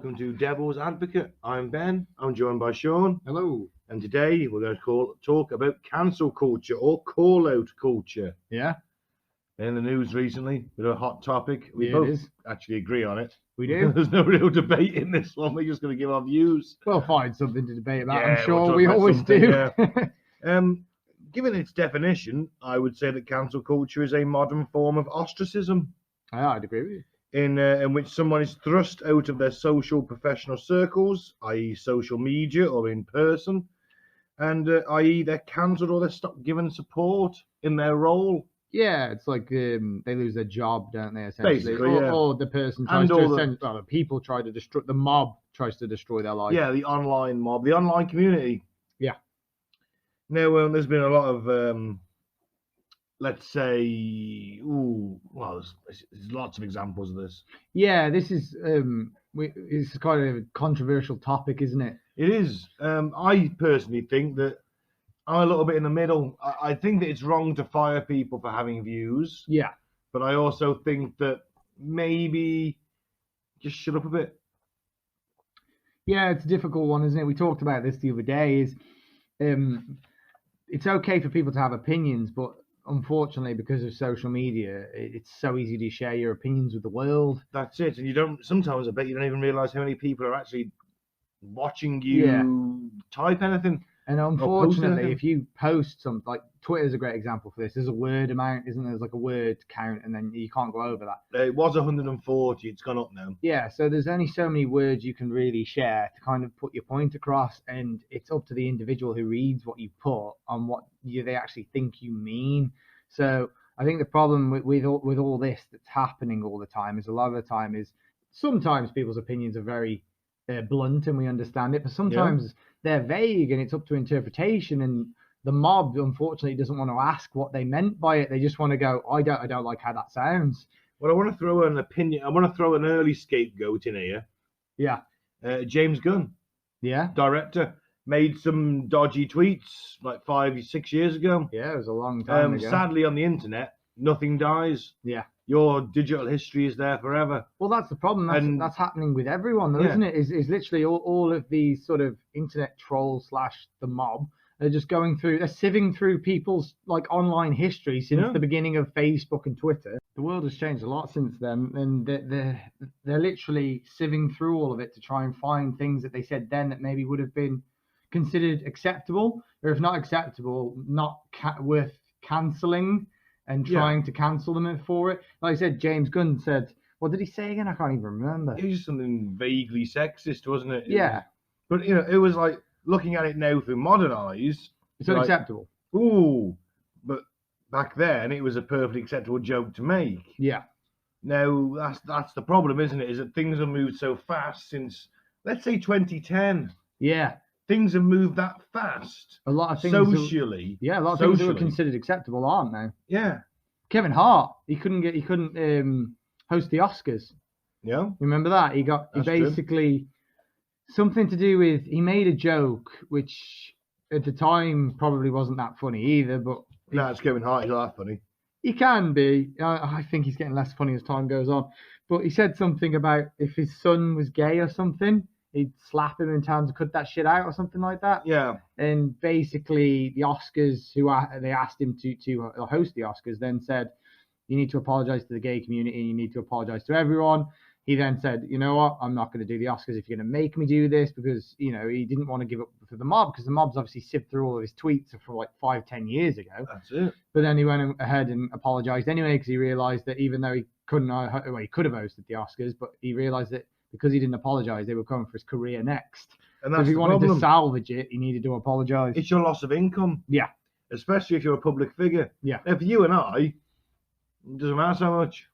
welcome to Devil's Advocate. I'm Ben. I'm joined by Shawn. Hello. And today we're going to talk about cancel culture or call-out culture. Yeah. In the news recently, with a hot topic. We Yeah, both actually agree on it. We do. There's no real debate in this one. We're just going to give our views. We'll find something to debate about. Yeah, I'm sure we'll we always do. Yeah. Given its definition, I would say that cancel culture is a modern form of ostracism. I'd agree with you. In which someone is thrust out of their social professional circles, i.e. social media or in person, and i.e. they're cancelled or they're stopped given support in their role. Yeah, it's like they lose their job, don't they, essentially? Basically, or, yeah. Or the person tries the people try to destroy, the mob tries to destroy their life. Yeah, the online mob, the online community. Yeah. Now, there's been a lot of, let's say, there's lots of examples of this. Yeah, this is it's kind of a controversial topic, isn't it? It is. I personally think that I'm a little bit in the middle. I think that it's wrong to fire people for having views. Yeah. But I also think that maybe just shut up a bit. Yeah, it's a difficult one, isn't it? We talked about this the other day. It's okay for people to have opinions, but unfortunately, because of social media, it's so easy to share your opinions with the world. That's it. And sometimes I bet you don't even realize how many people are actually watching you type anything. And unfortunately, if you post something, like Twitter's a great example for this. There's a word amount, isn't there? There's like a word count, and then you can't go over that. It was 140. It's gone up now. Yeah, so there's only so many words you can really share to kind of put your point across, and it's up to the individual who reads what you put on what they actually think you mean. So I think the problem with all this that's happening all the time is a lot of the time is sometimes people's opinions are very blunt and we understand it, but sometimes they're vague and it's up to interpretation, and the mob unfortunately doesn't want to ask what they meant by it. They just want to go, I don't like how that sounds. Well, I want to throw an opinion. I want to throw an early scapegoat in here. Yeah. James Gunn. Yeah. Director made some dodgy tweets like 5-6 years ago. Yeah, it was a long time ago. Sadly, on the internet, nothing dies. Yeah. Your digital history is there forever. Well, that's the problem. That's happening with everyone, though, isn't it? Is literally all of these sort of internet trolls / the mob are just they're sieving through people's like online history since the beginning of Facebook and Twitter. The world has changed a lot since then, and they're literally sieving through all of it to try and find things that they said then that maybe would have been considered acceptable, or if not acceptable, not worth cancelling. And trying to cancel them for it. Like I said, James Gunn said, what did he say again? I can't even remember. It was something vaguely sexist, wasn't it? But, it was like, looking at it now through modern eyes. It's unacceptable. Ooh. But back then, it was a perfectly acceptable joke to make. Yeah. Now, that's the problem, isn't it? Is that things have moved so fast since, let's say, 2010. Yeah. Things have moved that fast. A lot of things socially. A lot of things that were considered acceptable aren't now. Yeah. Kevin Hart, he couldn't host the Oscars. Yeah. Remember that? He basically something to do with, he made a joke which at the time probably wasn't that funny either, but no, it's Kevin Hart, he's not that funny. He can be. I think he's getting less funny as time goes on. But he said something about if his son was gay or something, he'd slap him in town to cut that shit out or something like that. Yeah. And basically, the Oscars, they asked him to host the Oscars, then said, you need to apologize to the gay community and you need to apologize to everyone. He then said, you know what, I'm not going to do the Oscars if you're going to make me do this, because, he didn't want to give up for the mob, because the mob's obviously sieved through all of his tweets from like 5-10 years ago. That's it. But then he went ahead and apologized anyway, because he realized that even though he could have hosted the Oscars, but he realized that because he didn't apologize, they were coming for his career next. And that's if he wanted to salvage it, he needed to apologize. It's your loss of income. Yeah. Especially if you're a public figure. Yeah. Now, for you and I, it doesn't matter so much.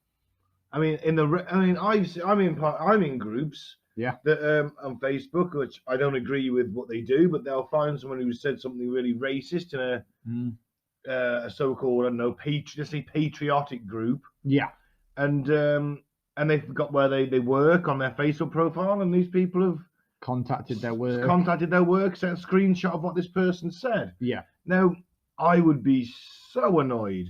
I mean, I'm in groups. Yeah. That on Facebook, which I don't agree with what they do, but they'll find someone who said something really racist in a so-called, I don't know, patriotic group. Yeah. And they've got where they work on their Facebook profile, and these people have contacted their work, sent a screenshot of what this person said. Yeah. Now, I would be so annoyed.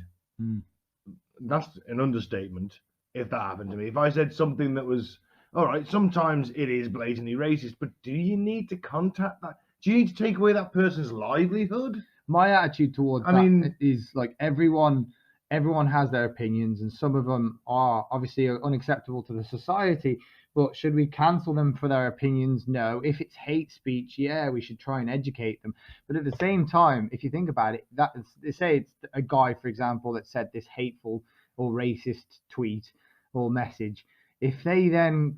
That's an understatement if that happened to me. If I said something that was all right, sometimes it is blatantly racist, but do you need to contact that? Do you need to take away that person's livelihood? My attitude towards I that mean- is like everyone has their opinions, and some of them are obviously unacceptable to the society. But should we cancel them for their opinions? No. If it's hate speech, yeah, we should try and educate them. But at the same time, if you think about it, that say it's a guy, for example, that said this hateful or racist tweet or message. If they then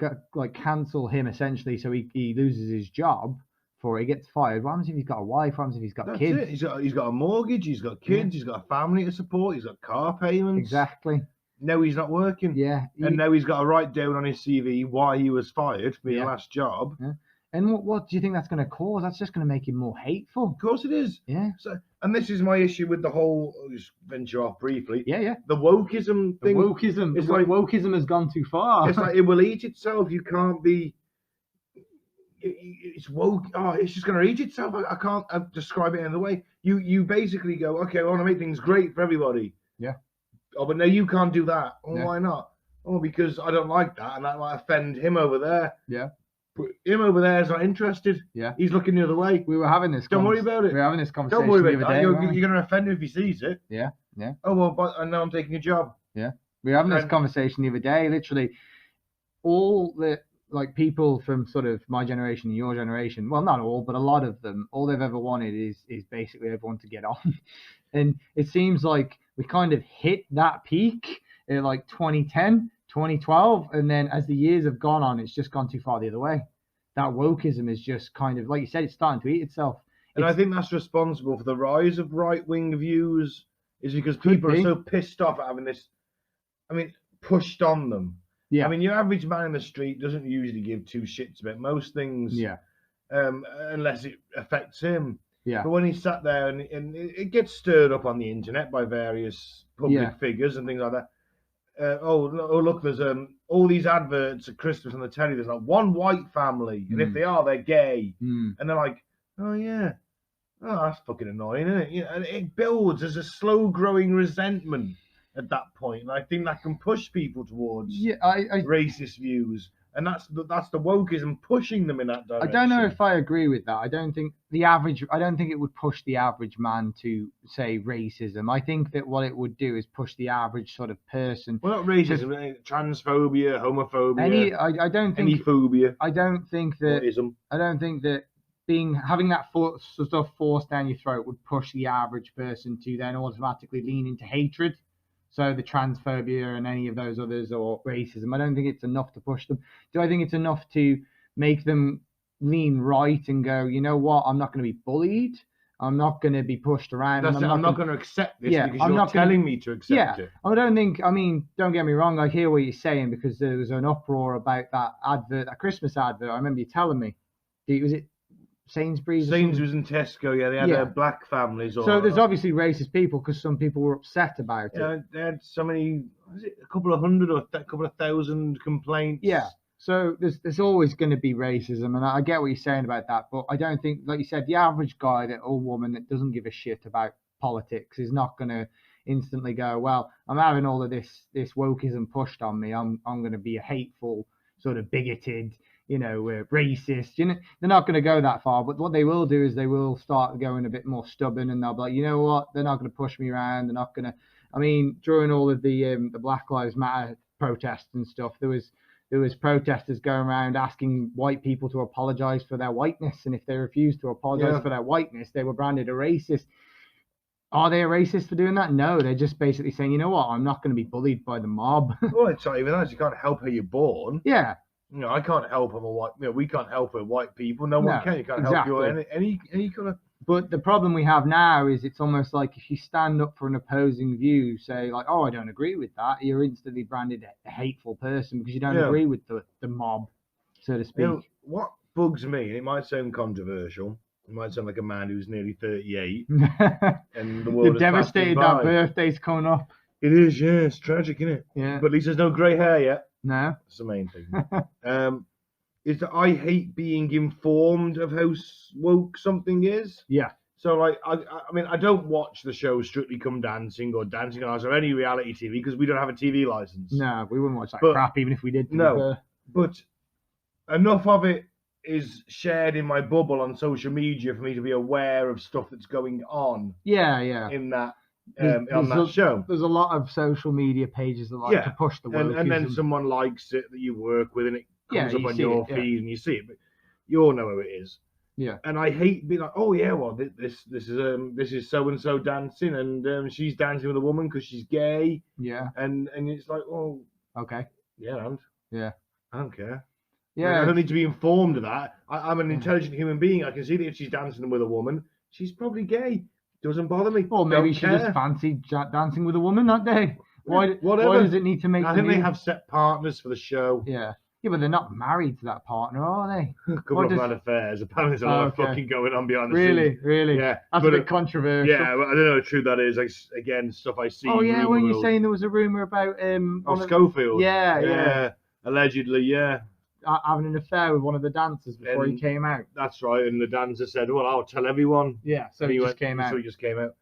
cancel him essentially, so he loses his job for it, he gets fired. What happens if he's got a wife? What happens if he's got That's kids? it. He's got a mortgage. He's got kids. He's got a family to support. He's got car payments. Exactly. No, he's not working. Yeah. And now he's got to write down on his CV why he was fired for his last job. Yeah. And what do you think that's going to cause? That's just going to make him more hateful. Of course it is. Yeah. So, and this is my issue with the whole. I'll just venture off briefly. Yeah. The wokeism thing. Wokeism. It's Like like wokeism has gone too far. It's like it will eat itself. You can't be. It's woke. Oh, it's just going to eat itself. I can't describe it in the way. You basically go, okay, I want to make things great for everybody. Yeah. Oh, but no, you can't do that. Oh, Yeah. why not? Oh, because I don't like that, and that might offend him over there. Yeah. But him over there is not interested. Yeah. He's looking the other way. We were having this. Don't worry about it. We were having this conversation Don't worry the about other that. day. You're weren't we? going to offend him if he sees it. Yeah. Yeah. Oh well, but I know I'm taking a job. We were having this And- conversation the other day. Literally, all the people from sort of my generation and your generation. Well, not all, but a lot of them. All they've ever wanted is basically everyone to get on. And it seems like we kind of hit that peak in like 2010, 2012, and then as the years have gone on, it's just gone too far the other way. That wokeism is just kind of, like you said, it's starting to eat itself. And I think that's responsible for the rise of right-wing views, is because people are so pissed off at having this, pushed on them. Yeah. Your average man in the street doesn't usually give two shits about most things. Yeah. Unless it affects him. Yeah. But when he's sat there and it gets stirred up on the internet by various public figures and things like that. Look, there's all these adverts at Christmas on the telly. There's like one white family, and if they are, they're gay, and they're like, oh yeah, oh that's fucking annoying, isn't it? And it builds as a slow-growing resentment at that point, and I think that can push people towards racist views, and that's the wokeism pushing them in that direction. I don't know if I agree with that. I don't think it would push the average man to say racism. I think that what it would do is push the average sort of person. Well, not racism, transphobia, homophobia, I don't think any phobia. I don't think that autism. I don't think that having that stuff forced down your throat would push the average person to then automatically lean into hatred. So the transphobia and any of those others, or racism, I don't think it's enough to push them. Do I think it's enough to make them lean right and go, you know what, I'm not going to be bullied. I'm not going to be pushed around. I'm not going to accept this because I'm you're not telling me to accept it. I don't get me wrong, I hear what you're saying, because there was an uproar about that advert, that Christmas advert. I remember you telling me. Was it Sainsbury's So there's obviously racist people, because some people were upset about it. They had so many, a couple of hundred or a couple of thousand complaints. Yeah. So there's always going to be racism, and I get what you're saying about that, but I don't think, like you said, the average guy or woman that doesn't give a shit about politics is not going to instantly go, well, I'm having all of this wokeism pushed on me. I'm going to be a hateful, sort of bigoted, racist. They're not going to go that far, but what they will do is they will start going a bit more stubborn, and they'll be like, you know what? They're not going to push me around. They're not going to. During all of the Black Lives Matter protests and stuff, there was protesters going around asking white people to apologize for their whiteness, and if they refused to apologize for their whiteness, they were branded a racist. Are they a racist for doing that? No, they're just basically saying, you know what? I'm not going to be bullied by the mob. Well, it's not even that. You can't help how you're born. Yeah. I can't help I'm a white. We can't help white people. No one can. You can't help you any kind of. But the problem we have now is it's almost like if you stand up for an opposing view, say like, oh, I don't agree with that, you're instantly branded a hateful person because you don't agree with the mob, so to speak. What bugs me, and it might sound controversial, it might sound like a man who's nearly 38, and the world You're devastated that birthday's coming up. It is, yeah, it's tragic, isn't it? Yeah. But at least there's no grey hair yet. No. That's the main thing. Is that I hate being informed of how woke something is. Yeah. So, like, I don't watch the show Strictly Come Dancing or Dancing on Ice or any reality TV because we don't have a TV license. No, we wouldn't watch that crap even if we did. No, but enough of it is shared in my bubble on social media for me to be aware of stuff that's going on Yeah. in that There's on that show. There's a lot of social media pages that like to push the wokeism. And then someone likes it that you work with, and it comes up you on see your it, feed, and you see it. But you all know who it is. Yeah. And I hate being like, oh yeah, well this is so and so dancing, and she's dancing with a woman because she's gay. Yeah. And it's like, well, okay. Yeah, and yeah, I don't care. Yeah. I don't need to be informed of that. I'm an intelligent human being. I can see that if she's dancing with a woman, she's probably gay. Doesn't bother me. Or maybe Don't she care. just fancied dancing with a woman that day. Why Whatever. does it need to make? I think they have set partners for the show. Yeah, but they're not married to that partner, are they? A couple of them had affairs. Apparently, there's a lot of fucking going on behind the scenes. Really? Yeah, That's a bit controversial. Yeah, but I don't know how true that is. Again, stuff I see. Oh yeah, when you're saying there was a rumor about Schofield. Yeah. Allegedly, yeah. Having an affair with one of the dancers before he came out. That's right, and the dancer said, "Well, I'll tell everyone." Yeah, so he just came out. So he just came out.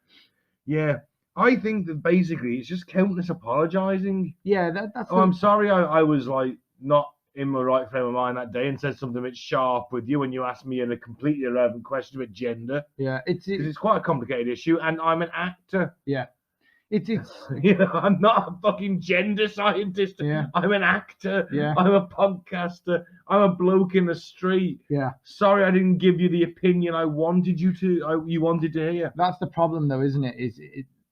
Yeah, I think that basically it's just countless apologising. Yeah, that's. Oh, I'm sorry, I was like not in my right frame of mind that day and said something a bit sharp with you when you asked me a completely irrelevant question about gender. Yeah, it's quite a complicated issue, and I'm an actor. Yeah. It's I'm not a fucking gender scientist. Yeah. I'm an actor. Yeah. I'm a podcaster. I'm a bloke in the street. Yeah. Sorry, I didn't give you the opinion I wanted you to. You wanted to hear. That's the problem, though, isn't it? Is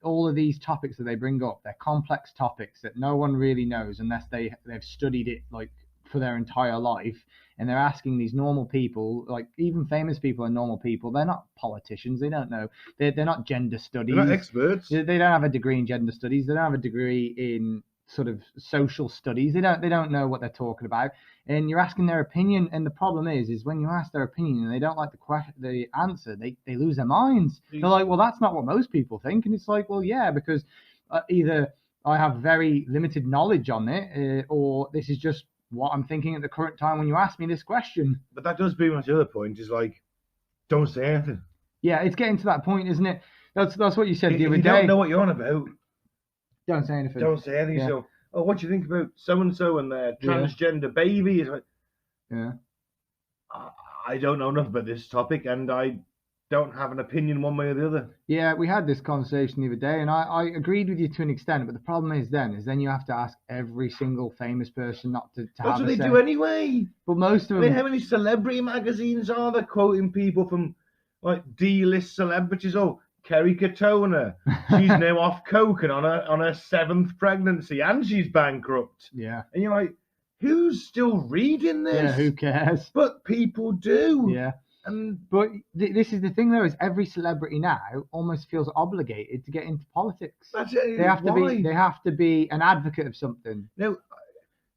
all of these topics that they bring up? They're complex topics that no one really knows unless they've studied it like for their entire life. And they're asking these normal people, like even famous people are normal people. They're not politicians. They don't know. They're not gender studies. They're not experts. They don't have a degree in gender studies. They don't have a degree in sort of social studies. They don't know what they're talking about. And you're asking their opinion. And the problem is when you ask their opinion and they don't like the answer, they lose their minds. They're like, well, that's not what most people think. And it's like, well, yeah, because either I have very limited knowledge on it, or this is just what I'm thinking at the current time when you ask me this question. But that does bring me to the other point, is like, don't say anything. Yeah, it's getting to that point, isn't it? That's what you said the other day. You don't know what you're on about. Don't say anything. Don't say anything. Yeah. So, what do you think about so-and-so and their transgender baby? It's like, yeah. I don't know enough about this topic, and I don't have an opinion one way or the other. Yeah, we had this conversation the other day, and I agreed with you to an extent, but the problem is then you have to ask every single famous person not to That's have what a they say. do anyway. But most of them... I mean, how many celebrity magazines are there quoting people from, like, D-list celebrities? Oh, Kerry Katona, she's now off coke and on her 7th pregnancy, and she's bankrupt. Yeah. And you're like, who's still reading this? Yeah, who cares? But people do. Yeah. But this is the thing, though, is every celebrity now almost feels obligated to get into politics. That's it. They have to be an advocate of something. Now,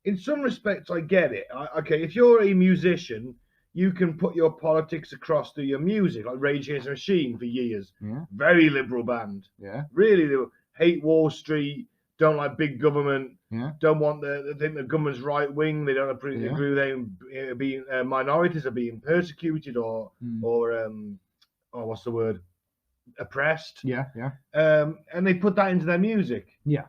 in some respects, I get it. Okay, if you're a musician, you can put your politics across through your music, like Rage Against the Machine for years. Yeah. Very liberal band. Yeah. Really, they hate Wall Street, don't like big government. Yeah. Don't want they think the government's right wing. They don't agree with them being minorities are being persecuted or what's the word? Oppressed. Yeah. And they put that into their music. Yeah.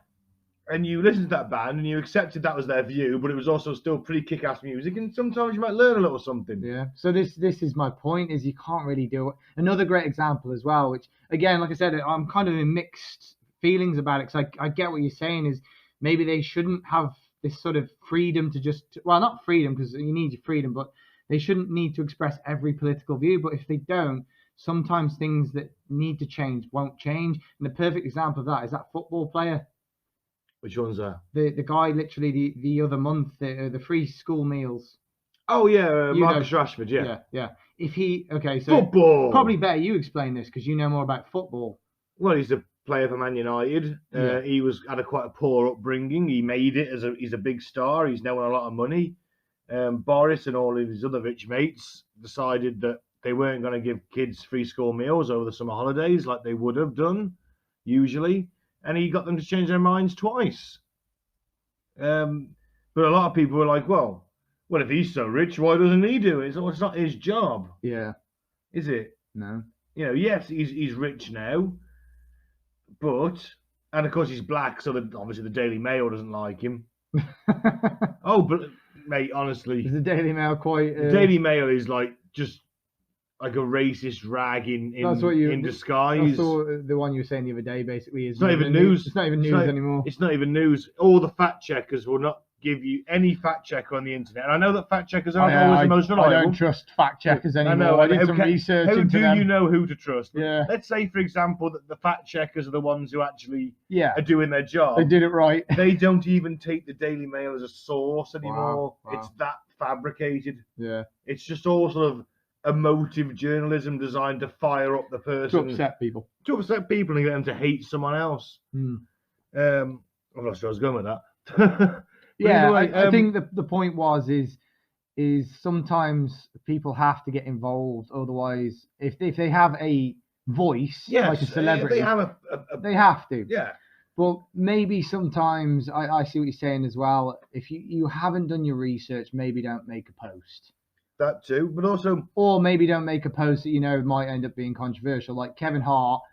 And you listen to that band and you accepted that was their view, but it was also still pretty kick-ass music, and sometimes you might learn a little something. Yeah. So this is my point, is you can't really do it. Another great example as well, which again, like I said, I'm kind of in mixed feelings about it, because I get what you're saying, is maybe they shouldn't have this sort of freedom to just, well, not freedom, because you need your freedom, but they shouldn't need to express every political view. But if they don't, sometimes things that need to change won't change. And the perfect example of that is that football player. Which one's that? The guy literally the other month, the free school meals. Oh yeah, Marcus Rashford. Yeah. If he so football, probably better you explain this because you know more about football. Well, he's a player for Man United. He had quite a poor upbringing. He made it he's a big star. He's now on a lot of money. Boris and all of his other rich mates decided that they weren't going to give kids free school meals over the summer holidays like they would have done usually. And he got them to change their minds twice. But a lot of people were like, well, if he's so rich, why doesn't he do it? It's not his job. Yeah. Is it? No. Yes, he's rich now. And of course he's black, so obviously the Daily Mail doesn't like him. But mate, honestly, Is the Daily Mail quite? the Daily Mail is like just like a racist rag in disguise. That's the one you were saying the other day. Basically, It's not even news. It's not even news anymore. It's not even news. All the fact checkers will not give you any fact checker on the internet. And I know that fact checkers aren't always the most reliable. I don't trust fact checkers anymore. I know. I did some research into them. How do you know who to trust? Yeah. Let's say, for example, that the fact checkers are the ones who actually are doing their job. They did it right. They don't even take the Daily Mail as a source anymore. Wow. It's that fabricated. Yeah. It's just all sort of emotive journalism designed to fire up the person. To upset people. To upset people and get them to hate someone else. I'm not sure I was going with that. Yeah, way, I think the point is sometimes people have to get involved. Otherwise, if they have a voice, like a celebrity, they have to. Yeah. Well, maybe sometimes I see what you're saying as well. If you haven't done your research, maybe don't make a post. That too, but also, or maybe don't make a post that might end up being controversial. Like Kevin Hart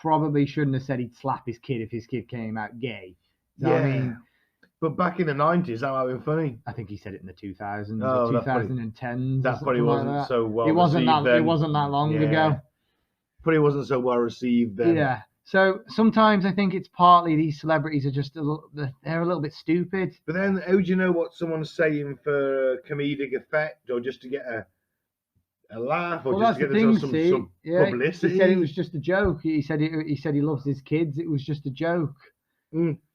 probably shouldn't have said he'd slap his kid if his kid came out gay. So, I mean. But back in the 90s, that might have been funny. I think he said it in the 2000s or 2010s. That probably wasn't so well received then. It wasn't that long ago. Probably wasn't so well received then. Yeah. So sometimes I think it's partly these celebrities are just they're a little bit stupid. But then how do you know what someone's saying for comedic effect or just to get a laugh or just to get some publicity? He said it was just a joke. He said he loves his kids. It was just a joke.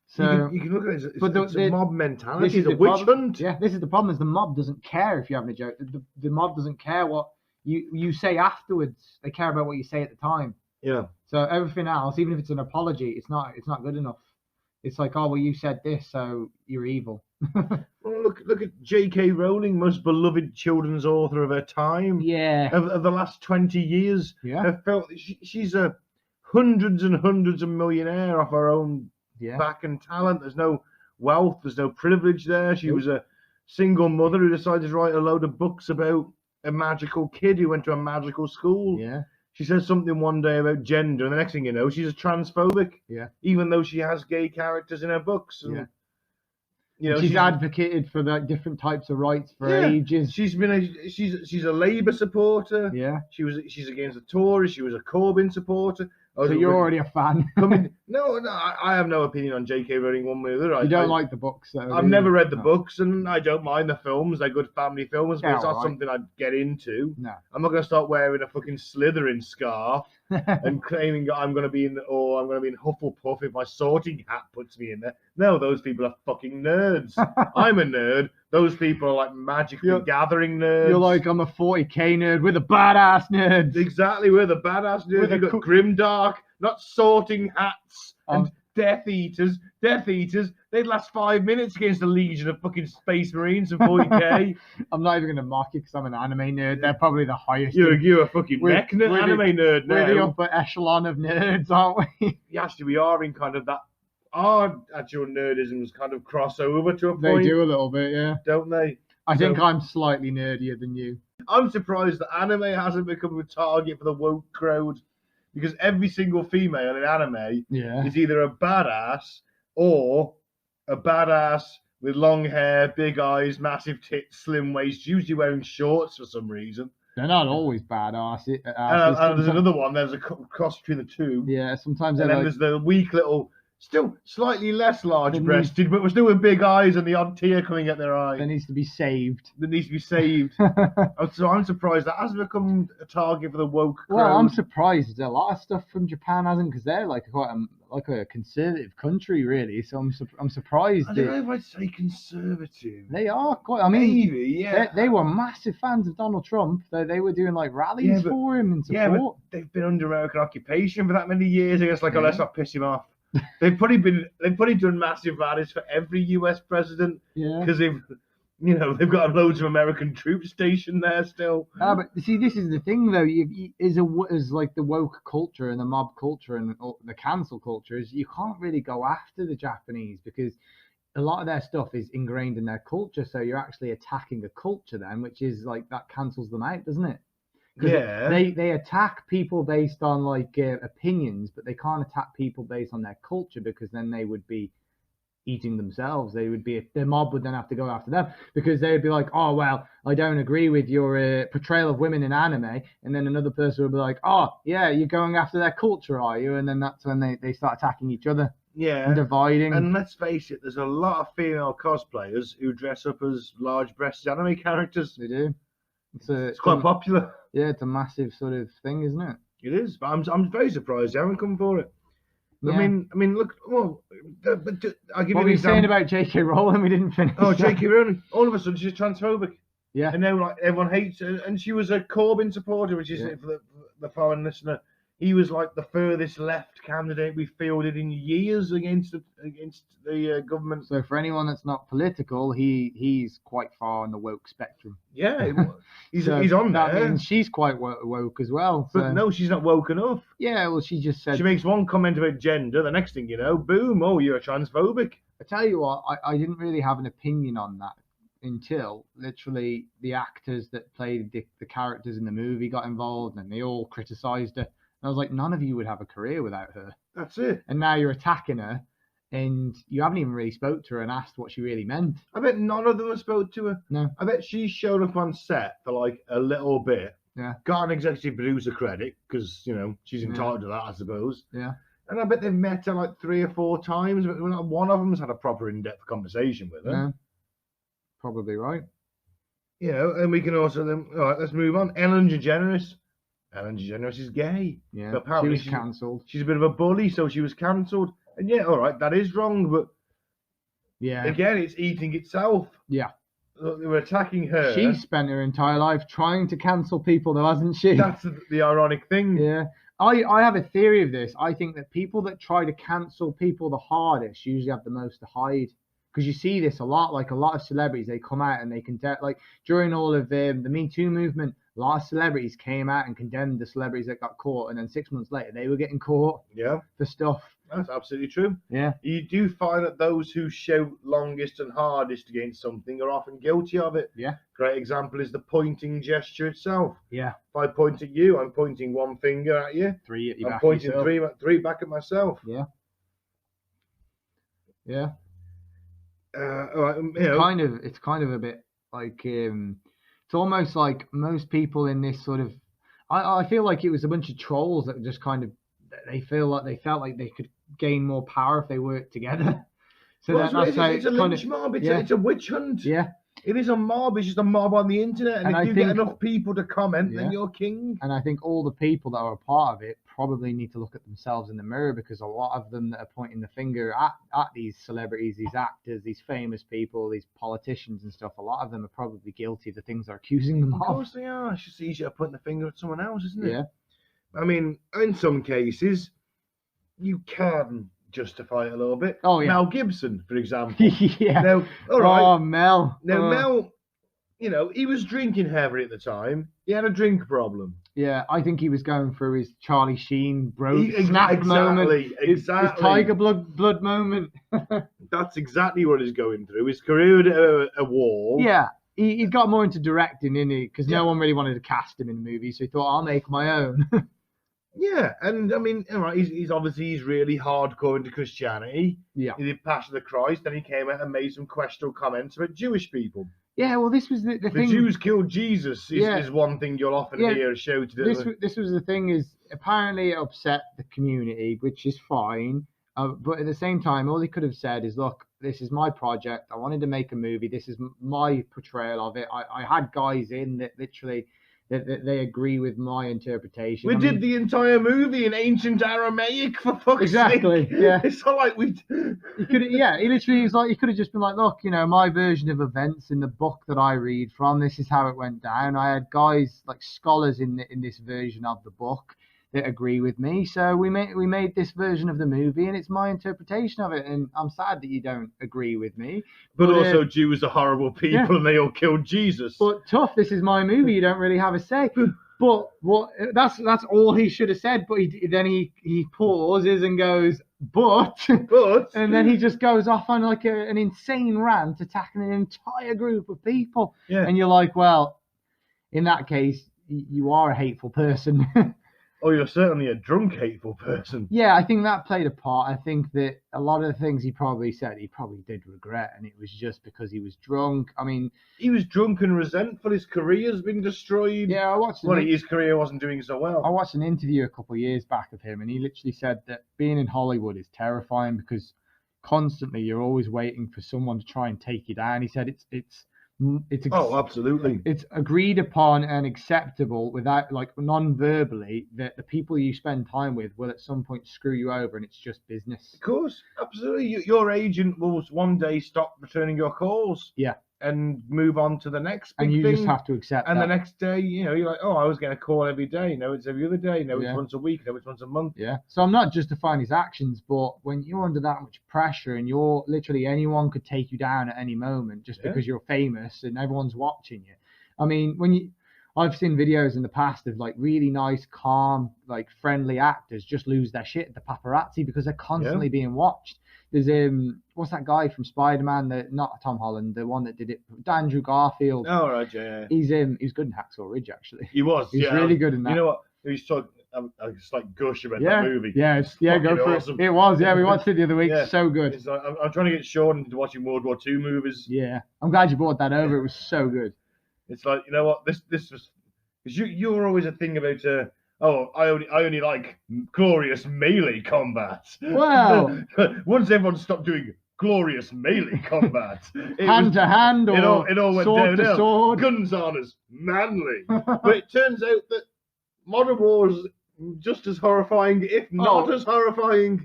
So you can look at it. It's a mob mentality. It's a witch hunt. Yeah, this is the problem: is the mob doesn't care if you're having a joke. The mob doesn't care what you say afterwards. They care about what you say at the time. Yeah. So everything else, even if it's an apology, it's not good enough. It's like, oh well, you said this, so you're evil. Well, look at J.K. Rowling, most beloved children's author of her time. Yeah. Of the last 20 years. Yeah. She's a hundreds and hundreds of millionaire off her own back and talent. There's no wealth, there's no privilege there. She was a single mother who decided to write a load of books about a magical kid who went to a magical school. Yeah. She says something one day about gender, and the next thing you know, she's a transphobic. Yeah. Even though she has gay characters in her books. And, she's advocated for different types of rights for ages. She's a Labour supporter. Yeah. She's against the Tories. She was a Corbyn supporter. So you're already a fan. No, I have no opinion on J.K. Rowling one way or the other. You don't like the books, though? I've never read the books, and I don't mind the films. They're good family films, but it's not something I'd get into. No. I'm not going to start wearing a fucking Slytherin scarf and claiming that I'm going to be in Hufflepuff if my sorting hat puts me in there. No, those people are fucking nerds. I'm a nerd. Those people are like magically gathering nerds. You're like, I'm a 40k nerd. We're the badass nerds. Exactly, we're the badass nerds. We've got Grimdark, not sorting hats and Death Eaters. Death Eaters, they'd last 5 minutes against a legion of fucking Space Marines and 40k. I'm not even going to mock you because I'm an anime nerd. They're probably the highest. You're a fucking anime nerd now. We're the upper echelon of nerds, aren't we? Yeah, actually, we are in kind of that. Our actual nerdisms kind of cross over to a point. They do a little bit, yeah. Don't they? I think I'm slightly nerdier than you. I'm surprised that anime hasn't become a target for the woke crowd, because every single female in anime is either a badass or a badass with long hair, big eyes, massive tits, slim waist, usually wearing shorts for some reason. They're not always badass. And there's another one. There's a cross between the two. Yeah, sometimes. And then there's the weak little, still slightly less large-breasted, but we're still with big eyes and the odd tear coming at their eye. That needs to be saved. So I'm surprised that hasn't become a target for the woke crowd. Well, I'm surprised a lot of stuff from Japan hasn't, because they're like a conservative country, really. So I'm surprised. I don't know if I'd say conservative. They are quite. I mean, maybe, yeah. They were massive fans of Donald Trump. They were doing like rallies for him and support. Yeah, but they've been under American occupation for that many years. I guess oh, let's not piss him off. They've probably done massive rallies for every US president. Yeah. Because they've got loads of American troops stationed there still. But see, this is the thing though. Is like the woke culture and the mob culture and the cancel culture is you can't really go after the Japanese because a lot of their stuff is ingrained in their culture. So you're actually attacking a culture then, which is like that cancels them out, doesn't it? Yeah, they attack people based on like opinions, but they can't attack people based on their culture because then they would be eating themselves. Their mob would then have to go after them because they would be like, oh well, I don't agree with your portrayal of women in anime, and then another person would be like, oh yeah, you're going after their culture, are you? And then that's when they start attacking each other. Yeah, and dividing. And let's face it, there's a lot of female cosplayers who dress up as large-breasted anime characters. They do. It's quite popular. Yeah, it's a massive sort of thing, isn't it? It is, but I'm very surprised they haven't come for it. Yeah. I mean, look. Well, but I'll give what you were you saying about J.K. Rowling? We didn't finish. Oh, J.K. Rowling! All of a sudden, she's transphobic. Yeah. And now, like, everyone hates her. And she was a Corbyn supporter, which is for the foreign listener. He was like the furthest left candidate we fielded in years against the government. So for anyone that's not political, he's quite far on the woke spectrum. Yeah, he's on there. That means she's quite woke as well. So. But no, she's not woke enough. Yeah, well, she just said... She makes one comment about gender, the next thing you know, boom, oh, you're transphobic. I tell you what, I didn't really have an opinion on that until literally the actors that played the characters in the movie got involved and they all criticised her. And I was like, none of you would have a career without her. That's it. And now you're attacking her, and you haven't even really spoke to her and asked what she really meant. I bet none of them have spoke to her. No. I bet she showed up on set for like a little bit. Yeah. Got an executive producer credit because, you know, she's entitled to that, I suppose. Yeah. And I bet they've met her like 3 or 4 times, but not one of them's had a proper in-depth conversation with her. No. Probably right. You know, and we can also then, all right, let's move on. Ellen DeGeneres. Ellen DeGeneres is gay. Yeah, but apparently she was cancelled. She's a bit of a bully, so she was cancelled. And yeah, all right, that is wrong, but yeah, again, it's eating itself. Yeah. Look, they were attacking her. She spent her entire life trying to cancel people, though, hasn't she? That's the ironic thing. Yeah. I have a theory of this. I think that people that try to cancel people the hardest usually have the most to hide. Because you see this a lot, like a lot of celebrities, they come out and they condemn, like during all of the Me Too movement, a lot of celebrities came out and condemned the celebrities that got caught, and then 6 months later they were getting caught for stuff. That's absolutely true. Yeah. You do find that those who shout longest and hardest against something are often guilty of it. Yeah. Great example is the pointing gesture itself. Yeah. If I point at you, I'm pointing one finger at you. 3 at you. I'm pointing three back at myself. Yeah. Yeah. All right, you know. It's kind of a bit like it's almost like most people in this sort of I feel like it was a bunch of trolls that just kind of they felt like they could gain more power if they worked together. So it's a lynch mob. It's a witch hunt. Yeah. It is a mob. It's just a mob on the internet, and if you get enough people to comment, then you're king. And I think all the people that are a part of it probably need to look at themselves in the mirror, because a lot of them that are pointing the finger at these celebrities, these actors, these famous people, these politicians and stuff, a lot of them are probably guilty of the things they're accusing them of. Of course they are. It's just easier pointing the finger at someone else, isn't it? Yeah. I mean, in some cases, you can justify it a little bit. Oh, yeah. Mel Gibson, for example. Yeah. Now, all right. Oh, Mel. Now, Mel, you know, he was drinking heavily at the time. He had a drink problem. Yeah, I think he was going through his Charlie Sheen snap moment. His Tiger blood moment. That's exactly what he's going through. His career at a wall. Yeah. He got more into directing, didn't he? Because no one really wanted to cast him in the movie, so he thought, I'll make my own. Yeah, and I mean, all right, he's really hardcore into Christianity. Yeah. He did Passion of the Christ, then he came out and made some questionable comments about Jewish people. Yeah, well, this was the thing. The Jews killed Jesus is one thing you'll often hear shouted at. This was the thing, is apparently it upset the community, which is fine. But at the same time, all he could have said is, look, this is my project. I wanted to make a movie. This is my portrayal of it. I had guys in that literally... That they agree with my interpretation. We did the entire movie in ancient Aramaic, for fuck's sake. Exactly. Yeah. It's not like we. He literally was like, he could have just been like, look, you know, my version of events in the book that I read from, this is how it went down. I had guys like scholars in this version of the book that agree with me. So we made this version of the movie, and it's my interpretation of it. And I'm sad that you don't agree with me. But also, Jews are horrible people, and they all killed Jesus. But tough, this is my movie. You don't really have a say. But that's all he should have said. But he pauses and goes, but, and then he just goes off on like an insane rant attacking an entire group of people. Yeah. And you're like, well, in that case, you are a hateful person. Oh, you're certainly a drunk, hateful person. Yeah, I think that played a part. I think that a lot of the things he probably said, he probably did regret, and it was just because he was drunk. I mean, he was drunk and resentful. His career's been destroyed. Yeah, I watched. Well, his career wasn't doing so well. I watched an interview a couple of years back of him, and he literally said that being in Hollywood is terrifying because constantly you're always waiting for someone to try and take you down. He said it's oh, absolutely. It's agreed upon and acceptable without, like, non-verbally, that the people you spend time with will at some point screw you over, and it's just business. Of course, absolutely. Your agent will one day stop returning your calls. Yeah. And move on to the next big and you thing. Just have to accept and that. The next day, you're like, oh, I was getting a call every day. No, it's every other day. No, it's once a week. No, it's once a month. Yeah. So I'm not justifying his actions, but when you're under that much pressure and you're literally anyone could take you down at any moment just because you're famous and everyone's watching you. I mean, I've seen videos in the past of like really nice, calm, like friendly actors just lose their shit at the paparazzi because they're constantly being watched. There's what's that guy from Spider-Man? Not Tom Holland, the one that did it, Andrew Garfield. Oh right, yeah. He's good in Hacksaw Ridge actually. He was. He's really good in that. You know what? He's so I just like gush about that movie. Yeah, go for awesome. it. It was. Yeah, we watched it the other week. So good. It's like, I'm trying to get Shawn into watching World War II movies. Yeah, I'm glad you brought that over. It was so good. It's like, you know what? This was because you're always a thing about. I only like glorious melee combat. Well, once everyone stopped doing glorious melee combat, hand to hand or it all went sword downhill. to sword. Guns aren't as manly. But it turns out that modern war is just as horrifying, if not as horrifying.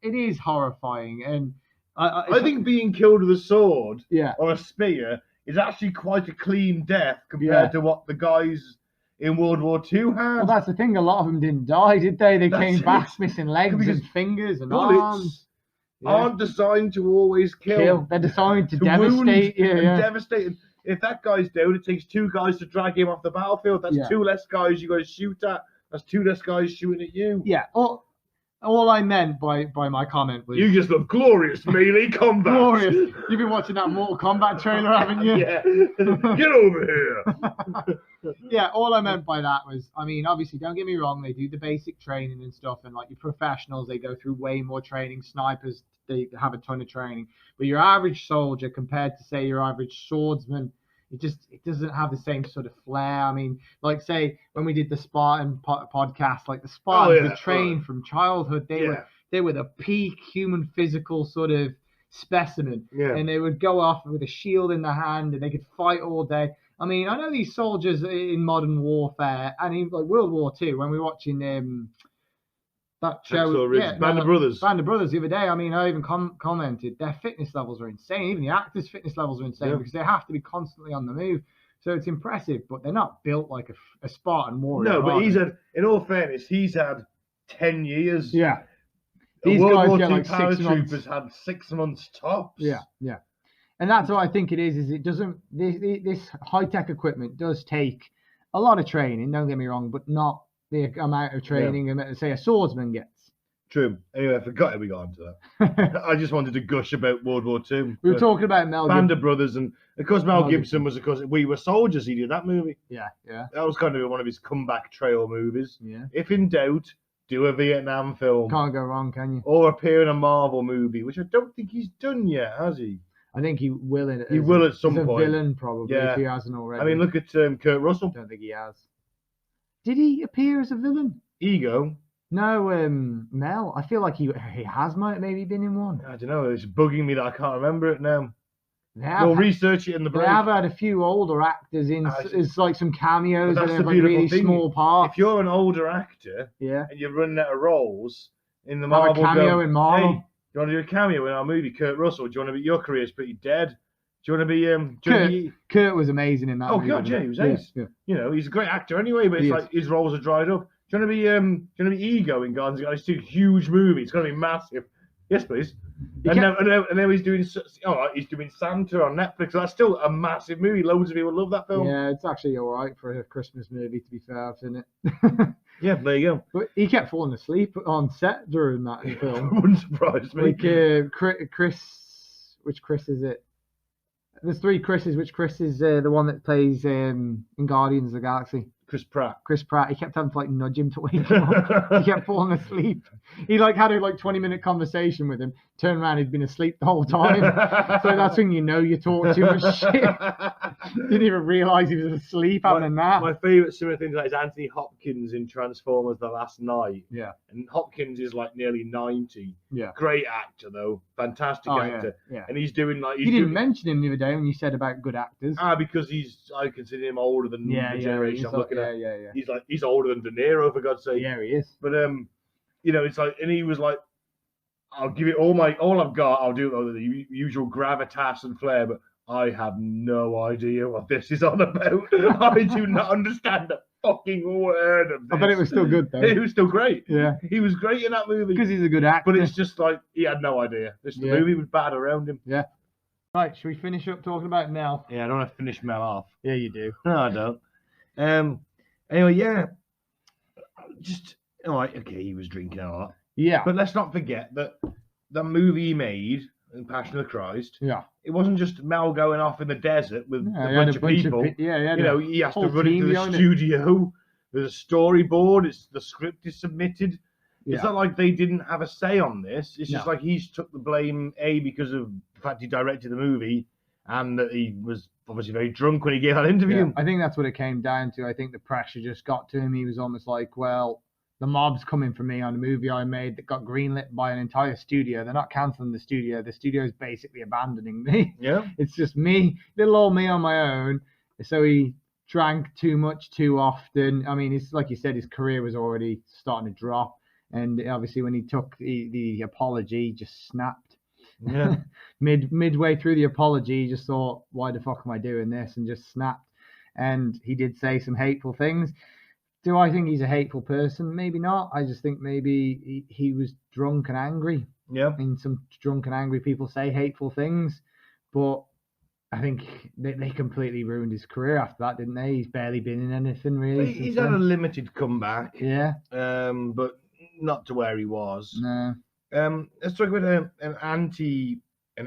It is horrifying, and I think being killed with a sword Yeah. or a spear is actually quite a clean death compared to what the guys in World War II had. Well, that's the thing. A lot of them didn't die, did they? They came back it. missing legs Because and fingers and bullets arms. aren't designed to always kill. They're designed to wound devastate. and devastate. If that guy's down, it takes two guys to drag him off the battlefield. That's two less guys you got to shoot at. That's two less guys shooting at you. Yeah. All I meant by my comment was... You just love glorious melee combat. Glorious. You've been watching that Mortal Kombat trailer, haven't you? Yeah. Get over here. Yeah, all I meant by that was, I mean, obviously, don't get me wrong, they do the basic training and stuff, and like your professionals, they go through way more training. Snipers, they have a ton of training. But your average soldier compared to, say, your average swordsman, it doesn't have the same sort of flair. I mean, like, say, when we did the Spartan podcast, like the Spartans were trained from childhood. They were the peak human physical sort of specimen. Yeah. And they would go off with a shield in their hand and they could fight all day. I mean, I know these soldiers in modern warfare and in like World War II, when we were watching that show, Band of Brothers the other day. I mean, I even commented their fitness levels are insane. Even the actors' fitness levels are insane because they have to be constantly on the move. So it's impressive, but they're not built like a Spartan warrior. No, but he's had, in all fairness, he's had 10 years. Yeah. These World War II paratroopers had 6 months tops. Yeah. And that's what I think it is it doesn't, this high-tech equipment does take a lot of training, don't get me wrong, but not the amount of training say a swordsman gets. True. Anyway, I forgot how we got onto that. I just wanted to gush about World War II. We were talking about Band of Brothers, and of course Mel Gibson was, of course, We Were Soldiers. He did that movie. Yeah. That was kind of one of his comeback trail movies. Yeah. If in doubt, do a Vietnam film. Can't go wrong, can you? Or appear in a Marvel movie, which I don't think he's done yet, has he? I think he will. He will at some point. A villain, probably, if he hasn't already. I mean, look at Kurt Russell. Don't think he has. Did he appear as a villain? Ego. No, Mel. I feel like he has maybe been in one. I don't know. It's bugging me that I can't remember it now. We'll research it in the break. They have had a few older actors in. It's like some cameos and like really thing. Small parts. If you're an older actor, and you're running out of roles in the Marvel, have a cameo in Marvel. Hey, do you want to do a cameo in our movie, Kurt Russell? Do you want to be, your career's pretty dead? Do you want to be Kurt was amazing in that movie. God, yeah, he was ace. Yeah. You know, he's a great actor anyway, but it's like his roles are dried up. Do you want to be Ego in Guardians of the Galaxy? It's a huge movie. It's going to be massive. Yes, please. And now he's doing Santa on Netflix. That's still a massive movie. Loads of people love that film. Yeah, it's actually all right for a Christmas movie, to be fair. I've seen it. Yeah, there you go. But he kept falling asleep on set during that film. Wouldn't surprise me. Like Chris, which Chris is it? There's three Chris's. Which Chris is the one that plays in Guardians of the Galaxy? Chris Pratt. Chris Pratt, he kept having to like nudge him to wake him up. He kept falling asleep. He like had a like 20-minute conversation with him. Turned around, he'd been asleep the whole time. So that's when you know you talk too much shit. Didn't even realise he was asleep having a nap. My favourite similar thing to that is Anthony Hopkins in Transformers: The Last Night. Yeah. And Hopkins is like nearly 90. Yeah. Great actor though, fantastic actor. Yeah. And he's doing like you didn't mention him the other day when you said about good actors. Because I consider him older than the generation I'm looking at. Yeah. He's older than De Niro, for God's sake. Yeah, he is. But it's like, and he was like, I'll give it all I've got. I'll do it with the usual gravitas and flair, but I have no idea what this is on about. I do not understand a fucking word of this. I bet it was still good though. It was still great. Yeah, he was great in that movie because he's a good actor. But it's just like he had no idea. The movie was bad around him. Yeah. Right, should we finish up talking about Mel? Yeah, I don't want to finish Mel off. Yeah, you do. No, I don't. Anyway, yeah. Just all right. Okay, he was drinking a lot. Yeah. But let's not forget that the movie he made, Passion of the Christ. Yeah. It wasn't just Mel going off in the desert with a bunch of people. He has to run into the studio. There's a storyboard. The script is submitted. Yeah. It's not like they didn't have a say on this. It's just like he's took the blame, because of the fact he directed the movie and that he was obviously very drunk when he gave that interview. Yeah, I think that's what it came down to. I think the pressure just got to him. He was almost like, well, the mob's coming for me on a movie I made that got greenlit by an entire studio. They're not cancelling the studio. The studio is basically abandoning me. Yeah. It's just me, little old me on my own. So he drank too much too often. I mean, it's like you said, his career was already starting to drop. And obviously when he took the apology, he just snapped. Yeah. Midway through the apology, he just thought, why the fuck am I doing this? And just snapped. And he did say some hateful things. Do I think he's a hateful person? Maybe not. I just think maybe he was drunk and angry. Yeah. And some drunk and angry people say hateful things. But I think they completely ruined his career after that, didn't they? He's barely been in anything really. He's had a limited comeback. Yeah. But not to where he was. No. Let's talk about an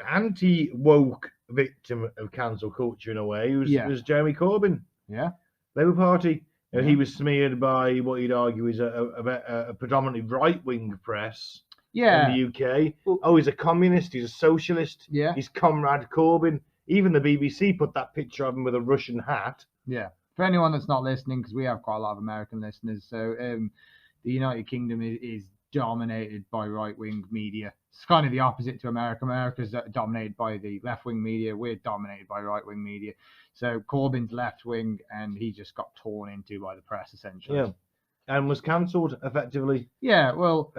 anti-woke victim of cancel culture in a way. It was Jeremy Corbyn. Yeah. Labour Party. He was smeared by what you'd argue is a predominantly right-wing press. Yeah. In the UK. Oh, he's a communist. He's a socialist. Yeah. He's Comrade Corbyn. Even the BBC put that picture of him with a Russian hat. Yeah. For anyone that's not listening, because we have quite a lot of American listeners, so the United Kingdom is dominated by right-wing media. It's kind of the opposite to America. America's dominated by the left-wing media. We're dominated by right-wing media. So Corbyn's left-wing, and he just got torn into by the press, essentially. Yeah, and was cancelled, effectively. Yeah, well...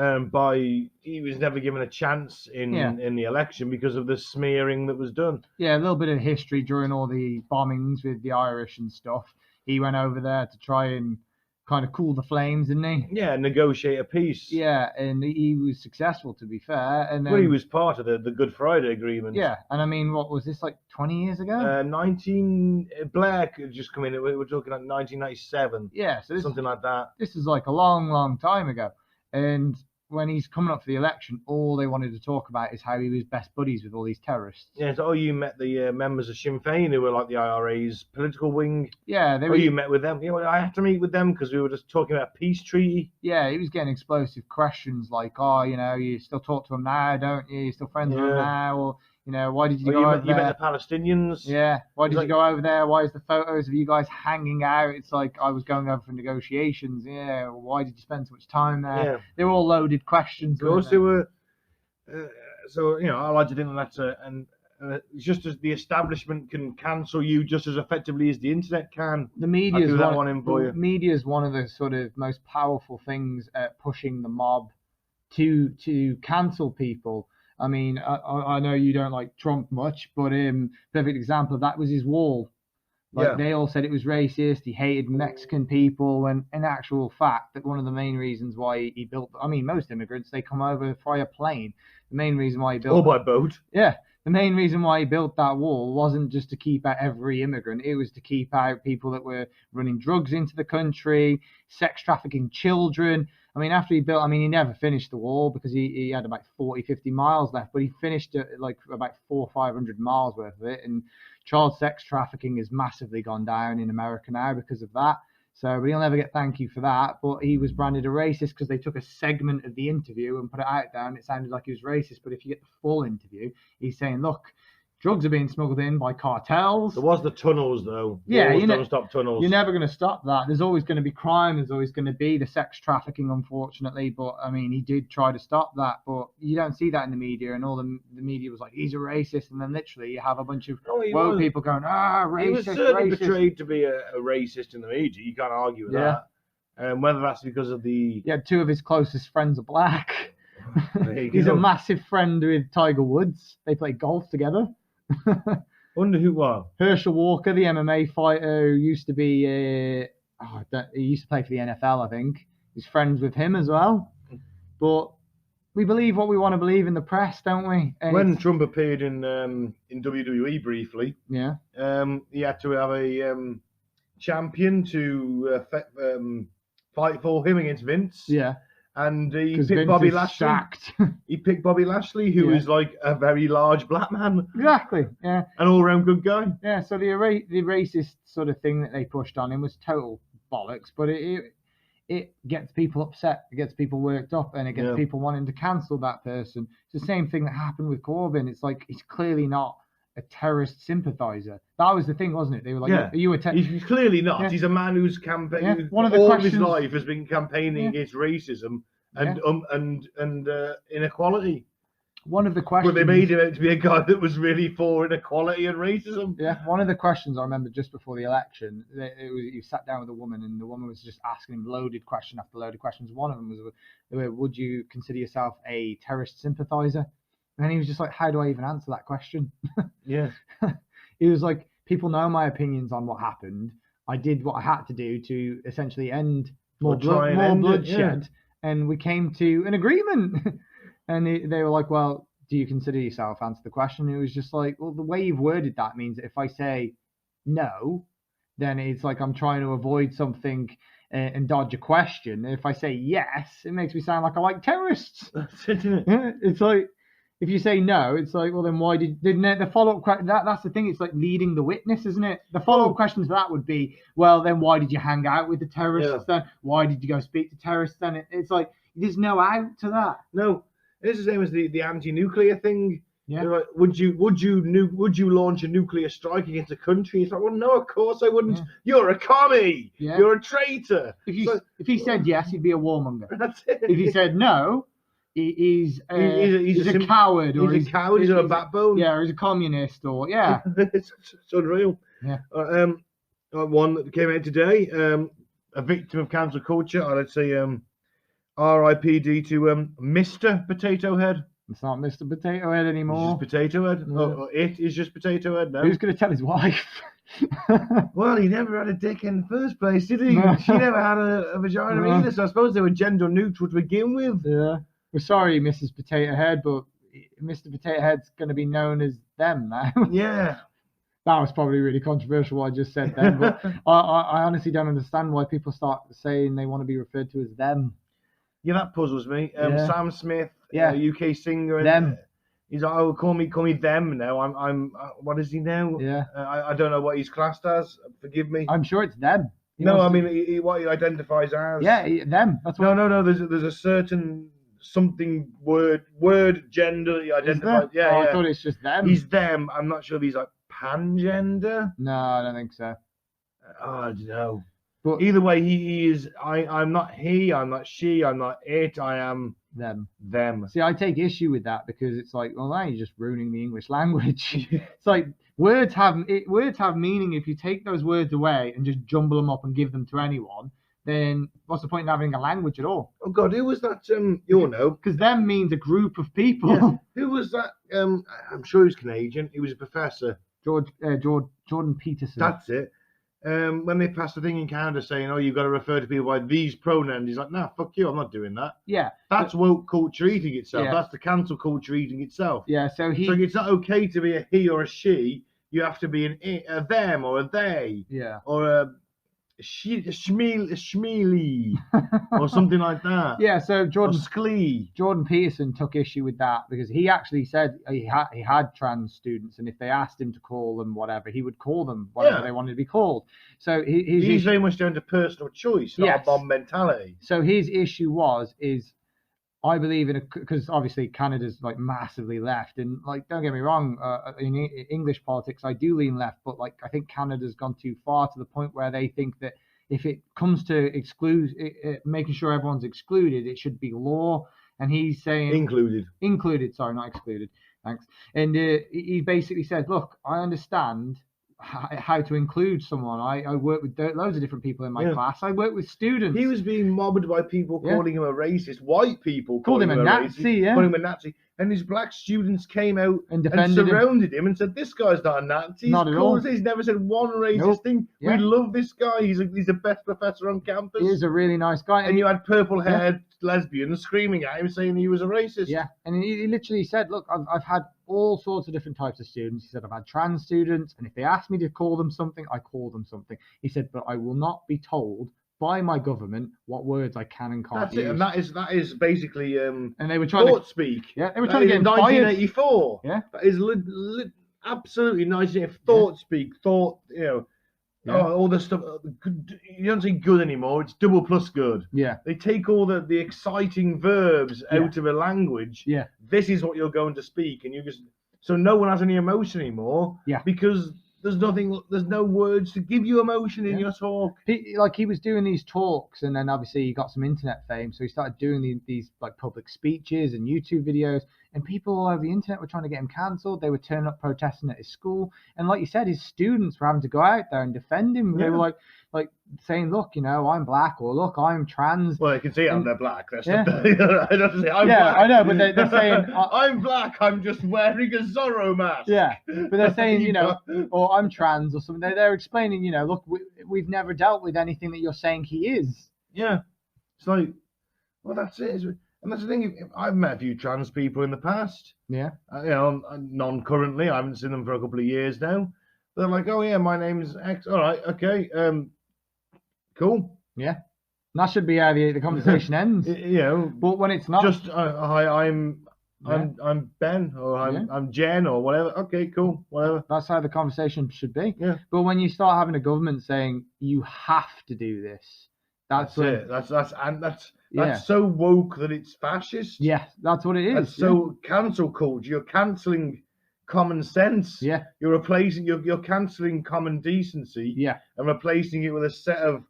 he was never given a chance in the election because of the smearing that was done. Yeah, a little bit of history during all the bombings with the Irish and stuff. He went over there to try and kind of cool the flames, didn't he? Yeah, negotiate a peace. Yeah, and he was successful, to be fair. And then, well, he was part of the Good Friday Agreement. Yeah, and I mean, what was this, like 20 years ago? Blair had just come in. We're talking like 1997. Yeah, so something like that. This is like a long, long time ago. And when he's coming up for the election, all they wanted to talk about is how he was best buddies with all these terrorists. Yeah, so you met the members of Sinn Féin who were like the IRA's political wing. Yeah, you met with them. I had to meet with them because we were just talking about a peace treaty. Yeah, he was getting explosive questions like, you still talk to them now, don't you? You're still friends with them now? Or, why did you go over there? You met the Palestinians. Yeah, why did you go over there? Why is the photos of you guys hanging out? It's like, I was going over for negotiations. Yeah, why did you spend so much time there? Yeah. They were all loaded questions. Of course they were. I like to think that's just as the establishment can cancel you just as effectively as the internet can. The media is one of the sort of most powerful things at pushing the mob to cancel people. I mean, I know you don't like Trump much, but perfect example of that was his wall. They all said it was racist. He hated Mexican people, and in actual fact, that one of the main reasons why he built. I mean, most immigrants, they come over via plane. The main reason why he built. Or by boat. Yeah. The main reason why he built that wall wasn't just to keep out every immigrant. It was to keep out people that were running drugs into the country, sex trafficking children. I mean, after he built, he never finished the wall because he had about 40, 50 miles left, but he finished it like about 400 or 500 miles worth of it. And child sex trafficking has massively gone down in America now because of that. So, but he'll never get thank you for that. But he was branded a racist because they took a segment of the interview and put it out there, and it sounded like he was racist. But if you get the full interview, he's saying, look, drugs are being smuggled in by cartels. There was the tunnels, though. Yeah, don't stop tunnels. You're never going to stop that. There's always going to be crime. There's always going to be the sex trafficking, unfortunately. But, I mean, he did try to stop that. But you don't see that in the media. And all the media was like, he's a racist. And then literally you have a bunch of woke people going, racist, he was certainly racist. portrayed to be a racist in the media. You can't argue with that. Whether that's because of the... Yeah, two of his closest friends are black. He's a massive friend with Tiger Woods. They play golf together. Wonder who was Herschel Walker, the MMA fighter, who used to be he used to play for the NFL, I think. He's friends with him as well. But we believe what we want to believe in the press, don't we? And when Trump appeared in WWE briefly, he had to have a champion to fight for him against Vince. Yeah. And he picked Bobby Lashley. He picked Bobby Lashley, who is like a very large black man. Exactly. Yeah. An all-round good guy. Yeah. So the racist sort of thing that they pushed on him was total bollocks, but it gets people upset, it gets people worked up, and it gets people wanting to cancel that person. It's the same thing that happened with Corbyn. It's like he's clearly not a terrorist sympathizer. That was the thing, wasn't it? They were like, "Are you a terrorist?" He's clearly not. Yeah. He's a man who's campaigning. One of the all questions... his life has been campaigning against racism and inequality. One of the questions... But they made him out to be a guy that was really for inequality and racism. Yeah, one of the questions I remember just before the election, he sat down with a woman, and the woman was just asking him loaded question after loaded questions. One of them was, would you consider yourself a terrorist sympathizer? And he was just like, how do I even answer that question? Yeah. He was like, people know my opinions on what happened. I did what I had to do to essentially end more bloodshed. And we came to an agreement. And they were like, well, do you consider yourself? Answer the question. It was just like, well, the way you've worded that means that if I say no, then it's like I'm trying to avoid something and dodge a question. And if I say yes, it makes me sound like I like terrorists. That's it, isn't it? It's like, if you say no, it's like, well, then why didn't the follow-up question? That's the thing. It's like leading the witness, isn't it? The follow-up question to that would be, well, then why did you hang out with the terrorists then? Why did you go speak to terrorists then? It's like, there's no out to that. No, it's the same as the anti-nuclear thing. Yeah. Like, would you launch a nuclear strike against a country? It's like, well, no, of course I wouldn't. Yeah. You're a commie. Yeah. You're a traitor. If he said yes, he'd be a warmonger. That's it. If he said no, he's a coward, or he's a coward. He's got a backbone. Yeah, or he's a communist, or it's unreal. Yeah. One that came out today. A victim of cancel culture. I'd say R.I.P.D. to Mr. Potato Head. It's not Mr. Potato Head anymore. It's just Potato Head. No. It is just Potato Head now. Who's going to tell his wife? Well, he never had a dick in the first place, did he? No. She never had a vagina either, so I suppose they were gender neutral to begin with. Yeah. We're sorry, Mrs. Potato Head, but Mr. Potato Head's going to be known as them now. Yeah. That was probably really controversial what I just said then, but I honestly don't understand why people start saying they want to be referred to as them. Yeah, that puzzles me. Sam Smith, UK singer, and them. He's like, oh, call me them now. I'm what is he now? Yeah. I don't know what he's classed as. Forgive me. I'm sure it's them. I mean what he identifies as. Yeah, them. That's what. No. There's a certain something word gender he identifies. Yeah, I thought it's just them. He's them. I'm not sure if he's like pangender. No, I don't think so. I don't know. But either way, he is. I'm not he. I'm not she. I'm not it. I am them. See, I take issue with that because it's like, well, now you're just ruining the English language. It's like words have meaning. If you take those words away and just jumble them up and give them to anyone, then what's the point in having a language at all? Oh God, who was that? You'll know, because them means a group of people. Yeah. Who was that? I'm sure he was Canadian. He was a professor. Jordan Peterson. That's it. When they passed the thing in Canada saying, "Oh, you've got to refer to people by these pronouns," he's like, "Nah, fuck you, I'm not doing that." Yeah, that's woke culture eating itself. Yeah. That's the cancel culture eating itself. Yeah, so it's not okay to be a he or a she. You have to be a them or a they. Yeah. Or Schmeely or something like that. Yeah, so Or Jordan Peterson took issue with that because he actually said he had trans students, and if they asked him to call them whatever, he would call them whatever they wanted to be called. So he's very much down to personal choice, not a bomb mentality. So his issue is I believe in because obviously Canada's like massively left, and like don't get me wrong, in English politics I do lean left, but like I think Canada's gone too far to the point where they think that if it comes to making sure everyone's excluded, it should be law. And he's saying included, sorry, not excluded. Thanks. And he basically said, look, I understand how to include someone. I work with loads of different people in my class. I work with students. He was being mobbed by people calling him a racist. White people called him a Nazi. Calling him a Nazi. And his black students came out and surrounded him and said, "This guy's not a Nazi. Not at all. He's never said one racist thing. Yeah. We love this guy. He's the best professor on campus. He is a really nice guy." And you had purple-haired lesbians screaming at him, saying he was a racist. Yeah, and he literally said, "Look, I've had all sorts of different types of students." He said, "I've had trans students, and if they ask me to call them something, I call them something." He said, "But I will not be told by my government what words I can and can't use." And that is basically and they were trying thought speak. Yeah, they were trying to get him 1984. Yeah, that is absolutely 1984 thought speak. Thought all the stuff. You don't say good anymore. It's double plus good. Yeah, they take all the exciting verbs out of a language. Yeah, this is what you're going to speak, and you just so no one has any emotion anymore. Yeah, because there's no words to give you emotion in your talk. He was doing these talks, and then obviously he got some internet fame, so he started doing these like public speeches and YouTube videos, and people all over the internet were trying to get him cancelled. They were turning up protesting at his school, and like you said, his students were having to go out there and defend him. They were like saying, "Look, I'm black," or "Look, I'm trans." Well, they can say they're black. That's I don't say I'm black. I know, but they're saying I'm black. I'm just wearing a Zorro mask. Yeah, but they're saying or I'm trans or something. They're explaining, look, we've never dealt with anything that you're saying he is. Yeah, it's like, well, that's it. And that's the thing. I've met a few trans people in the past. Yeah. None currently. I haven't seen them for a couple of years now. They're like, "Oh yeah, my name's X." All right, okay, cool. Yeah, and that should be how the conversation ends. But when it's not, just hi, I'm Ben, or I'm Jen, or whatever. Okay, cool, whatever. That's how the conversation should be. Yeah. But when you start having a government saying you have to do this, that's it. That's so woke that it's fascist. Yeah, that's what it is. That's so cancel culture. You're cancelling common sense. Yeah. You're replacing. You're cancelling common decency. Yeah. And replacing it with a set of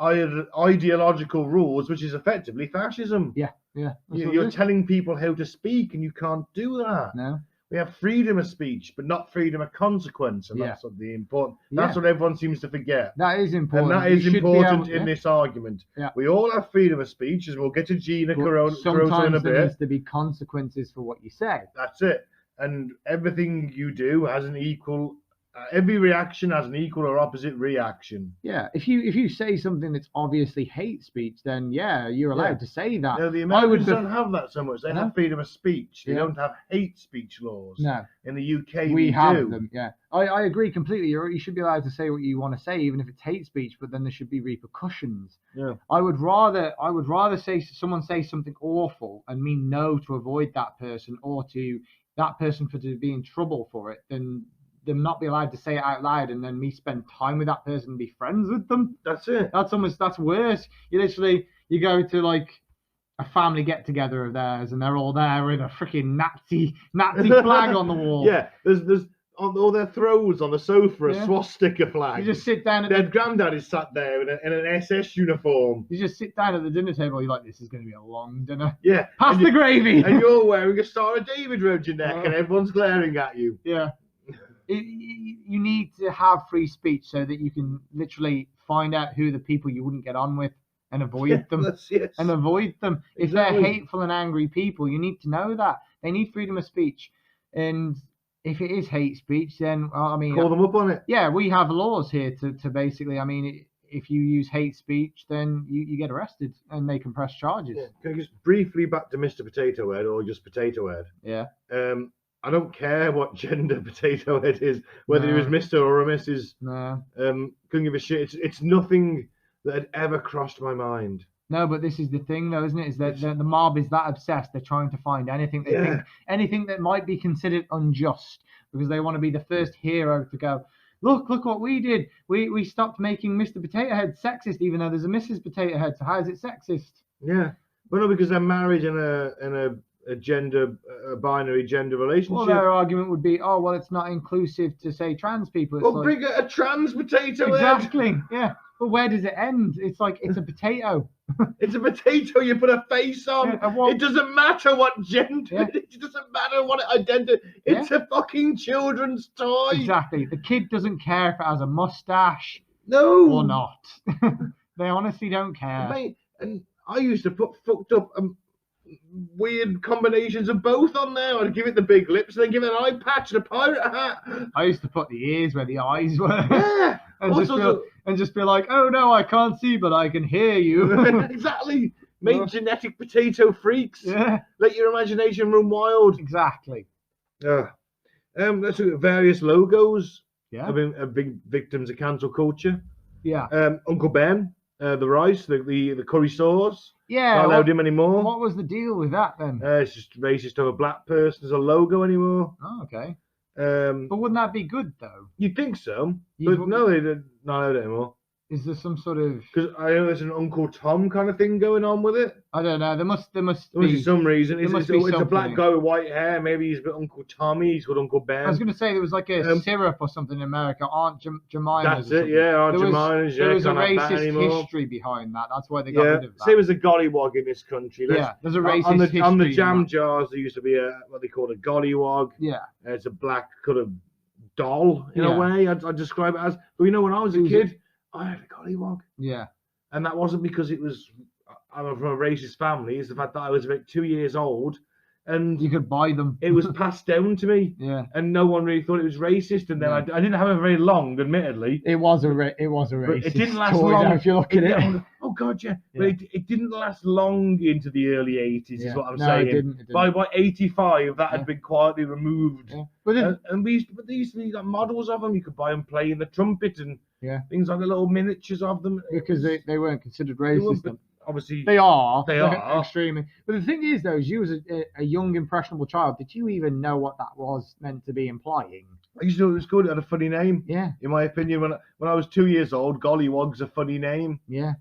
ideological rules, which is effectively fascism. Yeah. Yeah. You're telling people how to speak, and you can't do that. No. We have freedom of speech, but not freedom of consequence, and that's what the important. That's what everyone seems to forget. That is important, and that is important in this argument. Yeah. We all have freedom of speech, as we'll get to Gina Carano in a bit. There needs to be consequences for what you say. That's it, and everything you do has an equal. Every reaction has an equal or opposite reaction. Yeah, if you say something that's obviously hate speech, then you're allowed to say that. No, the Americans don't have that so much. They have freedom of speech. They don't have hate speech laws. No. In the UK, we have them. Yeah, I agree completely. You should be allowed to say what you want to say, even if it's hate speech. But then there should be repercussions. Yeah. I would rather someone say something awful and mean no to avoid that person, or to that person to be in trouble for it, than them not be allowed to say it out loud, and then me spend time with that person and be friends with them. That's it. That's worse. You go to like a family get together of theirs, and they're all there with a freaking Nazi flag on the wall. Yeah, there's on all their throws on the sofa a swastika flag. You just sit down. Their granddad is sat there in an SS uniform. You just sit down at the dinner table. You're like, this is going to be a long dinner. Yeah, pass the gravy. And you're wearing a Star of David around your neck, and everyone's glaring at you. Yeah. You need to have free speech so that you can literally find out who the people you wouldn't get on with and avoid them. And avoid them. If they're hateful and angry people, you need to know that. They need freedom of speech. And if it is hate speech, then, call them up on it. Yeah, we have laws here to basically, if you use hate speech, then you get arrested and they can press charges. Yeah. Can I just briefly back to Mr. Potato Head, or just Potato Head? Yeah. I don't care what gender Potato Head is, whether he was No. Mr. or a Mrs. No. Couldn't give a shit. It's nothing that had ever crossed my mind. No, but this is the thing, though, isn't it? Is that the mob is that obsessed? They're trying to find anything they think, anything that might be considered unjust, because they want to be the first hero to go. Look what we did. We stopped making Mr. Potato Head sexist, even though there's a Mrs. Potato Head. So how is it sexist? Yeah, well, no, because they're married in a gender, a binary gender relationship. Well, their argument would be, oh, well, it's not inclusive to say trans people. It's well, like, bring a trans potato head. exactly. Yeah. But where does it end? It's like it's a potato. It's a potato you put a face on. Yeah, it doesn't matter what gender. It doesn't matter what it identifies. It's a fucking children's toy. Exactly. The kid doesn't care if it has a mustache. No. Or not. They honestly don't care. Mate, and I used to put fucked up weird combinations of both on there. I'd give it the big lips and then give it an eye patch and a pirate hat. I used to put the ears where the eyes were. Yeah. and just be like, oh no, I can't see, but I can hear you. Exactly. Make genetic potato freaks. Yeah. Let your imagination run wild. Exactly. Let's look at various logos. Yeah. Have been big victims of cancel culture. Yeah. Uncle Ben, the rice, the curry sauce. Yeah. Not allowed him anymore. What was the deal with that then? It's just racist to have a black person as a logo anymore. Oh, okay. But wouldn't that be good though? You'd think so, but no, they're not allowed anymore. Is there some sort of? Because I know there's an Uncle Tom kind of thing going on with it. I don't know. There must be some reason. It's a black something. guy with white hair. Maybe he's got Uncle Tommy. He's got Uncle Ben. I was going to say there was like a syrup or something in America, Aunt Jemima's. That's it. Yeah, Aunt Jemima's. There was a racist history behind that. That's why they got rid of that. Same as a gollywog in this country. There's a racist history. On the jam jars, there used to be what they call a gollywog. Yeah. It's a black kind of doll in a way. I'd describe it as. But when I was a kid, I had a gollywog. Yeah. And that wasn't because I'm from a racist family. It's the fact that I was about 2 years old and you could buy them. It was passed down to me. Yeah. And no one really thought it was racist. And then I didn't have it very long, admittedly. It was a racist. It didn't last long. If you look at it. Oh God, yeah. But it didn't last long into the early 80s. Is what I'm saying. It didn't. By 85, that had been quietly removed. Yeah. But there used to be like models of them. You could buy them playing the trumpet and things like the little miniatures of them. Because they weren't considered racist. But obviously they are. They are extremely. But the thing is, though, as you as a young impressionable child, did you even know what that was meant to be implying? I used to know it was good. It had a funny name. Yeah. In my opinion, when I was 2 years old, gollywog's a funny name. Yeah.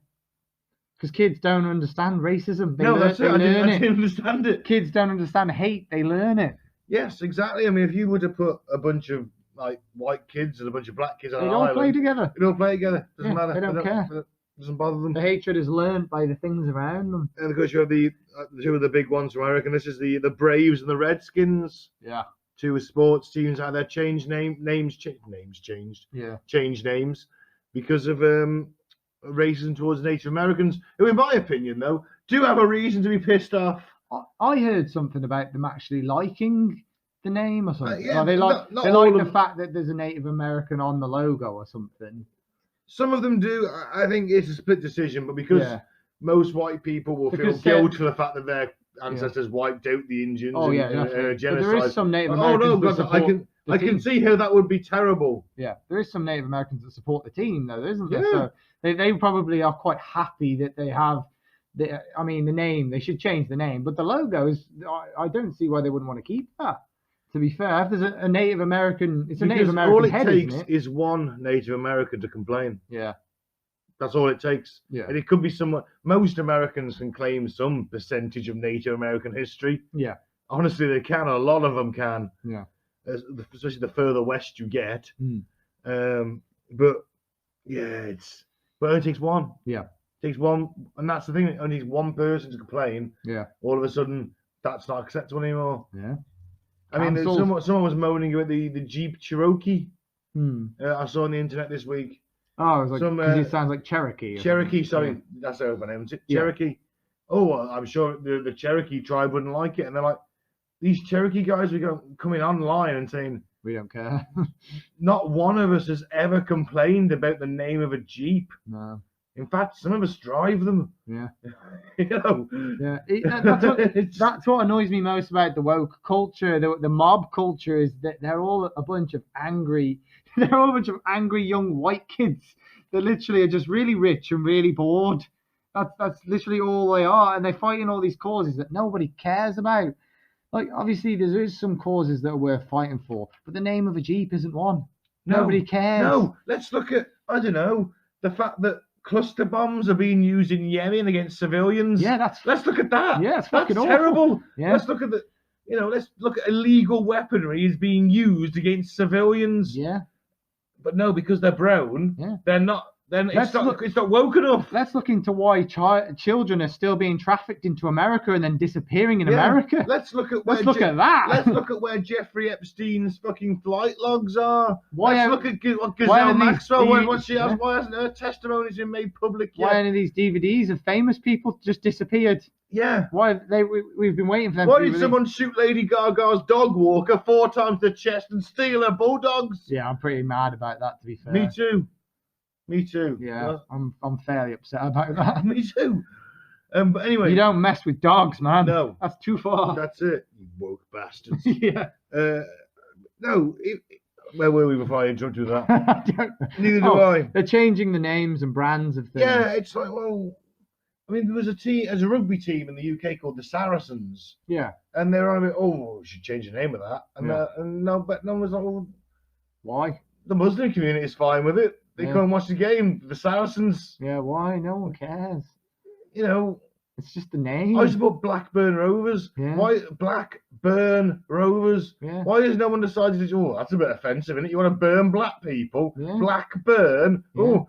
Because kids don't understand racism. I didn't understand it. Kids don't understand hate. They learn it. Yes, exactly. I mean, if you were to put a bunch of like white kids and a bunch of black kids on an island, they all play together. They all play together. Doesn't matter. They don't care. It doesn't bother them. The hatred is learned by the things around them. And of course, you have the two of the big ones from America. This is the Braves and the Redskins. Yeah. Two sports teams out there changed names changed. Yeah. Changed names because of racism towards Native Americans, who, in my opinion, though, do have a reason to be pissed off. I heard something about them actually liking the name or something. They like the fact that there's a Native American on the logo or something. Some of them do. I think it's a split decision, but because most white people will feel guilt for the fact that their ancestors wiped out the Indians genocide. But there is some Native Americans I can see how that would be terrible. Yeah, there is some Native Americans that support the team, though, isn't there? Yeah. So they probably are quite happy that they have the name. They should change the name, but the logos, I don't see why they wouldn't want to keep that. To be fair, if there's a Native American, it's a Native American head, all it takes is one Native American to complain. Yeah. That's all it takes. Yeah. And it could be someone. Most Americans can claim some percentage of Native American history. Yeah. Honestly, they can. A lot of them can. Yeah. Especially the further west you get. But yeah, but it only takes one. Yeah. It takes one, and that's the thing. It only needs one person to complain. Yeah. All of a sudden, that's not acceptable anymore. Yeah. I mean, someone was moaning about the Jeep Cherokee. I saw on the internet this week. Oh, it was like, because it sounds like Cherokee. Cherokee, sorry, that's how my name is. Cherokee. Oh, I'm sure the Cherokee tribe wouldn't like it, and they're like, these Cherokee guys are coming online and saying, we don't care. Not one of us has ever complained about the name of a Jeep. No. In fact, some of us drive them. Yeah. You know. Yeah, that's what annoys me most about the woke culture, the mob culture, is that they're all a bunch of angry, they're all a bunch of angry young white kids that literally are just really rich and really bored. That's literally all they are, and they're fighting all these causes that nobody cares about. Like, obviously, there is some causes that are worth fighting for, but the name of a Jeep isn't one. Nobody cares. No, let's look at, I don't know, the fact that cluster bombs are being used in Yemen against civilians. Yeah, let's look at that. Yeah, it's fucking that's awful. terrible. Yeah. Let's look at let's look at illegal weaponry is being used against civilians. Yeah. But no, because they're brown, Yeah. they're not. Then it's not woke enough. Let's look into why children are still being trafficked into America and then disappearing in America. Let's look at that. Let's look at where Jeffrey Epstein's fucking flight logs are. Let's look at Ghislaine Maxwell. Why hasn't her testimonies been made public yet? Why any of these DVDs of famous people just disappeared? Yeah. Why we've been waiting for them. Why did someone shoot Lady Gaga's dog walker 4 times the chest and steal her bulldogs? Yeah, I'm pretty mad about that, to be fair. Me too. Yeah, I'm fairly upset about that. Me too. But anyway, you don't mess with dogs, man. No, that's too far. That's it, you woke bastards. Yeah. No. Where were we before I interrupted that? I don't know. Neither do I. They're changing the names and brands of things. Yeah, it's like, well, I mean, there was a rugby team in the UK called the Saracens. Yeah. And they're on, we should change the name of that. And no one was like, well, why? The Muslim community is fine with it. They come and watch the game. The Saracens. Yeah, why? No one cares. You know, it's just the name. I support Blackburn Rovers. Yeah. Why Blackburn Rovers? Yeah. Why has no one decided to? Oh, that's a bit offensive, isn't it? You want to burn black people? Yeah. Blackburn. Yeah. Oh,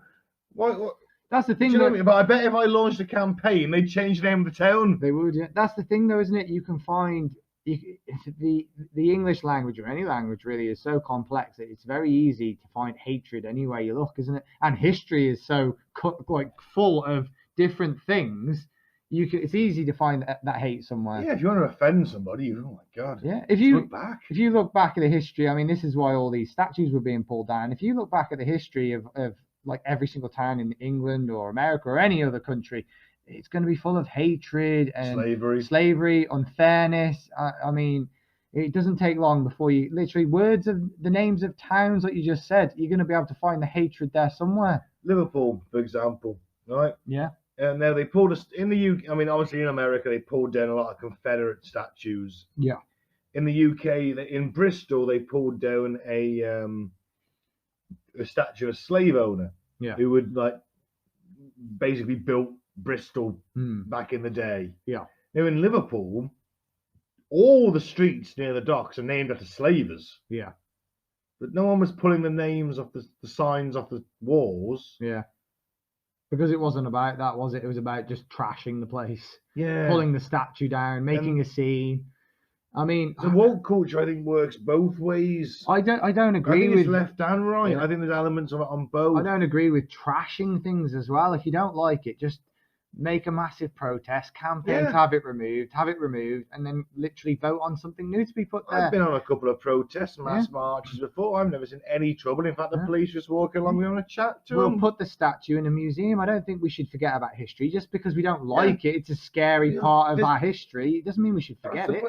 why? That's the thing. Do you know what I mean? But I bet if I launched a campaign, they'd change the name of the town. They would. Yeah. That's the thing, though, isn't it? You can find. The English language, or any language really, is so complex that it's very easy to find hatred anywhere you look, isn't it? And history is so full of different things. It's easy to find that hate somewhere. Yeah, if you want to offend somebody, oh my god. Yeah, if you look back at the history, I mean, this is why all these statues were being pulled down. If you look back at the history of like every single town in England or America or any other country, it's going to be full of hatred and slavery, unfairness. I mean, it doesn't take long before you literally words of the names of towns, like you just said, you're going to be able to find the hatred there somewhere. Liverpool, for example, right? Yeah. And now they pulled us in the UK. I mean, obviously in America they pulled down a lot of Confederate statues. Yeah. In the UK, in Bristol, they pulled down a statue of a slave owner. Yeah. Who would basically built Bristol back in the day. Yeah. Now in Liverpool, all the streets near the docks are named after slavers. Yeah. But no one was pulling the names off the signs off the walls. Yeah. Because it wasn't about that, was it? It was about just trashing the place. Yeah. Pulling the statue down, making a scene. I mean, the woke culture, I think, works both ways. I don't agree. I think it's left and right. Yeah. I think there's elements of it on both. I don't agree with trashing things as well. If you don't like it, just make a massive protest, campaign to have it removed, and then literally vote on something new to be put there. I've been on a couple of protests, mass marches before. I've never seen any trouble. In fact, the police just walking along, we want to chat to them. We'll put the statue in a museum. I don't think we should forget about history. Just because we don't like it, it's a scary part of our history. It doesn't mean we should forget it.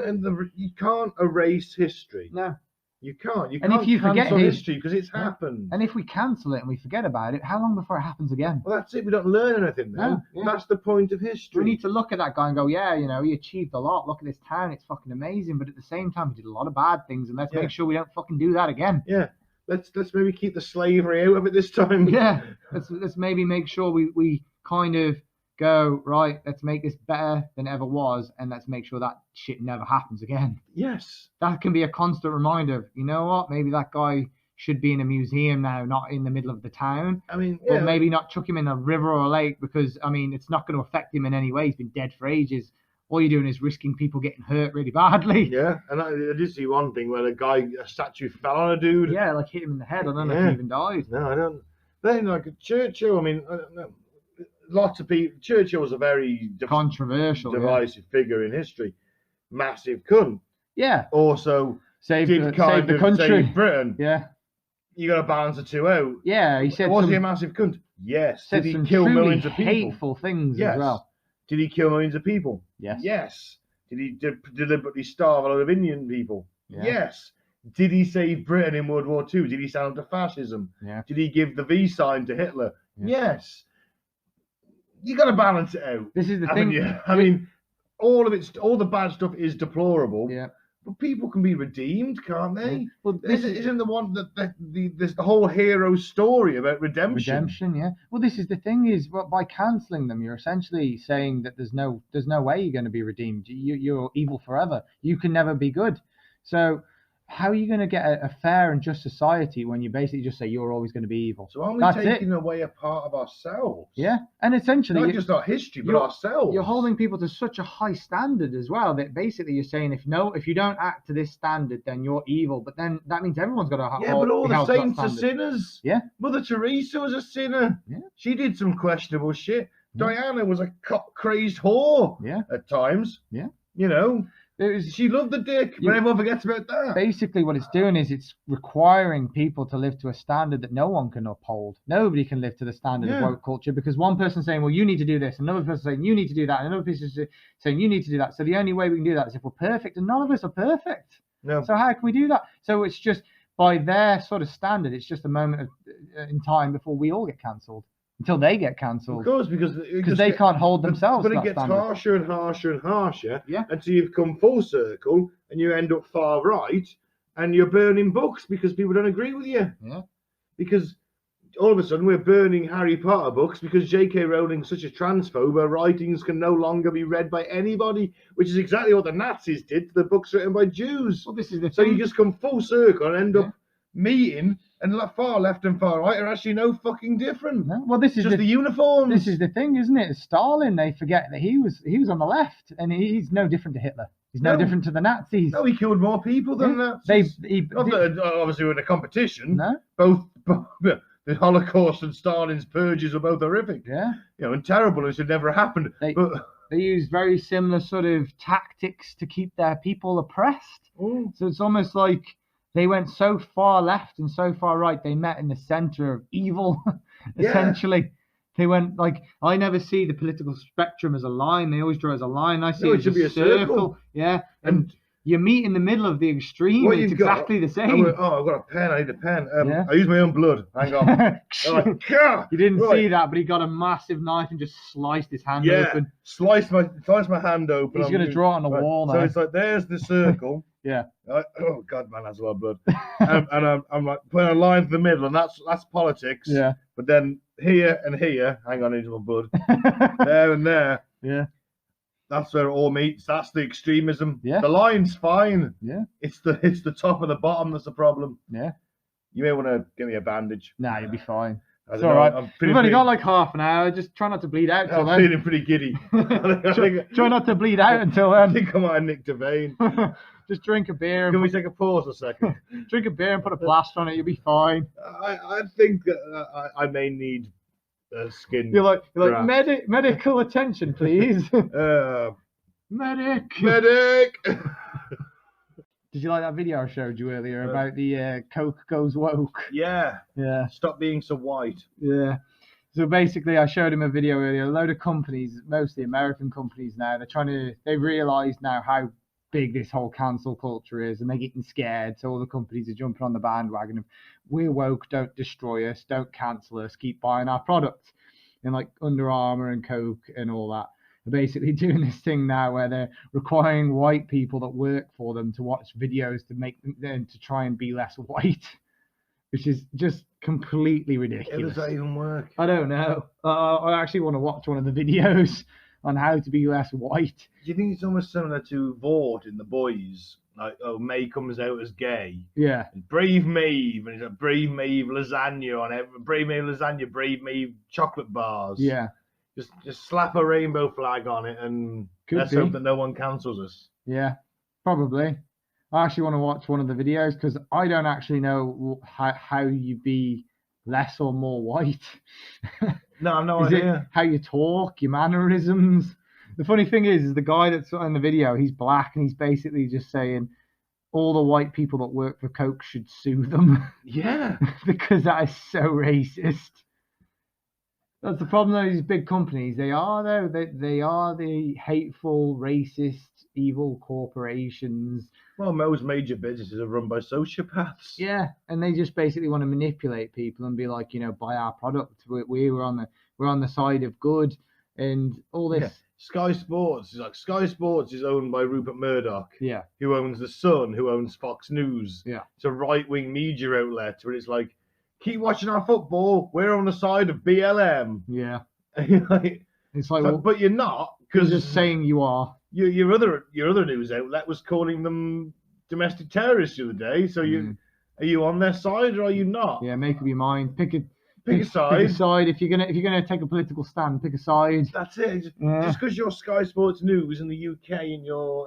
You can't erase history. No. You can't. You can't. And if you forget history because it's happened. And if we cancel it and we forget about it, how long before it happens again? Well, that's it. We don't learn anything then. No, that's the point of history. We need to look at that guy and go, yeah, he achieved a lot. Look at this town. It's fucking amazing. But at the same time, he did a lot of bad things. And let's make sure we don't fucking do that again. Yeah. Let's maybe keep the slavery out of it this time. Yeah. Let's maybe make sure we kind of go, right, let's make this better than it ever was, and let's make sure that shit never happens again. Yes. That can be a constant reminder of, you know what, maybe that guy should be in a museum now, not in the middle of the town. I mean, but maybe not chuck him in a river or a lake, because, I mean, it's not going to affect him in any way. He's been dead for ages. All you're doing is risking people getting hurt really badly. Yeah, and I did see one thing where a statue fell on a dude. Yeah, like hit him in the head. I don't know if he even died. No, I don't. Then, like, Churchill, I mean, I don't know. Lots of people. Churchill was a very controversial, divisive figure in history. Massive cunt. Yeah. Also, save the country. Save Britain. Yeah. You got to balance the two out. Yeah, he said. Was he a massive cunt? Yes. Said Did he some kill truly millions of people? hateful things Yes. as well. Did he kill millions of people? Yes. Yes. Did he deliberately starve a lot of Indian people? Yeah. Yes. Did he save Britain in World War II? Did he stand up to fascism? Yeah. Did he give the V sign to Hitler? Yeah. Yes. You got to balance it out. This is the haven't thing. you? I mean, all the bad stuff is deplorable. Yeah. But people can be redeemed, can't they? Yeah. Well, isn't the one that there's the whole hero story about redemption. Redemption, yeah. Well, this is the thing is, well, by cancelling them, you're essentially saying that there's no way you're going to be redeemed. You're evil forever. You can never be good. So how are you going to get a fair and just society when you basically just say you're always going to be evil? So aren't we taking away a part of ourselves? Yeah, and essentially not just our history, but ourselves. You're holding people to such a high standard as well that basically you're saying if you don't act to this standard, then you're evil. But then that means everyone's got to but all the saints are sinners. Yeah, Mother Teresa was a sinner. Yeah, she did some questionable shit. Yeah. Diana was a crazed whore. Yeah, at times. Yeah, you know. She loved the dick, but everyone forgets about that. Basically, what it's doing is it's requiring people to live to a standard that no one can uphold. Nobody can live to the standard of woke culture because one person's saying, well, you need to do this, another person's saying, you need to do that, and another person's saying, you need to do that. So the only way we can do that is if we're perfect, and none of us are perfect. No. So how can we do that? So it's just, by their sort of standard, it's just a moment in time before we all get cancelled. Until they get cancelled. Of course, because they can't hold themselves. But it gets harsher and harsher and harsher. Yeah. Until you've come full circle and you end up far right and you're burning books because people don't agree with you. Yeah. Because all of a sudden we're burning Harry Potter books because J.K. Rowling's such a transphobe. Her writings can no longer be read by anybody, which is exactly what the Nazis did to the books written by Jews. Well, this is the so thing. you just come full circle and end up meeting, and far left and far right are actually no fucking different. No. Well, this is just the uniforms. This is the thing, isn't it? Stalin, they forget that he was on the left, and he's no different to Hitler. He's no different to the Nazis. No, he killed more people than that. Obviously, we're in a competition. No. Both the Holocaust and Stalin's purges were both horrific. Yeah. You know, and terrible. It should never have happened. They use very similar sort of tactics to keep their people oppressed. Ooh. So it's almost like they went so far left and so far right, they met in the center of evil, essentially. They went like, I never see the political spectrum as a line. They always draw as a line. I see it should be a circle. Yeah. And you meet in the middle of the extreme. It's exactly the same. I've got a pen. I need a pen. I use my own blood. Hang on. You didn't see that, but he got a massive knife and just sliced his hand open. Slice my hand open. He's going to draw it on the wall now. So it's like, there's the circle. Yeah. Oh God, man, that's a lot of blood. and I'm like putting a line through the middle, and that's politics. Yeah. But then here and here, hang on, into my blood. There and there. Yeah. That's where it all meets. That's the extremism. Yeah. The line's fine. Yeah. It's the top and the bottom that's the problem. Yeah. You may want to give me a bandage. Nah, you'll be fine. It's all right. We've only got like half an hour. Just try not to bleed out. I'm feeling pretty giddy. Try not to bleed out until then. I think I might have nicked a vein. Just drink a beer. Can we take a pause a second? Drink a beer and put a plaster on it. You'll be fine. I think that I may need skin. You're like medical attention, please. Medic. Did you like that video I showed you earlier about the Coke goes woke? Yeah. Yeah. Stop being so white. Yeah. So basically, I showed him a video earlier. A load of companies, mostly American companies now, they've realised now how big this whole cancel culture is, and they're getting scared. So all the companies are jumping on the bandwagon of, we're woke, don't destroy us, don't cancel us, keep buying our products. And like Under Armour and Coke and all that are basically doing this thing now where they're requiring white people that work for them to watch videos to make them to try and be less white, which is just completely ridiculous. How does that even work? I don't know. I actually want to watch one of the videos on how to be less white. Do you think it's almost similar to Vought in The Boys? Like, May comes out as gay. Yeah. Brave Maeve, and it's like Brave Maeve lasagna on it. Brave Maeve lasagna, Brave Maeve chocolate bars. Yeah. Just slap a rainbow flag on it, and let's hope that no one cancels us. Yeah, probably. I actually want to watch one of the videos because I don't actually know how you be less or more white. No, I've no idea. It how you talk, your mannerisms? The funny thing is the guy that's in the video, he's black, and he's basically just saying all the white people that work for Coke should sue them. Yeah. Because that is so racist. That's the problem though, these big companies, they are though, they are the hateful, racist, evil corporations. Well, most major businesses are run by sociopaths. Yeah, and they just basically want to manipulate people and be like, buy our product. We're on the side of good, and all this. Yeah. Sky Sports is owned by Rupert Murdoch, Yeah, who owns The Sun, who owns Fox News. yeah, It's a right-wing media outlet where it's like, keep watching our football. We're on the side of BLM. yeah. Like, It's like, but you're not, you're because just saying you are. your other news outlet was calling them domestic terrorists the other day. So are you on their side or are you not? Yeah, make up your mind. Pick a side. Pick a side. If you're gonna take a political stand, pick a side. That's it. Just Yeah. because you're Sky Sports News in the UK and you're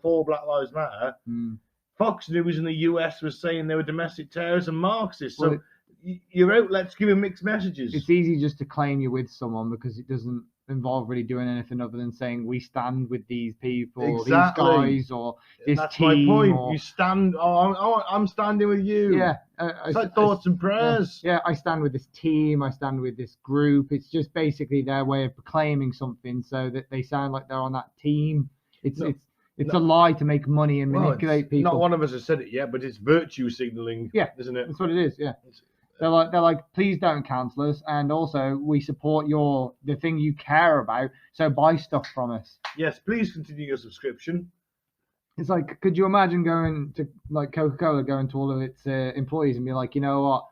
for Black Lives Matter, Fox News in the US was saying they were domestic terrorists and Marxists. So your outlets giving mixed messages. It's easy just to claim you're with someone because it doesn't involve really doing anything other than saying we stand with these people, Exactly. these guys, or this That's team. my point. Or, You stand. I'm standing with you. yeah, It's like thoughts and prayers. Yeah, I stand with this team. I stand with this group. It's just basically their way of proclaiming something so that they sound like they're on that team. It's a lie to make money and manipulate people. Not one of us has said it yet, but it's virtue signaling. Yeah, isn't it? That's what it is. Yeah. They're like, please don't cancel us, and also we support the thing you care about, so buy stuff from us. Yes, please continue your subscription. It's like, could you imagine going to like Coca-Cola going to all of its employees and be like, you know what,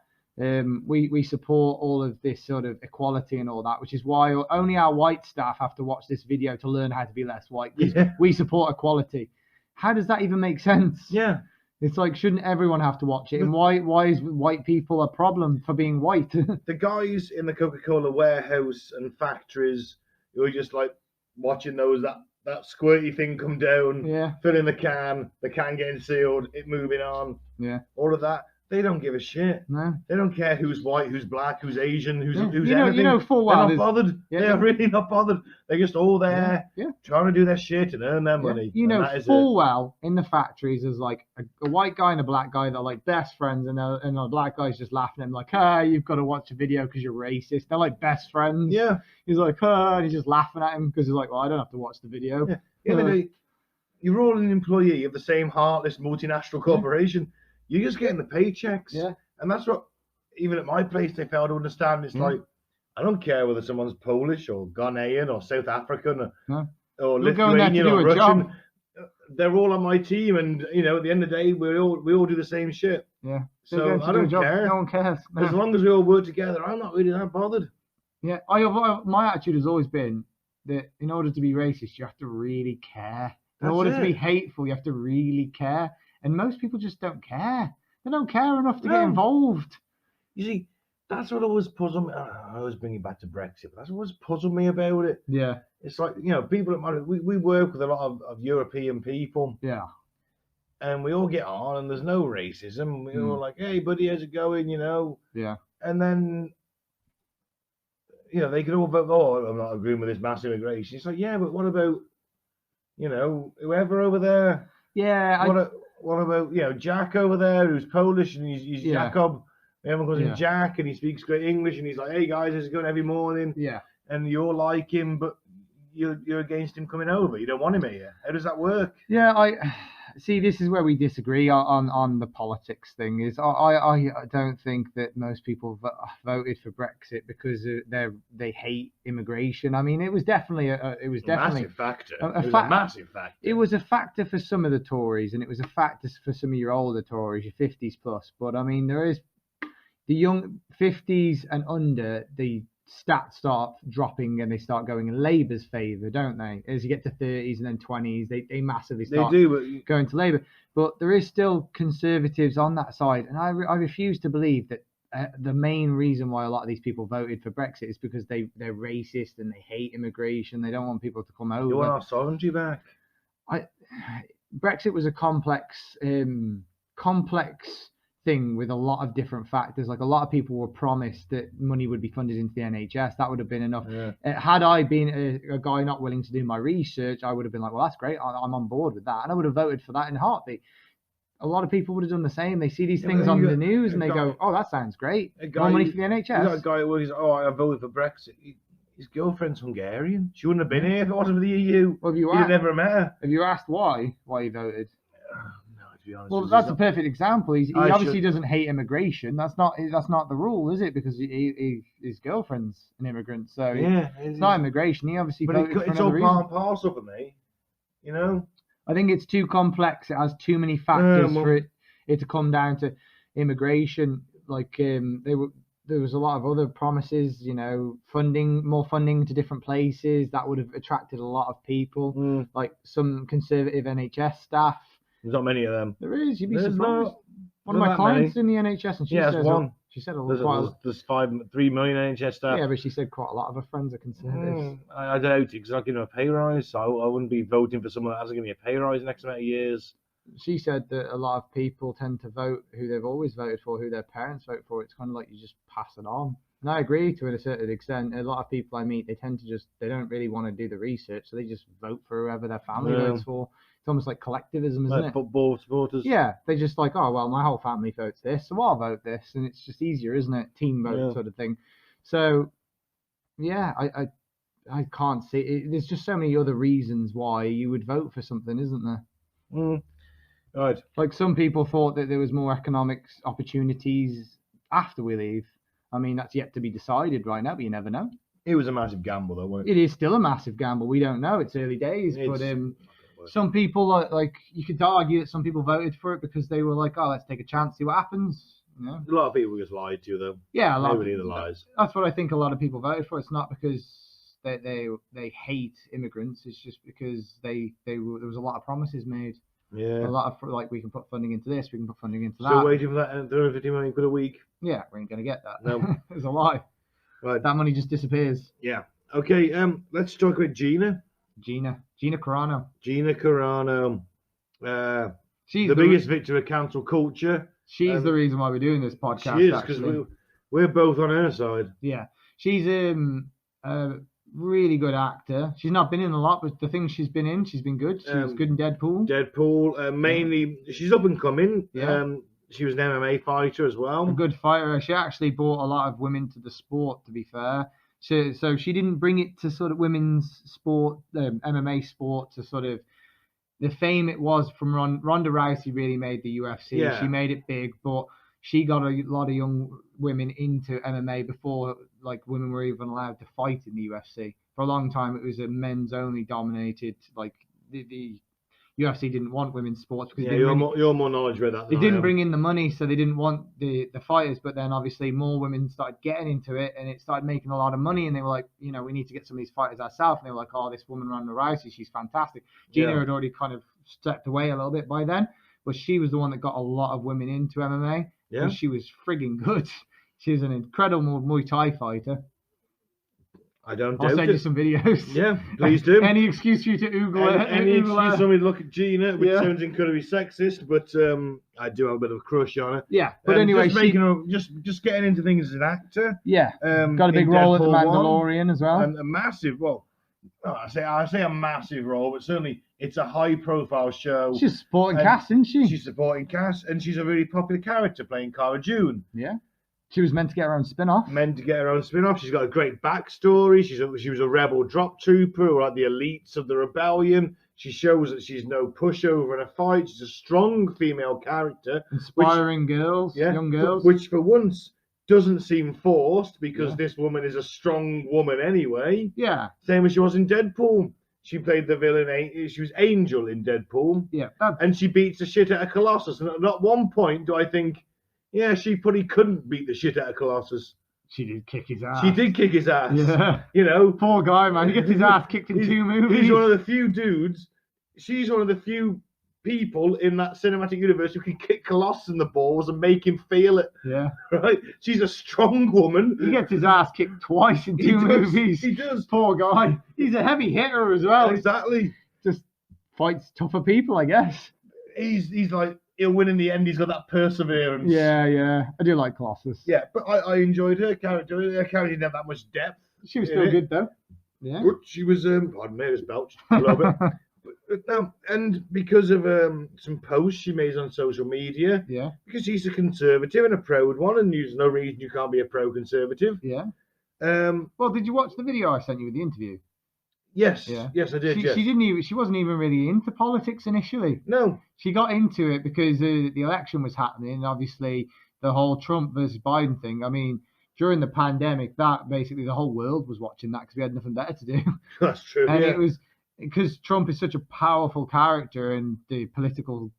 we support all of this sort of equality and all that, which is why only our white staff have to watch this video to learn how to be less white. Yeah. We support equality. How does that even make sense? Yeah. It's like, shouldn't everyone have to watch it? And why is white people a problem for being white? The guys in the Coca-Cola warehouse and factories who are just like watching that squirty thing come down, Yeah. fill in the can getting sealed, it moving on, Yeah. all of that. They don't give a shit. No. They don't care who's white, who's black, who's Asian, who's anything. You know full well. They're not bothered. Yeah. They're really not bothered. They're just all there, trying to do their shit and earn their money. You know full well in the factories there's like a white guy and a black guy that are like best friends, and the black guy's just laughing at him like, you've got to watch a video because you're racist. They're like best friends. Yeah. He's like, and he's just laughing at him because he's like, well, I don't have to watch the video. Yeah. The other day, you're all an employee of the same heartless multinational corporation. You're just getting the paychecks. Yeah. And that's what, even at my place, they fail to understand. It's like, I don't care whether someone's Polish or Ghanaian or South African or Lithuanian or Russian. They're all on my team, and at the end of the day, we all do the same shit. Yeah. So I don't care. No one cares. No. As long as we all work together, I'm not really that bothered. Yeah. My attitude has always been that in order to be racist, you have to really care. In order to be hateful, you have to really care. And most people just don't care. They don't care enough to get involved. You see, that's what always puzzled me. I always bring it back to Brexit, but that's what always puzzled me about it. Yeah. It's like, people at we work with a lot of European people. Yeah. And we all get on, and there's no racism. We're all like, hey, buddy, how's it going, Yeah. And then, they can all vote, I'm not agreeing with this mass immigration. It's like, yeah, but what about, whoever over there? Yeah. What about Jack over there who's Polish and he's Jacob? Everyone calls him Jack and he speaks great English and he's like, hey guys, how's it going every morning? Yeah. And you're like him, but you're against him coming over. You don't want him here. How does that work? Yeah, I see. This is where we disagree on the politics thing. Is I don't think that most people voted for Brexit because they hate immigration. I mean, it was definitely a massive factor. A massive factor. It was a factor for some of the Tories, and it was a factor for some of your older Tories, your 50s plus. But I mean, there is the young 50s and under, the stats start dropping and they start going in Labour's favour, don't they? As you get to 30s and then 20s, they massively start going to Labour. But there is still Conservatives on that side, and I refuse to believe that the main reason why a lot of these people voted for Brexit is because they're racist and they hate immigration. They don't want people to come over. You want our sovereignty back? Brexit was a complex thing with a lot of different factors. Like, a lot of people were promised that money would be funded into the NHS. That would have been enough. Yeah. Had I been a guy not willing to do my research, I would have been like, well, that's great. I'm on board with that. And I would have voted for that in a heartbeat. a lot of people would have done the same. They see these Yeah, things but on you the got news a and they guy- go, "Oh, that sounds great. A guy, More money for the you got a NHS." guy who was, oh, I voted for Brexit. His girlfriend's Hungarian. She wouldn't have been here if it wasn't for the EU. Well, He'd have never met her. have you asked why he voted? No, to be honest. Well, with you, that's it's a perfect example. He I obviously should- doesn't hate immigration. That's not the rule, is it? Because his girlfriend's an immigrant, so yeah, it's not immigration. He obviously but voted for it's all another part reason. and parcel for me. You know. I think it's too complex. It has too many factors well- for it to come down to immigration. Like there was a lot of other promises, you know, more funding to different places that would have attracted a lot of people, like some conservative NHS staff. There's not many of them. There is. You'd be There's surprised. not. One of my clients in the NHS, and she Yeah, says there's one. she said There's 3 million NHS staff. yeah, but she said quite a lot of her friends are conservatives. I doubt it because I'll give them a pay rise, so I wouldn't be voting for someone that hasn't given me a pay rise next amount of years. She said that a lot of people tend to vote who they've always voted for, who their parents vote for. It's kind of like you just pass it on. And I agree to a certain extent. A lot of people I meet, they tend to they don't really want to do the research, so they just vote for whoever their family votes for. It's almost like collectivism, isn't Like it? football supporters. Yeah, they just like, oh, well, my whole family votes this, so I'll vote this. And it's just easier, isn't it? Team vote sort of thing. So, yeah, I can't see it. There's just so many other reasons why you would vote for something, isn't there? Right. Like some people thought that there was more economic opportunities after we leave. I mean, that's yet to be decided right now, but you never know. It was a massive gamble, though, wasn't it? It is still a massive gamble. We don't know. It's early days, but some people like you could argue that some people voted for it because they were like, oh, let's take a chance, see what happens. You know? A lot of people just lied to you, though. Yeah, a lot. Nobody lies. That's what I think. A lot of people voted for. It's not because they hate immigrants. It's just because there was a lot of promises made. Yeah. A lot of like we can put funding into this, we can put funding into that. Still waiting for that 350 million quid a week. Yeah, we ain't gonna get that. No. It's a lie. Right. That money just disappears. Yeah. Okay. Let's talk about Gina Carano. Gina Carano. She's the biggest victim of cancel culture. She's the reason why we're doing this podcast. She is, because we're both on her side. Yeah. She's a really good actor. She's not been in a lot, but the things she's been in, she's been good. She was good in Deadpool. Mainly, she's up and coming. Yeah. She was an MMA fighter as well. A good fighter. She actually brought a lot of women to the sport, to be fair. So she didn't bring it to sort of women's sport, MMA sport, to sort of the fame it was from Ronda Rousey really made the UFC. Yeah. She made it big, but she got a lot of young women into MMA before like women were even allowed to fight in the UFC. For a long time, it was a men's only dominated. Like the UFC didn't want women's sports because you're more knowledgeable about that. They didn't bring in the money, so they didn't want the fighters. But then obviously more women started getting into it, and it started making a lot of money. And they were like, you know, we need to get some of these fighters ourselves. And they were like, oh, this woman Ronda Rousey, she's fantastic. Gina had already kind of stepped away a little bit by then, but she was the one that got a lot of women into MMA. Yeah, she was frigging good. She was an incredible Muay Thai fighter. I'll send you some videos. Yeah, please do. Any excuse for you to Google it. Any excuse for me to look at Gina, which sounds incredibly sexist, but I do have a bit of a crush on her. Yeah, but anyway, just getting into things as an actor. Yeah, got a big role at the Mandalorian as well. And a massive, I say a massive role, but certainly it's a high-profile show. She's supporting cast, isn't she? She's supporting cast, and she's a really popular character playing Cara Dune. Yeah. She was meant to get her own spin-off. She's got a great backstory. She was a rebel drop trooper, or like the elites of the rebellion. She shows that she's no pushover in a fight. She's a strong female character. Inspiring young girls. Which for once doesn't seem forced, because this woman is a strong woman anyway. Yeah. Same as she was in Deadpool. She played the villain. She was Angel in Deadpool. Yeah. And she beats the shit out of Colossus. And at one point do I think, yeah, she probably couldn't beat the shit out of Colossus. She did kick his ass. She did kick his ass. Yeah. You know. Poor guy, man. He gets his ass kicked in 2 movies. He's one of the few dudes. She's one of the few people in that cinematic universe who can kick Colossus in the balls and make him feel it. Yeah. Right? She's a strong woman. He gets his ass kicked twice in 2 movies. He does. Poor guy. He's a heavy hitter as well. Exactly. Just fights tougher people, I guess. He's like, he'll win in the end. He's got that perseverance. Yeah. I do like Colossus. Yeah, but I enjoyed her character. Her character didn't have that much depth. She was still good, though. Yeah. But she was, pardon me, I just belched a little bit. But And because of some posts she made on social media, Yeah. because she's a conservative and a proud one, and there's no reason you can't be a pro-conservative. Yeah. Um, Well, did you watch the video I sent you with the interview? yes, Yeah. yes, I did. Yes. She wasn't even really into politics initially. No. She got into it because the election was happening. Obviously, the whole Trump versus Biden thing. I mean, during the pandemic, that basically the whole world was watching that because we had nothing better to do. That's true. And yeah. it was because Trump is such a powerful character in the political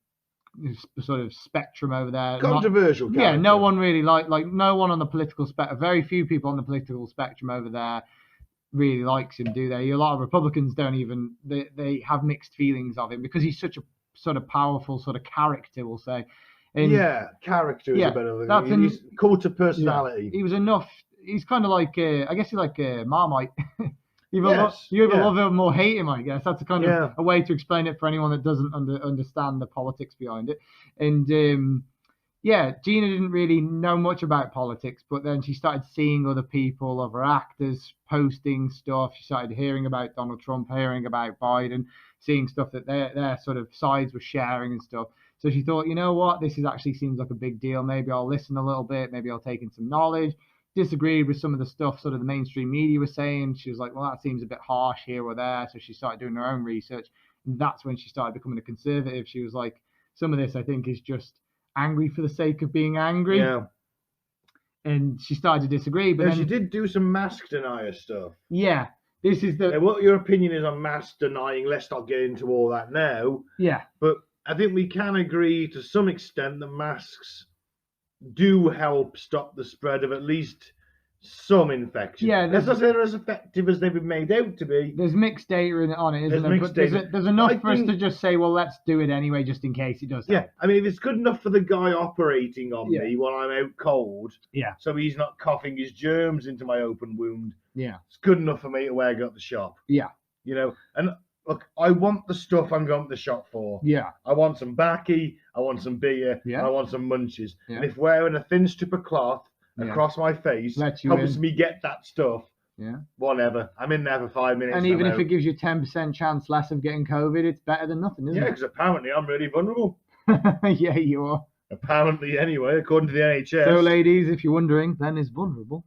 sort of spectrum over there. Controversial. Yeah, no one really like no one on the political spectrum. Very few people on the political spectrum over there really likes him, do they? A lot of Republicans don't even they have mixed feelings of him because he's such a sort of powerful sort of character, we'll say. And yeah, character is a better thing. He's cult of personality. Yeah, he was enough. He's kind of like I guess he's like Marmite. You either love him or hate him, I guess. That's a kind of a way to explain it for anyone that doesn't understand the politics behind it. And Gina didn't really know much about politics, but then she started seeing other people, other actors posting stuff. She started hearing about Donald Trump, hearing about Biden, seeing stuff that their sort of sides were sharing and stuff. So she thought, you know what, this actually seems like a big deal. Maybe I'll listen a little bit. Maybe I'll take in some knowledge. Disagreed with some of the stuff sort of the mainstream media was saying. She was like, well, that seems a bit harsh here or there. So she started doing her own research. And that's when she started becoming a conservative. She was like, some of this, I think, is just angry for the sake of being angry. Yeah. And she started to disagree. But then she did do some mask denier stuff. Yeah. This is the... Now, what your opinion is on mask denying, let's not get into all that now. Yeah. But I think we can agree to some extent that masks do help stop the spread of at least some infection. Yeah, that's not saying they're as effective as they've been made out to be. There's mixed data on it, isn't there? But there's enough for us to just say, well, let's do it anyway, just in case it does. Yeah, I mean, if it's good enough for the guy operating on me while I'm out cold, so he's not coughing his germs into my open wound, it's good enough for me to wear go to the shop. Yeah, you know, and look, I want the stuff I'm going to the shop for. Yeah. I want some baccy, I want some beer, I want some munchies. And if wearing a thin strip of cloth across my face helps me get that stuff, whatever. I'm in there for 5 minutes. And even if it gives you 10% chance less of getting COVID, it's better than nothing, isn't it? Yeah, because apparently I'm really vulnerable. Yeah, you are. Apparently, anyway, according to the NHS. So, ladies, if you're wondering, Ben is vulnerable.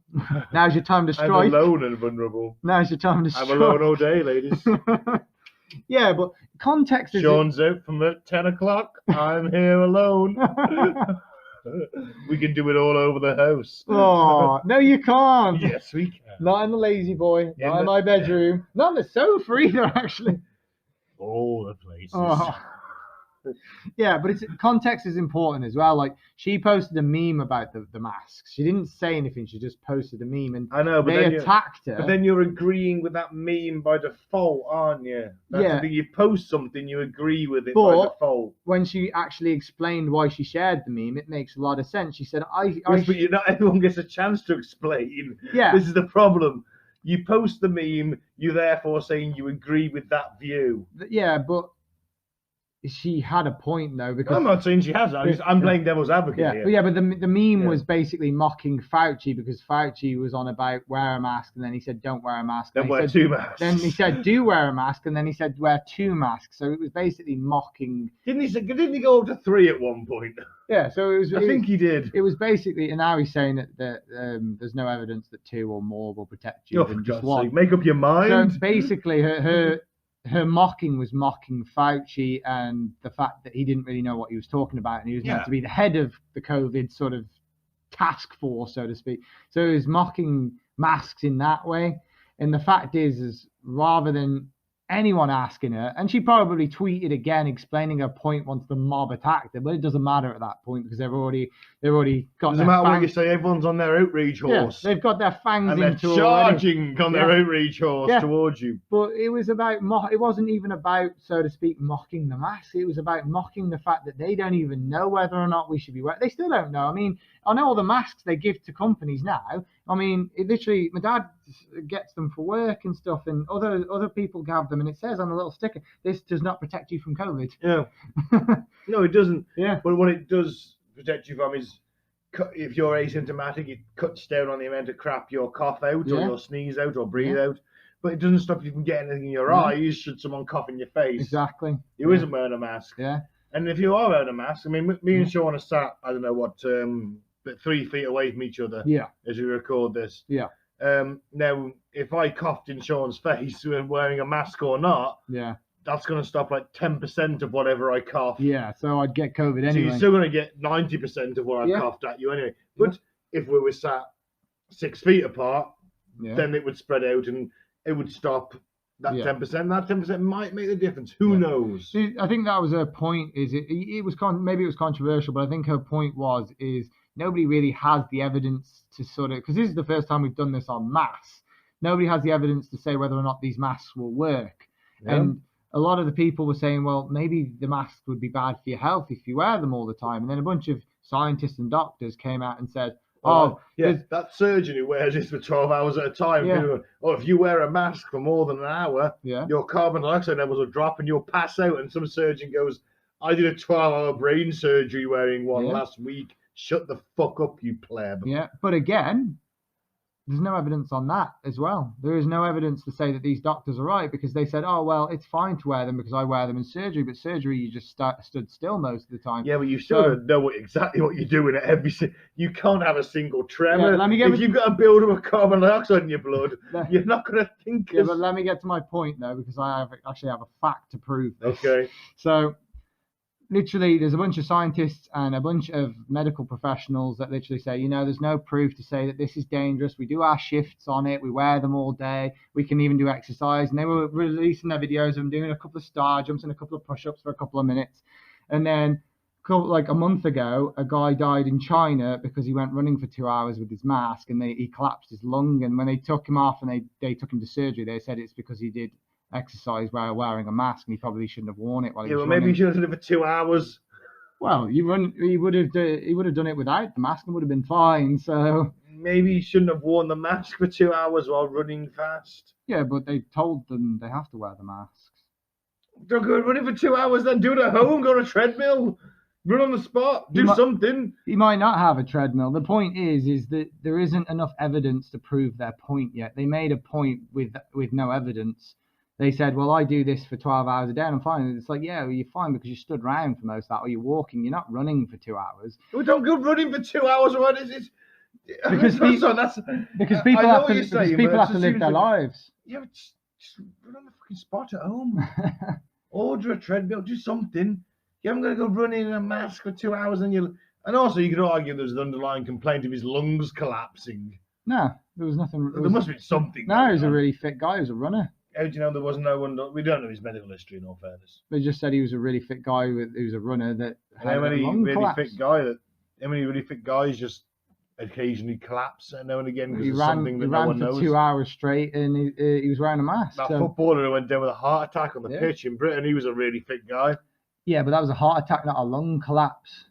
Now's your time to strike. I'm alone and vulnerable. Now's your time to strike. I'm alone all day, ladies. Yeah, but context is... Shawn's out from at 10 o'clock. I'm here alone. We can do it all over the house. Oh, no, you can't. Yes, we can. Not in the lazy boy. Not in my bedroom. Not in the sofa either, actually. All the places. Oh. Yeah, but context is important as well. Like, she posted a meme about the masks. She didn't say anything. She just posted a meme, and I know, but they attacked her. But then you're agreeing with that meme by default, aren't you? That's the thing. You post something, you agree with it by default. When she actually explained why she shared the meme, it makes a lot of sense. She said, But not everyone gets a chance to explain. Yeah. This is the problem. You post the meme, you're therefore saying you agree with that view. Yeah, but she had a point though, because I'm not saying she has. I'm playing devil's advocate here. But yeah, but the meme was basically mocking Fauci, because Fauci was on about wear a mask, and then he said don't wear a mask. Then wear two masks. Then he said do wear a mask, and then he said wear two masks. So it was basically mocking. Didn't he go up to 3 at one point? Yeah, so it was. I think he did. It was basically, and now he's saying that there's no evidence that 2 or more will protect you than just one. Make up your mind. So basically, her mocking was mocking Fauci and the fact that he didn't really know what he was talking about, and he was meant to be the head of the COVID sort of task force, so to speak. So he was mocking masks in that way. And the fact is rather than anyone asking her, and she probably tweeted again explaining her point once the mob attacked her, but it doesn't matter at that point because they've already got. Doesn't matter what you say. Everyone's on their outrage horse. Yeah, they've got their fangs and into they're charging on their outrage horse towards you. But it was about it wasn't even about, so to speak, mocking the mask. It was about mocking the fact that they don't even know whether or not we should be wearing. They still don't know. I mean, I know all the masks they give to companies now. I mean, it literally, my dad gets them for work and stuff, and other people have them, and it says on a little sticker, "This does not protect you from COVID." Yeah. No, it doesn't. Yeah. But what it does protect you from is, if you're asymptomatic, it cuts down on the amount of crap you'll cough out or you'll sneeze out or breathe out. but it doesn't stop you from getting anything in your eyes should someone cough in your face. Exactly. Who isn't wearing a mask. Yeah. And if you are wearing a mask, I mean, me and Shawn are sat, I don't know what, but 3 feet away from each other as we record this. Yeah. Now, if I coughed in Shawn's face wearing a mask or not, that's going to stop like 10% of whatever I cough. Yeah, so I'd get COVID anyway. So you're still going to get 90% of what I coughed at you anyway. But if we were sat 6 feet apart, then it would spread out and it would stop that 10%. That 10% might make the difference. Who knows? I think that was her point. Is it was maybe it was controversial, but I think her point is nobody really has the evidence to sort of, because this is the first time we've done this en masse. Nobody has the evidence to say whether or not these masks will work. And a lot of the people were saying, well, maybe the masks would be bad for your health if you wear them all the time. And then a bunch of scientists and doctors came out and said, that surgeon who wears this for 12 hours at a time. If you wear a mask for more than an hour, your carbon dioxide levels will drop and you'll pass out. And some surgeon goes, I did a 12-hour brain surgery wearing one last week. Shut the fuck up, you pleb. Yeah, but again, there's no evidence on that as well. There is no evidence to say that these doctors are right, because they said, oh, well, it's fine to wear them because I wear them in surgery, but surgery you just stood still most of the time. Yeah, but you still don't know exactly what you're doing at every. You can't have a single tremor. If you've got a buildup of carbon dioxide in your blood, you're not going to think. Yeah, but let me get to my point though, because I actually have a fact to prove this. Okay. So, literally, there's a bunch of scientists and a bunch of medical professionals that literally say, there's no proof to say that this is dangerous. We do our shifts on it. We wear them all day. We can even do exercise. And they were releasing their videos of them doing a couple of star jumps and a couple of push-ups for a couple of minutes. And then, like a month ago, a guy died in China because he went running for 2 hours with his mask and he collapsed his lung. And when they took him off and they took him to surgery, they said it's because he did exercise while wearing a mask and he probably shouldn't have worn it while he was running. Maybe he should have done it for 2 hours. Well, he would have done it without the mask and would have been fine. So maybe he shouldn't have worn the mask for 2 hours while running fast. Yeah, but they told them they have to wear the masks. Don't go running for 2 hours, then do it at home. Go on a treadmill, run on the spot, do something. He might not have a treadmill. The point is that there isn't enough evidence to prove their point yet. They made a point with no evidence. They said, well, I do this for 12 hours a day and I'm fine. And it's like, yeah, well, you're fine because you stood around for most of that, or you're walking. You're not running for 2 hours. Well, don't go running for 2 hours. Or what is it? Because people have to live their lives. Yeah, but just run on the fucking spot at home. Order a treadmill, do something. You haven't got to go running in a mask for 2 hours and And also, you could argue there's an underlying complaint of his lungs collapsing. No, there was nothing. There must be something. No, he was a really fit guy. He was a runner. How do you know there was no one? We don't know his medical history, in all fairness. They just said he was a really fit guy who was a runner that had how many a lung really collapse. how many really fit guys just occasionally collapse now and again because of something that no one knows? He ran for 2 hours straight and he was wearing a mask. That footballer who went down with a heart attack on the pitch in Britain, he was a really fit guy. Yeah, but that was a heart attack, not a lung collapse.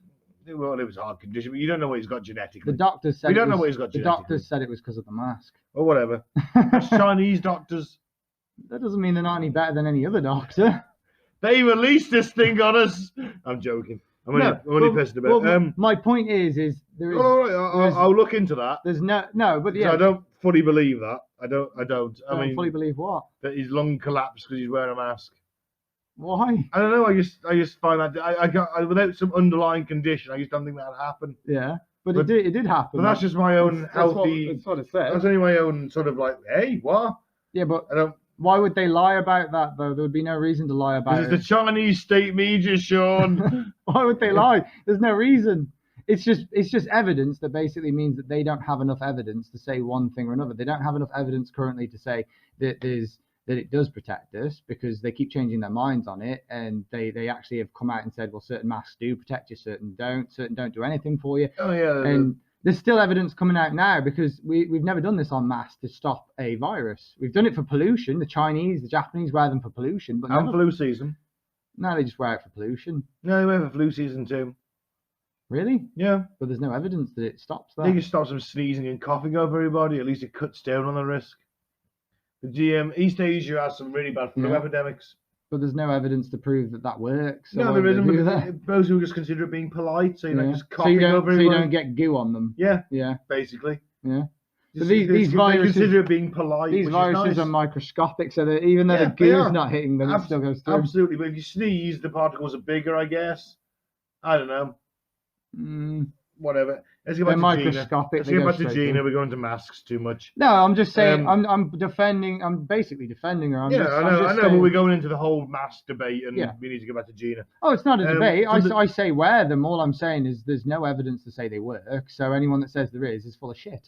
Well, it was a heart condition, but you don't know what he's got genetically. The doctors said we don't know what he's got genetically. The doctors said it was because of the mask. Or whatever. Chinese doctors. That doesn't mean they're not any better than any other doctor. They released this thing on us. I'm joking. I'm only pissed about. My point is there is. All right, I'll look into that. There's but yeah. I don't fully believe that. I don't. I mean, fully believe what? That his lung collapsed because he's wearing a mask. Why? I don't know. I just find that I without some underlying condition, I just don't think that would happen. Yeah. But it did happen. But that's just my own healthy. That's what it says. That's only my own sort of like, hey, what? Yeah, but I don't. Why would they lie about that though? There would be no reason to lie about it. This is the Chinese state media, Shawn. Why would they lie? There's no reason. It's just evidence that basically means that they don't have enough evidence to say one thing or another. They don't have enough evidence currently to say that it does protect us, because they keep changing their minds on it, and they actually have come out and said, well, certain masks do protect you, certain don't do anything for you. Oh yeah. And there's still evidence coming out now, because we've never done this en masse to stop a virus. We've done it for pollution. The Chinese, the Japanese wear them for pollution, but and flu season. No, they just wear it for pollution. No, they wear it for flu season too. Really? Yeah. But there's no evidence that it stops that. I think it stops them sneezing and coughing over everybody. At least it cuts down on the risk. The East Asia has some really bad flu epidemics. But there's no evidence to prove that works. So no, there isn't. Those who just consider it being polite, so just coughing over everyone. So you don't get goo on them. Yeah. Yeah. Basically. Yeah. But these viruses, they consider it being polite. These viruses nice. are microscopic, so that even though Yeah, the goo's not hitting them, it still goes through. Absolutely, but if you sneeze, the particles are bigger, I guess. I don't know. Whatever. Let's get back to microscopic. Gina. Let's get back to Gina. We're going to masks too much. No, I'm just saying. I'm defending. I'm basically defending her. I know. But we're going into the whole mask debate, and we need to get back to Gina. Oh, it's not a debate. I say wear them. All I'm saying is there's no evidence to say they work. So anyone that says there is full of shit.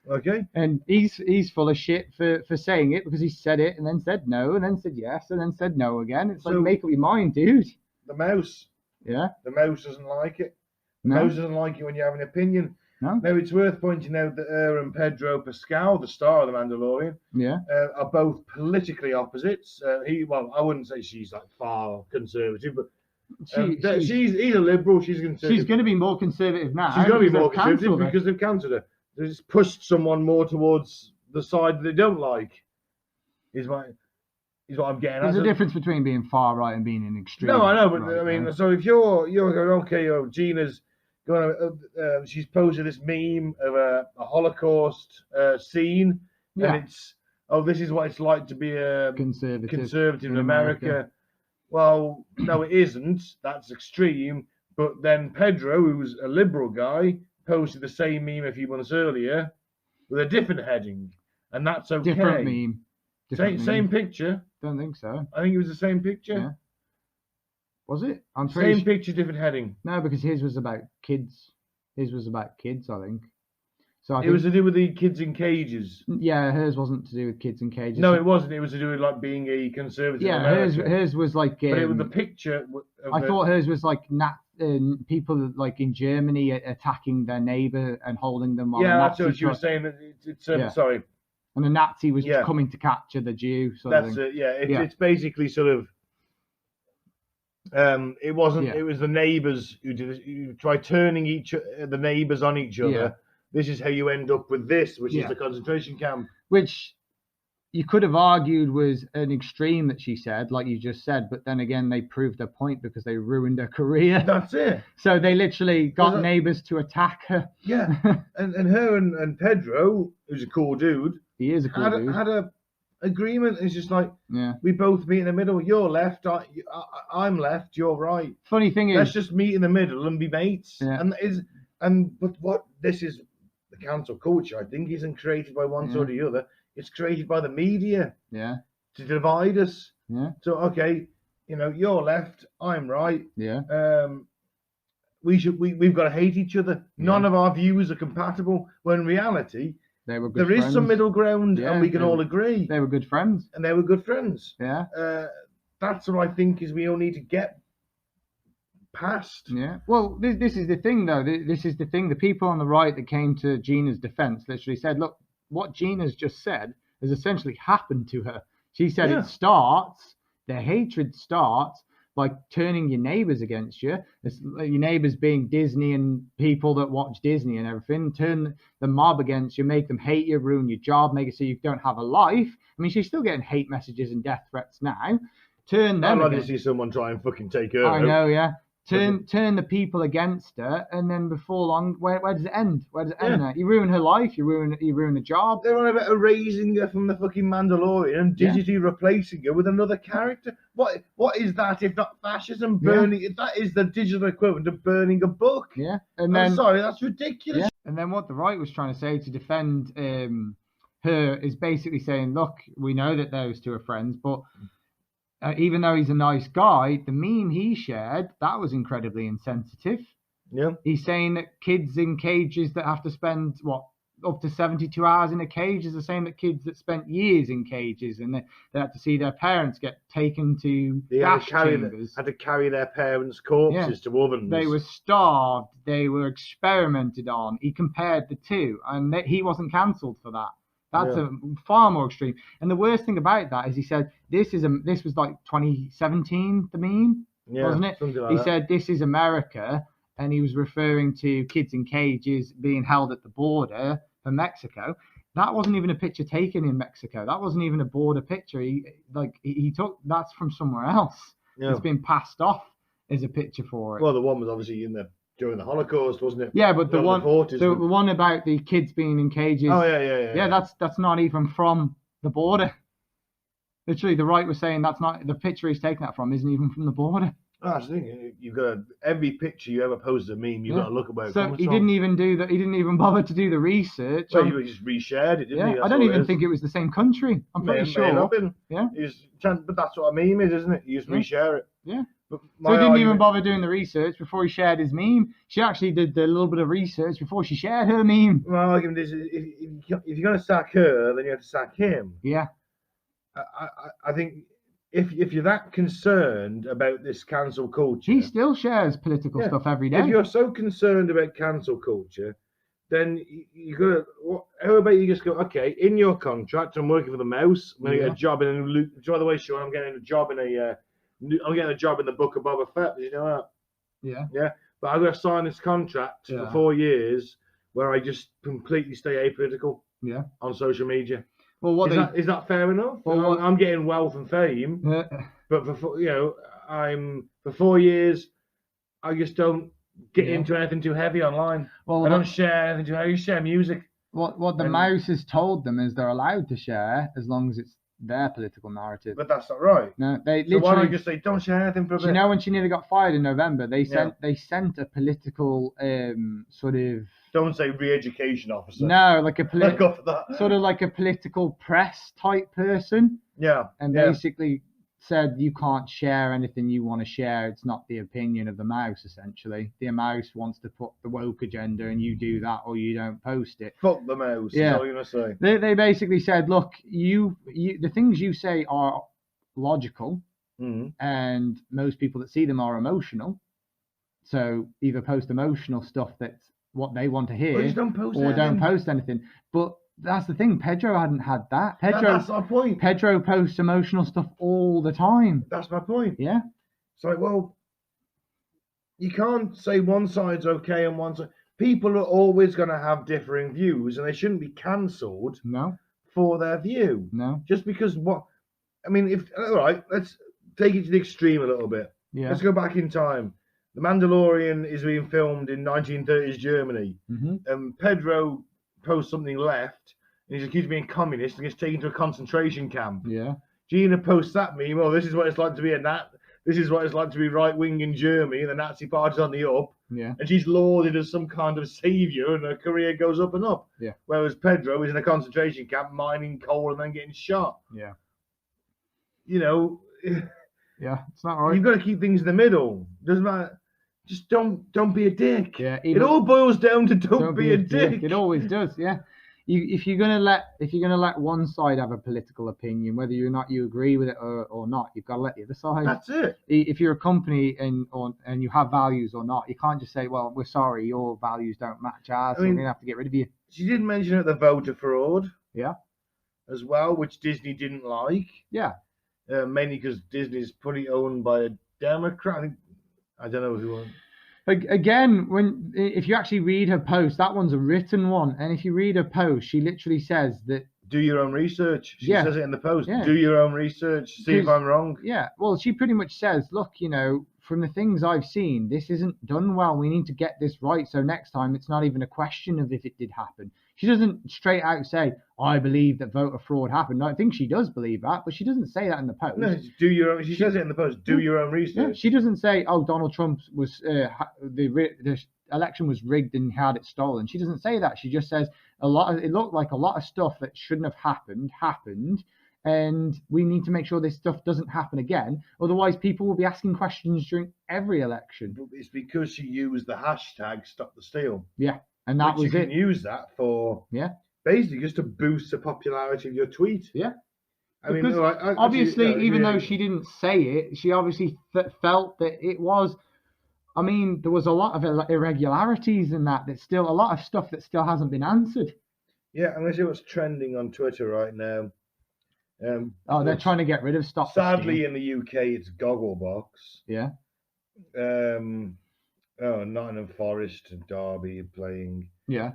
Okay. And he's full of shit for saying it, because he said it and then said no and then said yes and then said no again. It's like, make up your mind, dude. The mouse. Yeah. The mouse doesn't like it. No. Mouse doesn't like it when you have an opinion. No. Now, it's worth pointing out that her and Pedro Pascal, the star of The Mandalorian, are both politically opposites. I wouldn't say she's like far conservative, but he's a liberal. She's conservative. She's going to be more conservative now. She's going to be more conservative because they've cancelled her. They've just pushed someone more towards the side they don't like. Is what I'm getting at. There's a difference between being far right and being an extreme. No, I know, but right, I mean, so if you're going, okay, Gina's going to, she's posted this meme of a Holocaust scene, and it's, this is what it's like to be a conservative in America. Well, no, it isn't. That's extreme. But then Pedro, who's a liberal guy, posted the same meme a few months earlier with a different heading, and that's okay. Different meme. Same picture. Don't think so. I think it was the same picture. Yeah. Was it? I'm same picture, different heading. No, because his was about kids. His was about kids, I think. So it was to do with the kids in cages. Yeah, hers wasn't to do with kids in cages. No, it wasn't. It was to do with like being a conservative. Yeah, hers was like. But it was the picture. I thought hers was like people like in Germany attacking their neighbor and holding them. Yeah, that's what she was saying. It's sorry. And the Nazi was just coming to capture the Jew. That's it. Yeah, it's basically sort of. It wasn't. Yeah. It was the neighbours who did it. You try turning the neighbours on each other. Yeah. This is how you end up with this, which is the concentration camp. Which you could have argued was an extreme that she said, like you just said, but then again, they proved their point because they ruined her career. That's it. So they literally got neighbours to attack her. Yeah, and her and Pedro, who's a cool dude. He is a cool dude. Had a agreement. It's just like, we both meet in the middle. You're left, I'm left, you're right. Funny thing is, let's just meet in the middle and be mates. Yeah. But what this is, the cancel culture, I think, isn't created by one side or the other. It's created by the media. Yeah. To divide us. Yeah. So okay, you're left, I'm right. Yeah. We've got to hate each other. Yeah. None of our views are compatible. When in reality, there is some middle ground, and we can all agree. They were good friends. And they were good friends. Yeah. That's what I think is we all need to get past. Yeah. Well, this is the thing, though. This is the thing. The people on the right that came to Gina's defense literally said, look, what Gina's just said has essentially happened to her. She said the hatred starts by turning your neighbors against you. Your neighbors being Disney and people that watch Disney and everything. Turn the mob against you, make them hate you, ruin your job, make it so you don't have a life. I mean, she's still getting hate messages and death threats now. Turn them. I'd like to see someone try and fucking take her. I know, yeah. Turn the people against her, and then before long, where does it end? Where does it end? There? You ruin her life. You ruin the job. They're on about erasing her from the fucking Mandalorian and digitally replacing her with another character. What is that if not fascism? Burning? If that is the digital equivalent of burning a book. Yeah, and then sorry, that's ridiculous. Yeah. And then what the right was trying to say to defend her is basically saying, look, we know that those two are friends, but. Even though he's a nice guy, the meme he shared, that was incredibly insensitive. Yeah. He's saying that kids in cages that have to spend, up to 72 hours in a cage is the same as kids that spent years in cages, and they had to see their parents get taken to gas chambers. Had to carry their parents' corpses to ovens. They were starved. They were experimented on. He compared the two, and he wasn't cancelled for that. That's a far more extreme. And the worst thing about that is he said, this was like 2017, the meme, wasn't it? He said, this is America. And he was referring to kids in cages being held at the border for Mexico. That wasn't even a picture taken in Mexico. That wasn't even a border picture. He took, that's from somewhere else. Yeah. It's been passed off as a picture for it. Well, the one was obviously in the during the Holocaust, wasn't it? Yeah, but the Over one, the 40s, the one about the kids being in cages. Oh yeah. Yeah, that's not even from the border. Literally, the right was saying that's not the picture he's taking that from. Isn't even from the border. Oh, that's the thing. You've got every picture you ever post a meme. You've got to look at where it So comes he from. didn't even do that. He didn't even bother to do the research. Well, he just reshared it, didn't he? I don't even think it was the same country. I'm pretty sure. May not been. Yeah. But that's what a meme is, isn't it? You just reshare it. Yeah. But So he didn't even bother doing the research before he shared his meme. She actually did a little bit of research before she shared her meme. My argument is, if you're going to sack her, then you have to sack him. Yeah. I think if you're that concerned about this cancel culture, he still shares political stuff every day. If you're so concerned about cancel culture, then you got to. How about you just go? Okay, in your contract, I'm working for the Mouse. I'm going to get a job in a new. By the way, Shawn, I'm getting a job in I'm getting a job in the Book of Boba Fett. Did you know that? Yeah. Yeah, but I'm going to sign this contract for 4 years where I just completely stay apolitical. Yeah. On social media. Well, is that fair enough? Well, I'm getting wealth and fame, but for for 4 years, I just don't get into anything too heavy online. Well, I don't share anything too heavy. You share music. What the Mouse has told them is they're allowed to share as long as it's their political narrative. But that's not right. No, they literally. So why don't you just say don't share anything for a bit? You know, when she nearly got fired in November, they sent a political sort of. Don't say re-education officer. No, like a sort of like a political press type person. Yeah. And basically said you can't share anything you want to share. It's not the opinion of the Mouse, essentially. The Mouse wants to put the woke agenda and you do that or you don't post it. Fuck the Mouse, is all you're going to say. They basically said, look, you the things you say are logical and most people that see them are emotional. So either post emotional stuff that's what they want to hear or don't post anything. But that's the thing. Pedro hadn't had that. That's my point. Pedro posts emotional stuff all the time. That's my point. Yeah. It's like, well, you can't say one side's okay and one side. People are always going to have differing views, and they shouldn't be cancelled. No. For their view. No. Just because all right, let's take it to the extreme a little bit. Yeah. Let's go back in time. The Mandalorian is being filmed in 1930s Germany, and Pedro posts something left, and he's accused of being communist and gets taken to a concentration camp. Yeah. Gina posts that meme. Oh, this is what it's like to be This is what it's like to be right wing in Germany, and the Nazi party's on the up. Yeah. And she's lauded as some kind of savior, and her career goes up and up. Yeah. Whereas Pedro is in a concentration camp mining coal and then getting shot. Yeah. You know. Yeah, it's not right. You've got to keep things in the middle. Doesn't matter. Just don't be a dick. Yeah, it all boils down to don't be a dick. It always does. Yeah. If you're gonna let one side have a political opinion, whether or not you agree with it or not, you've got to let the other side. That's it. If you're a company and you have values or not, you can't just say, well, we're sorry, your values don't match ours, so we're gonna have to get rid of you. She did mention the voter fraud. Yeah. As well, which Disney didn't like. Yeah. Mainly because Disney's fully owned by a Democrat. I don't know who. Again, if you actually read her post, that one's a written one, and if you read her post, she literally says that do your own research. She says it in the post. Yeah. Do your own research. See if I'm wrong. Yeah. Well, she pretty much says, look, from the things I've seen, this isn't done well. We need to get this right. So next time, it's not even a question of if it did happen. She doesn't straight out say, I believe that voter fraud happened. I think she does believe that, but she doesn't say that in the post. No, do your own. She says it in the post. Do your own research. Yeah, she doesn't say, oh, Donald Trump was the election was rigged and had it stolen. She doesn't say that. She just says it looked like a lot of stuff that shouldn't have happened, and we need to make sure this stuff doesn't happen again. Otherwise, people will be asking questions during every election. It's because she used the hashtag Stop the Steal. Yeah. And that was it. You can use that for basically just to boost the popularity of your tweet. Yeah. I mean, obviously, even though she didn't say it, she obviously felt that it was. I mean, there was a lot of irregularities in that. There's still a lot of stuff that still hasn't been answered. Yeah, I'm going to see what's trending on Twitter right now. They're trying to get rid of Stop. Sadly, in the UK, it's Gogglebox. Yeah. Nottingham Forest and Derby playing. Yeah.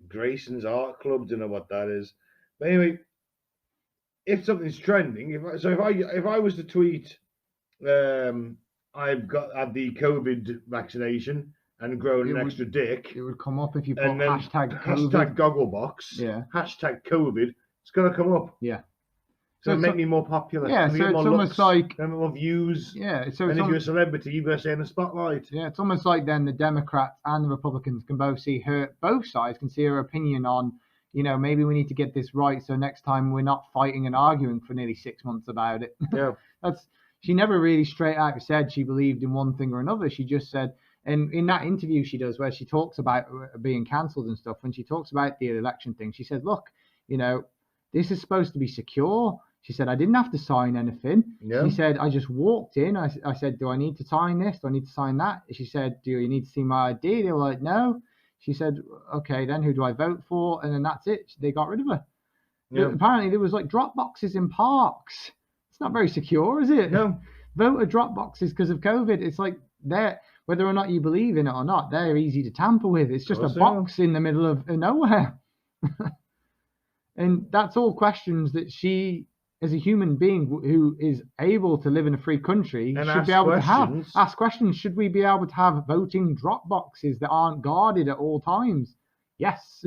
Grayson's Art Club, don't know what that is. But anyway, if something's trending, if I was to tweet, I've had the COVID vaccination and grown an extra dick. It would come up if you put And then hashtag COVID. Hashtag Gogglebox. Yeah. Hashtag COVID. It's going to come up. Yeah. So make me more popular. Yeah, so it's almost like more views. Yeah, so and if you're a celebrity, you're going to stay in the spotlight. Yeah, it's almost like then the Democrats and the Republicans can both sides can see her opinion on, maybe we need to get this right, so next time we're not fighting and arguing for nearly 6 months about it. Yeah. She never really straight out said she believed in one thing or another. She just said, and in that interview she does where she talks about being cancelled and stuff, when she talks about the election thing, she said, look, this is supposed to be secure. She said, I didn't have to sign anything. Yeah. She said, I just walked in. I said, do I need to sign this? Do I need to sign that? She said, do you need to see my ID? They were like, no. She said, okay, then who do I vote for? And then that's it. They got rid of her. Yeah. Apparently there was like drop boxes in parks. It's not very secure, is it? No. Voter drop boxes because of COVID. It's like whether or not you believe in it or not, they're easy to tamper with. It's just a box in the middle of nowhere. And that's all questions that she, as a human being who is able to live in a free country, should be able to ask questions. Should we be able to have voting drop boxes that aren't guarded at all times? Yes.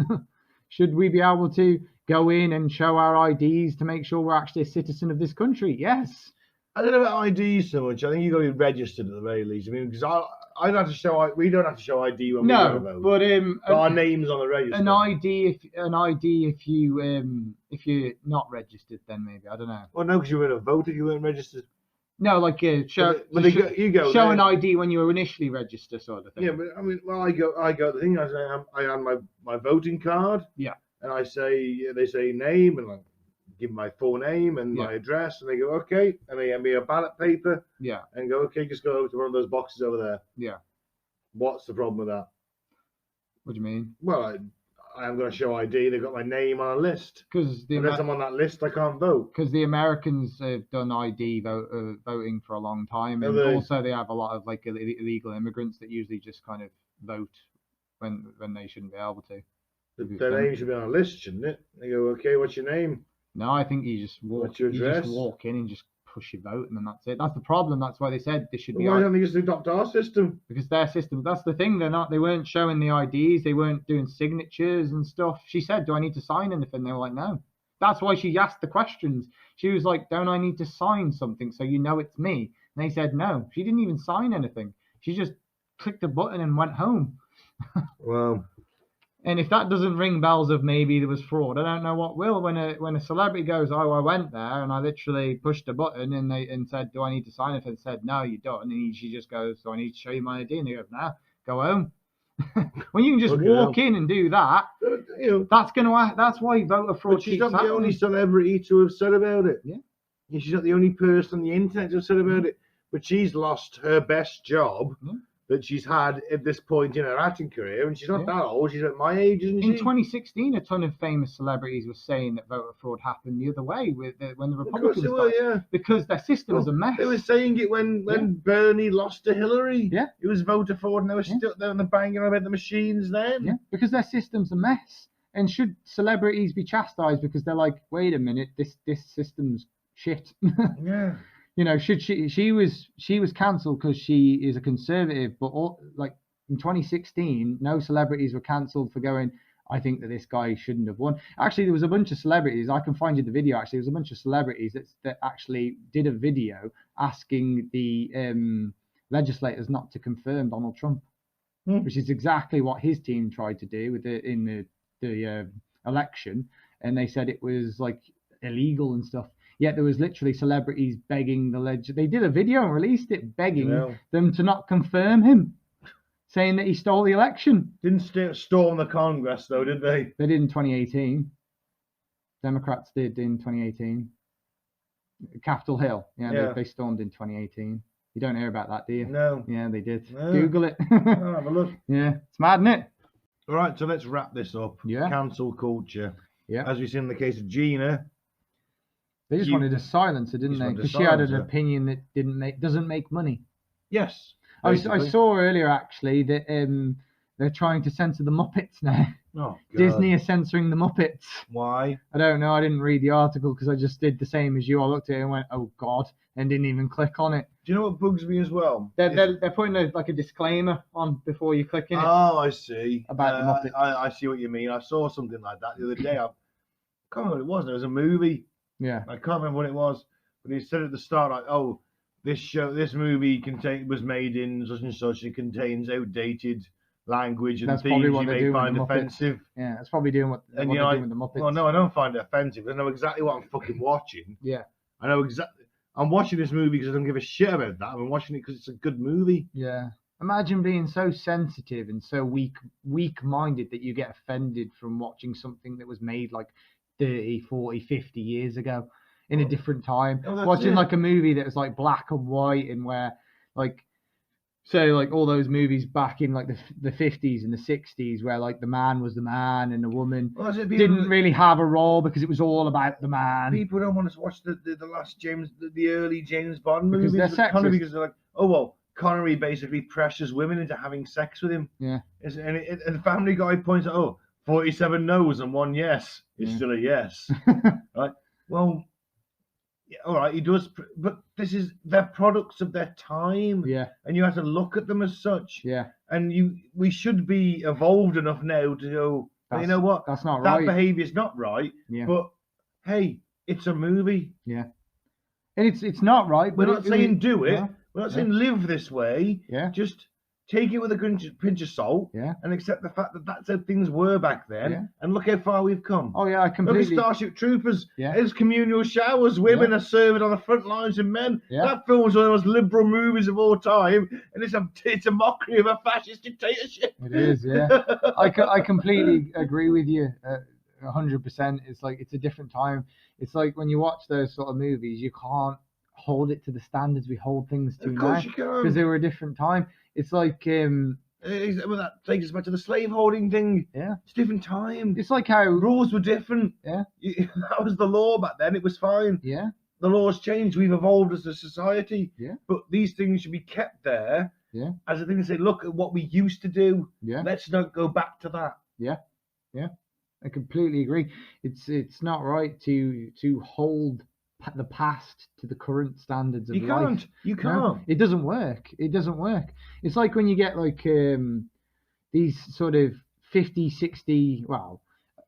Should we be able to go in and show our IDs to make sure we're actually a citizen of this country? Yes. I don't know about IDs so much. I think you've got to be registered at the very least. I mean, because I don't have to show. We don't have to show ID when we go to vote. But our names on the register. An ID if you're not registered, then maybe I don't know. Well, no, because you wouldn't vote if you weren't registered. No, like show an ID when you were initially registered, sort of thing. Yeah, but I mean, well, I go. The thing I have my voting card. Yeah. And they say name, and I give my full name and my address, and they go okay, and they hand me a ballot paper. Yeah. And go okay, just go over to one of those boxes over there. Yeah. What's the problem with that? What do you mean? Well, I'm going to show ID. They've got my name on a list. Because unless I'm on that list, I can't vote. Because the Americans have done ID voting for a long time, and also they have a lot of like illegal immigrants that usually just kind of vote when they shouldn't be able to. Their name should be on a list, shouldn't it? They go, okay, what's your name? No, I think you just walk. What's your address? You just walk in and just push your vote, and then that's it. That's the problem. That's why they said this should be. Why don't they just adopt our system? Because their system. That's the thing. They weren't showing the IDs. They weren't doing signatures and stuff. She said, "Do I need to sign anything?" They were like, "No." That's why she asked the questions. She was like, "Don't I need to sign something so you know it's me?" And they said, "No." She didn't even sign anything. She just clicked a button and went home. Wow. And if that doesn't ring bells of maybe there was fraud, I don't know what will. When a celebrity goes, oh, I went there and I literally pushed a button and said, do I need to sign it? And said, no, you don't. And she just goes, so I need to show you my ID. And he goes, no, go home. When you can just walk in and do that, that's why voter fraud. But she's not the only celebrity to have said about it. Yeah. She's not the only person on the internet to have said about it. But she's lost her best job. Yeah. That she's had at this point in her acting career, and she's not that old. She's at my age, isn't she? In 2016, a ton of famous celebrities were saying that voter fraud happened the other way when the Republicans started, because their system was a mess. They were saying it when Bernie lost to Hillary. Yeah, it was voter fraud, and they were stuck there and banging about the machines then. Yeah, because their system's a mess. And should celebrities be chastised because they're like, wait a minute, this system's shit? Yeah. Should she was cancelled because she is a conservative, but like in 2016, no celebrities were cancelled for going, I think that this guy shouldn't have won. Actually, there was a bunch of celebrities. I can find you the video. Actually, there was a bunch of celebrities that actually did a video asking the legislators not to confirm Donald Trump, which is exactly what his team tried to do in the election, and they said it was like illegal and stuff. Yet there was literally celebrities begging they did a video and released it, begging them to not confirm him, saying that he stole the election. Didn't storm the Congress though, did they? They did in 2018. Democrats did in 2018. Capitol Hill, they stormed in 2018. You don't hear about that, do you? No. Yeah, they did. No. Google it. I'll have a look. Yeah, it's mad, isn't it? All right, so let's wrap this up. Yeah. Cancel culture. Yeah. As we've seen in the case of Gina. They just wanted to silence her, didn't they? Because she had an opinion that doesn't make money. Yes. I saw earlier actually that They're trying to censor the Muppets now. Oh, God. Disney is censoring the Muppets. Why? I don't know. I didn't read the article because I just did the same as you. I looked at it and went, "Oh God," and didn't even click on it. Do you know what bugs me as well? They're putting a disclaimer on before you click in it. Oh, I see. About the Muppets. I see what you mean. I saw something like that the other day. I can't remember what it was. It was a movie. Yeah. I can't remember what it was, but he said at the start, like, "Oh, this movie was made in such and such. It contains outdated language and That's probably themes what you they're may doing with find the Muppets. offensive." Yeah, that's probably doing what they're doing with the Muppets. Well, no, I don't find it offensive. I know exactly what I'm fucking watching. Yeah. I know exactly. I'm watching this movie because I don't give a shit about that. I'm watching it because it's a good movie. Yeah. Imagine being so sensitive and so weak-minded that you get offended from watching something that was made like 30, 40, 50 years ago in a different time. Watching like a movie that was like black and white and where like, say like all those movies back in like the 50s and the 60s where like the man was the man and the woman didn't really have a role because it was all about the man. People don't want to watch the early James Bond movies because they're sexist. Because they're like, oh well, Connery basically pressures women into having sex with him. Yeah. And the Family Guy points out, oh, 47 no's and 1 yes is still a yes. Right? Well, yeah, all right, he does, but they're products of their time. Yeah. And you have to look at them as such. Yeah. And we should be evolved enough now to go, you know what? That's not right. That behaviour's not right. Yeah. But hey, it's a movie. Yeah. And it's not right. We're not saying do it. Yeah. We're not saying live this way. Yeah. Just take it with a pinch of salt. Yeah. And accept the fact that that's how things were back then. Yeah. And look how far we've come. Oh yeah, I completely. Look at Starship Troopers. Yeah. There's communal showers. Women are serving on the front lines of men. Yeah. That film's one of the most liberal movies of all time, and it's a mockery of a fascist dictatorship. It is, yeah. I completely agree with you, 100%. It's like it's a different time. It's like when you watch those sort of movies, you can't hold it to the standards we hold things to Of now course you can. because they were a different time. It's like Well, that takes us back to the slave holding thing. Yeah. It's a different time. It's like how Rules were different. Yeah. That was the law back then. It was fine. Yeah. The law's changed. We've evolved as a society. Yeah. But these things should be kept there. Yeah. As a thing to say, look at what we used to do. Yeah. Let's not go back to that. Yeah. Yeah. I completely agree. It's not right to hold the past to the current standards of life. You can't. No, it doesn't work. It doesn't work. It's like when you get like these sort of 50, 60, well,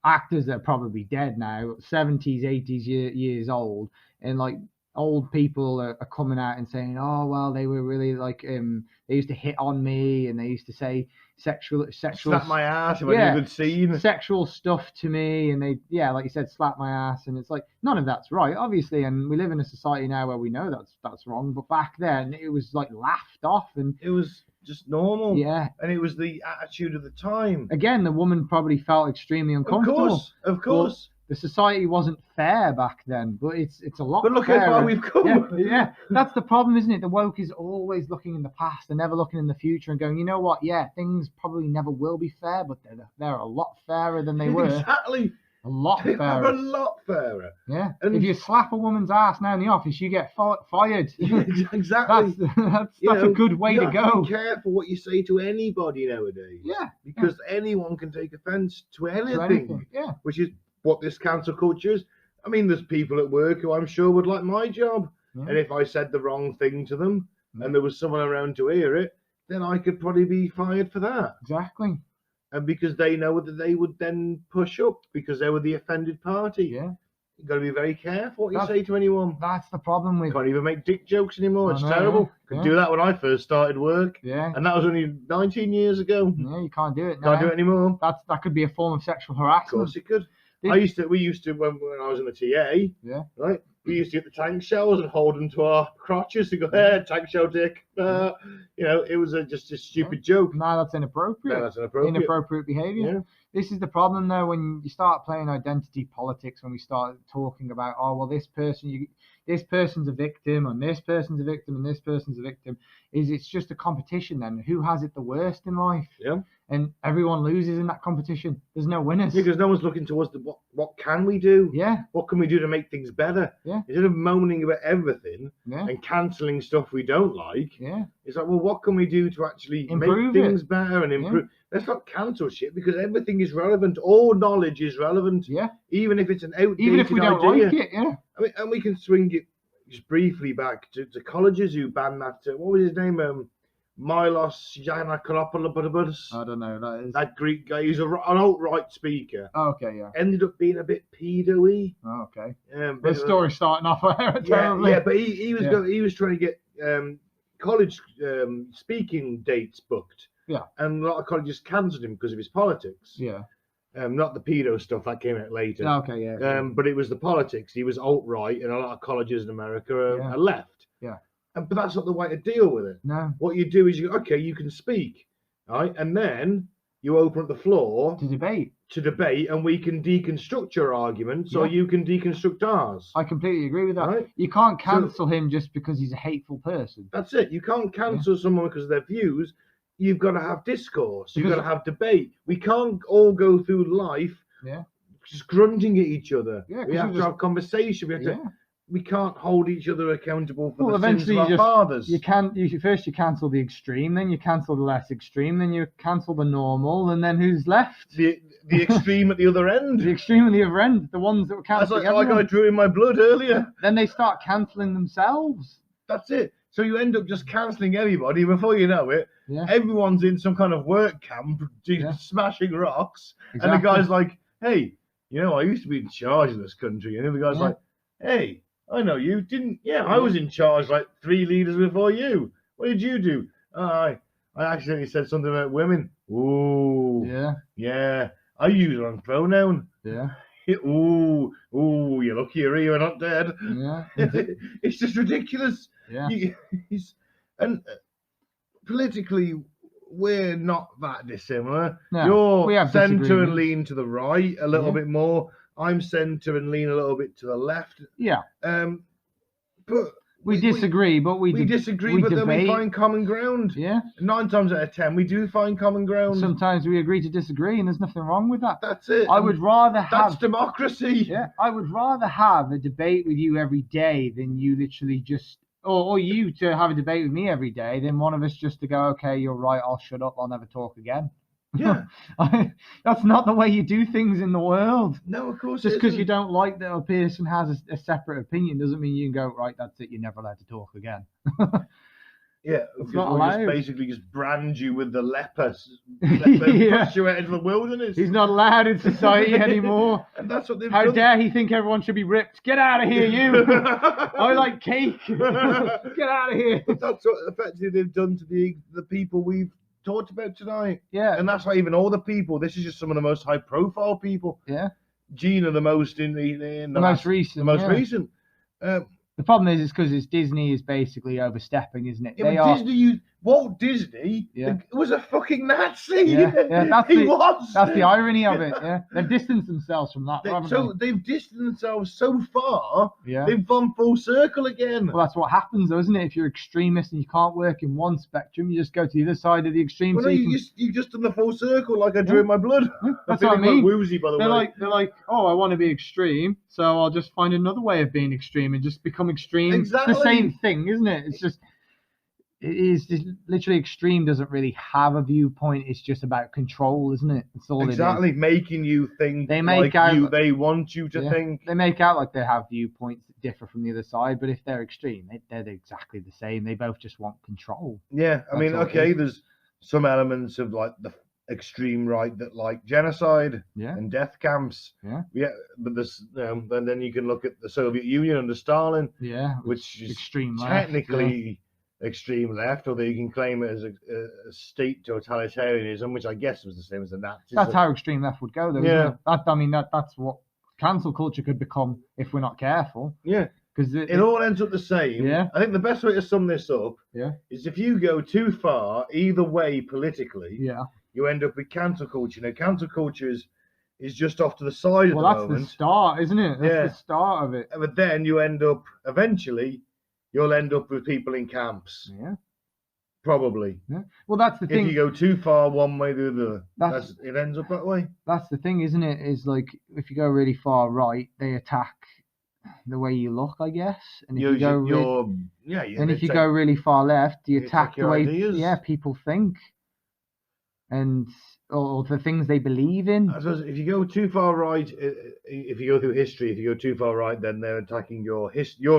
actors that are probably dead now, 70s, 80s years old, and like old people are coming out and saying, oh well, they were really like they used to hit on me and they used to say sexual slap my ass if I did a good scene, sexual stuff to me, and they like you said, slap my ass, and it's like none of that's right, obviously, and we live in a society now where we know that's wrong, but back then it was like laughed off and it was just normal. Yeah. And it was the attitude of the time. Again, the woman probably felt extremely uncomfortable. Of course. The society wasn't fair back then, but it's a lot. But look fairer. how far we've come. Yeah, that's the problem, isn't it? The woke is always looking in the past and never looking in the future and going, you know what? Yeah, things probably never will be fair, but they're a lot fairer than they were. Exactly. A lot They're fairer. a lot fairer. Yeah. And if you slap a woman's ass now in the office, you get fired. Exactly. That's a good way to go. Be careful what you say to anybody nowadays. Yeah. Because anyone can take offence to anything. Yeah. Which is what this cancel culture is. I mean, there's people at work who I'm sure would like my job. Yeah. And if I said the wrong thing to them and there was someone around to hear it, then I could probably be fired for that. Exactly. And because they know that they would then push up because they were the offended party. Yeah. You've got to be very careful what you say to anyone. That's the problem with... Can't even make dick jokes anymore. It's I know, terrible. yeah. Could do that when I first started work. Yeah. And that was only 19 years ago. Yeah, you can't do it now. Can't do it anymore. That could be a form of sexual harassment. Of course it could. We used to when I was in the TA. Yeah. Right. We used to get the tank shells and hold them to our crotches and go, "Hey, tank shell, dick." You know, it was just a stupid joke. No, that's inappropriate. No, that's inappropriate. Inappropriate behaviour. Yeah. This is the problem, though, when you start playing identity politics. When we start talking about, oh well, this person's a victim, and this person's a victim, and this person's a victim. It's just a competition then. Who has it the worst in life? Yeah. and everyone loses in that competition. There's no winners. Because no one's looking towards what can we do? Yeah. What can we do to make things better? Yeah. Instead of moaning about everything Yeah. and cancelling stuff we don't like, Yeah. it's like, well, what can we do to actually Improve make things it. better and improve? Let's not cancel shit, because everything is relevant. All knowledge is relevant. Yeah. Even if it's an outdated Even if we don't idea. like it, yeah. I mean, and we can swing it just briefly back to colleges who banned that. What was his name? Milos Yiannakopoulos. I don't know. That Greek guy. He's an alt-right speaker. Oh, okay, yeah. Ended up being a bit pedo-y. Oh, okay. The story's starting off terribly. Yeah, but he was trying to get college speaking dates booked. Yeah. And a lot of colleges cancelled him because of his politics. Yeah. Not the pedo stuff that came out later. Okay, yeah. But it was the politics. He was alt-right, and a lot of colleges in America are left. Yeah. But that's not the way to deal with it. No. What you do is you can speak, right? And then you open up the floor To debate, and we can deconstruct your arguments, or you can deconstruct ours. I completely agree with that. Right? You can't cancel him just because he's a hateful person. That's it. You can't cancel someone because of their views. You've got to have discourse. You've got to have debate. We can't all go through life just grunting at each other. Yeah, we have to have conversation. We can't hold each other accountable for the sins of our fathers. You first you cancel the extreme, then you cancel the less extreme, then you cancel the normal, and then who's left? The extreme at the other end. The extreme at the other end, the ones that were cancelling. That's like I drew in my blood earlier. Then they start cancelling themselves. That's it. So you end up just cancelling everybody. Before you know it, everyone's in some kind of work camp, smashing rocks, and the guy's like, "Hey, I used to be in charge of this country," and the other guy's like, "Hey, I know you didn't. Yeah, I was in charge like 3 leaders before you. What did you do?" I accidentally said something about women. Ooh. Yeah. I use the wrong pronoun. Yeah. Ooh, you're lucky you're not dead. Yeah. It's just ridiculous. Yeah. And politically, we're not that dissimilar. No, You're centre and lean to the right a little bit more. I'm centre and lean a little bit to the left. Yeah. But we disagree, but we disagree, but then we find common ground. Yeah. 9 times out of 10, we do find common ground. Sometimes we agree to disagree, and there's nothing wrong with that. That's it. I would rather have. That's democracy. Yeah. I would rather have a debate with you every day than you literally just, or you to have a debate with me every day, than one of us just to go, okay, you're right, I'll shut up, I'll never talk again. Yeah. That's not the way you do things in the world. No, of course. Just because you don't like that a person has a separate opinion doesn't mean you can go, right, that's it, you're never allowed to talk again. Yeah, it's not allowed. Basically just brand you with the leper push you out into the wilderness. He's not allowed in society anymore. And that's what they've How done. dare he think everyone should be ripped? Get out of here, you! I like cake. Get out of here. But that's what effectively they've done to the people we've talked about tonight. Yeah. And that's not even all the people. This is just some of the most high profile people. Yeah. Gina, the most in the most recent. The most recent. The problem is because it's Disney is basically overstepping, isn't it? Yeah, Walt Disney was a fucking Nazi. Yeah, was. That's the irony of it. Yeah, they've distanced themselves from that. They've distanced themselves so far. Yeah, they've gone full circle again. Well, that's what happens, though, isn't it? If you're extremist and you can't work in one spectrum, you just go to the other side of the extreme. Well, no, you've just done the full circle, like I drew in my blood. That's what I mean. Woozy, by the way. They're like, oh, I want to be extreme, so I'll just find another way of being extreme and just become extreme. Exactly. It's the same thing, isn't it? It's just. It is just literally extreme doesn't really have a viewpoint. It's just about control, isn't it? It's all exactly it is. Making you think they want you to think. They make out like they have viewpoints that differ from the other side, but if they're extreme, they're exactly the same. They both just want control. Yeah, I mean, okay, there's some elements of like the extreme right that like genocide and death camps. Yeah, but there's and then you can look at the Soviet Union under Stalin. Yeah, which is extreme technically. Left, extreme left, although you can claim it as a state totalitarianism, which I guess was the same as the Nazis. That's how extreme left would go, though. Yeah, that's what cancel culture could become if we're not careful. Yeah, because it all ends up the same. Yeah, I think the best way to sum this up, is if you go too far either way politically, you end up with cancel culture. Now, cancel culture is just off to the side at the moment. Well, that's the start, isn't it? That's the start of it. But then you end up eventually. You'll end up with people in camps. Yeah. Probably. Yeah. Well, that's the If thing. you go too far one way or the other, it ends up that way. That's the thing, isn't it? Is like if you go really far right, they attack the way you look, I guess. And if you go really far left, you attack the way ideas. people think, and or the things they believe in. I suppose if you go too far right, if you go through history, if you go too far right, then they're attacking your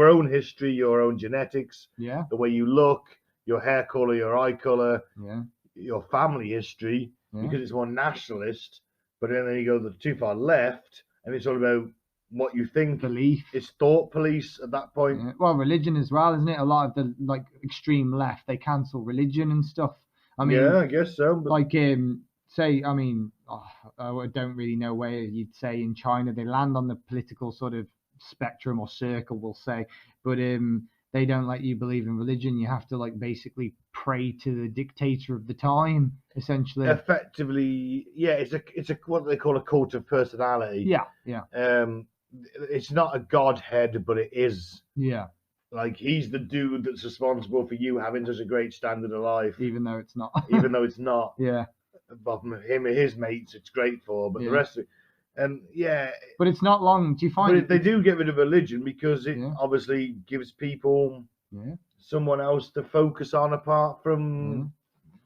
own history, your own genetics, Yeah. the way you look, your hair color, your eye color, Yeah. your family history, because it's more nationalist. But then you go too far left, and it's all about what you think. Belief. It's thought police at that point. Yeah. Well, religion as well, isn't it? A lot of the like extreme left, they cancel religion and stuff. I mean, yeah, I guess so. But... like say, I mean, I don't really know where you'd say in China they land on the political sort of spectrum or circle, we'll say, but they don't let you believe in religion. You have to like basically pray to the dictator of the time, essentially. Effectively, yeah, it's a what they call a cult of personality. Yeah, yeah. It's not a godhead, but it is. Yeah. Like he's the dude that's responsible for you having such a great standard of life. Even though it's not. Even though it's not. Yeah. But him and his mates, it's great for. But the rest of it, yeah. But it's not long. Do you find? But they do get rid of religion because it obviously gives people someone else to focus on apart from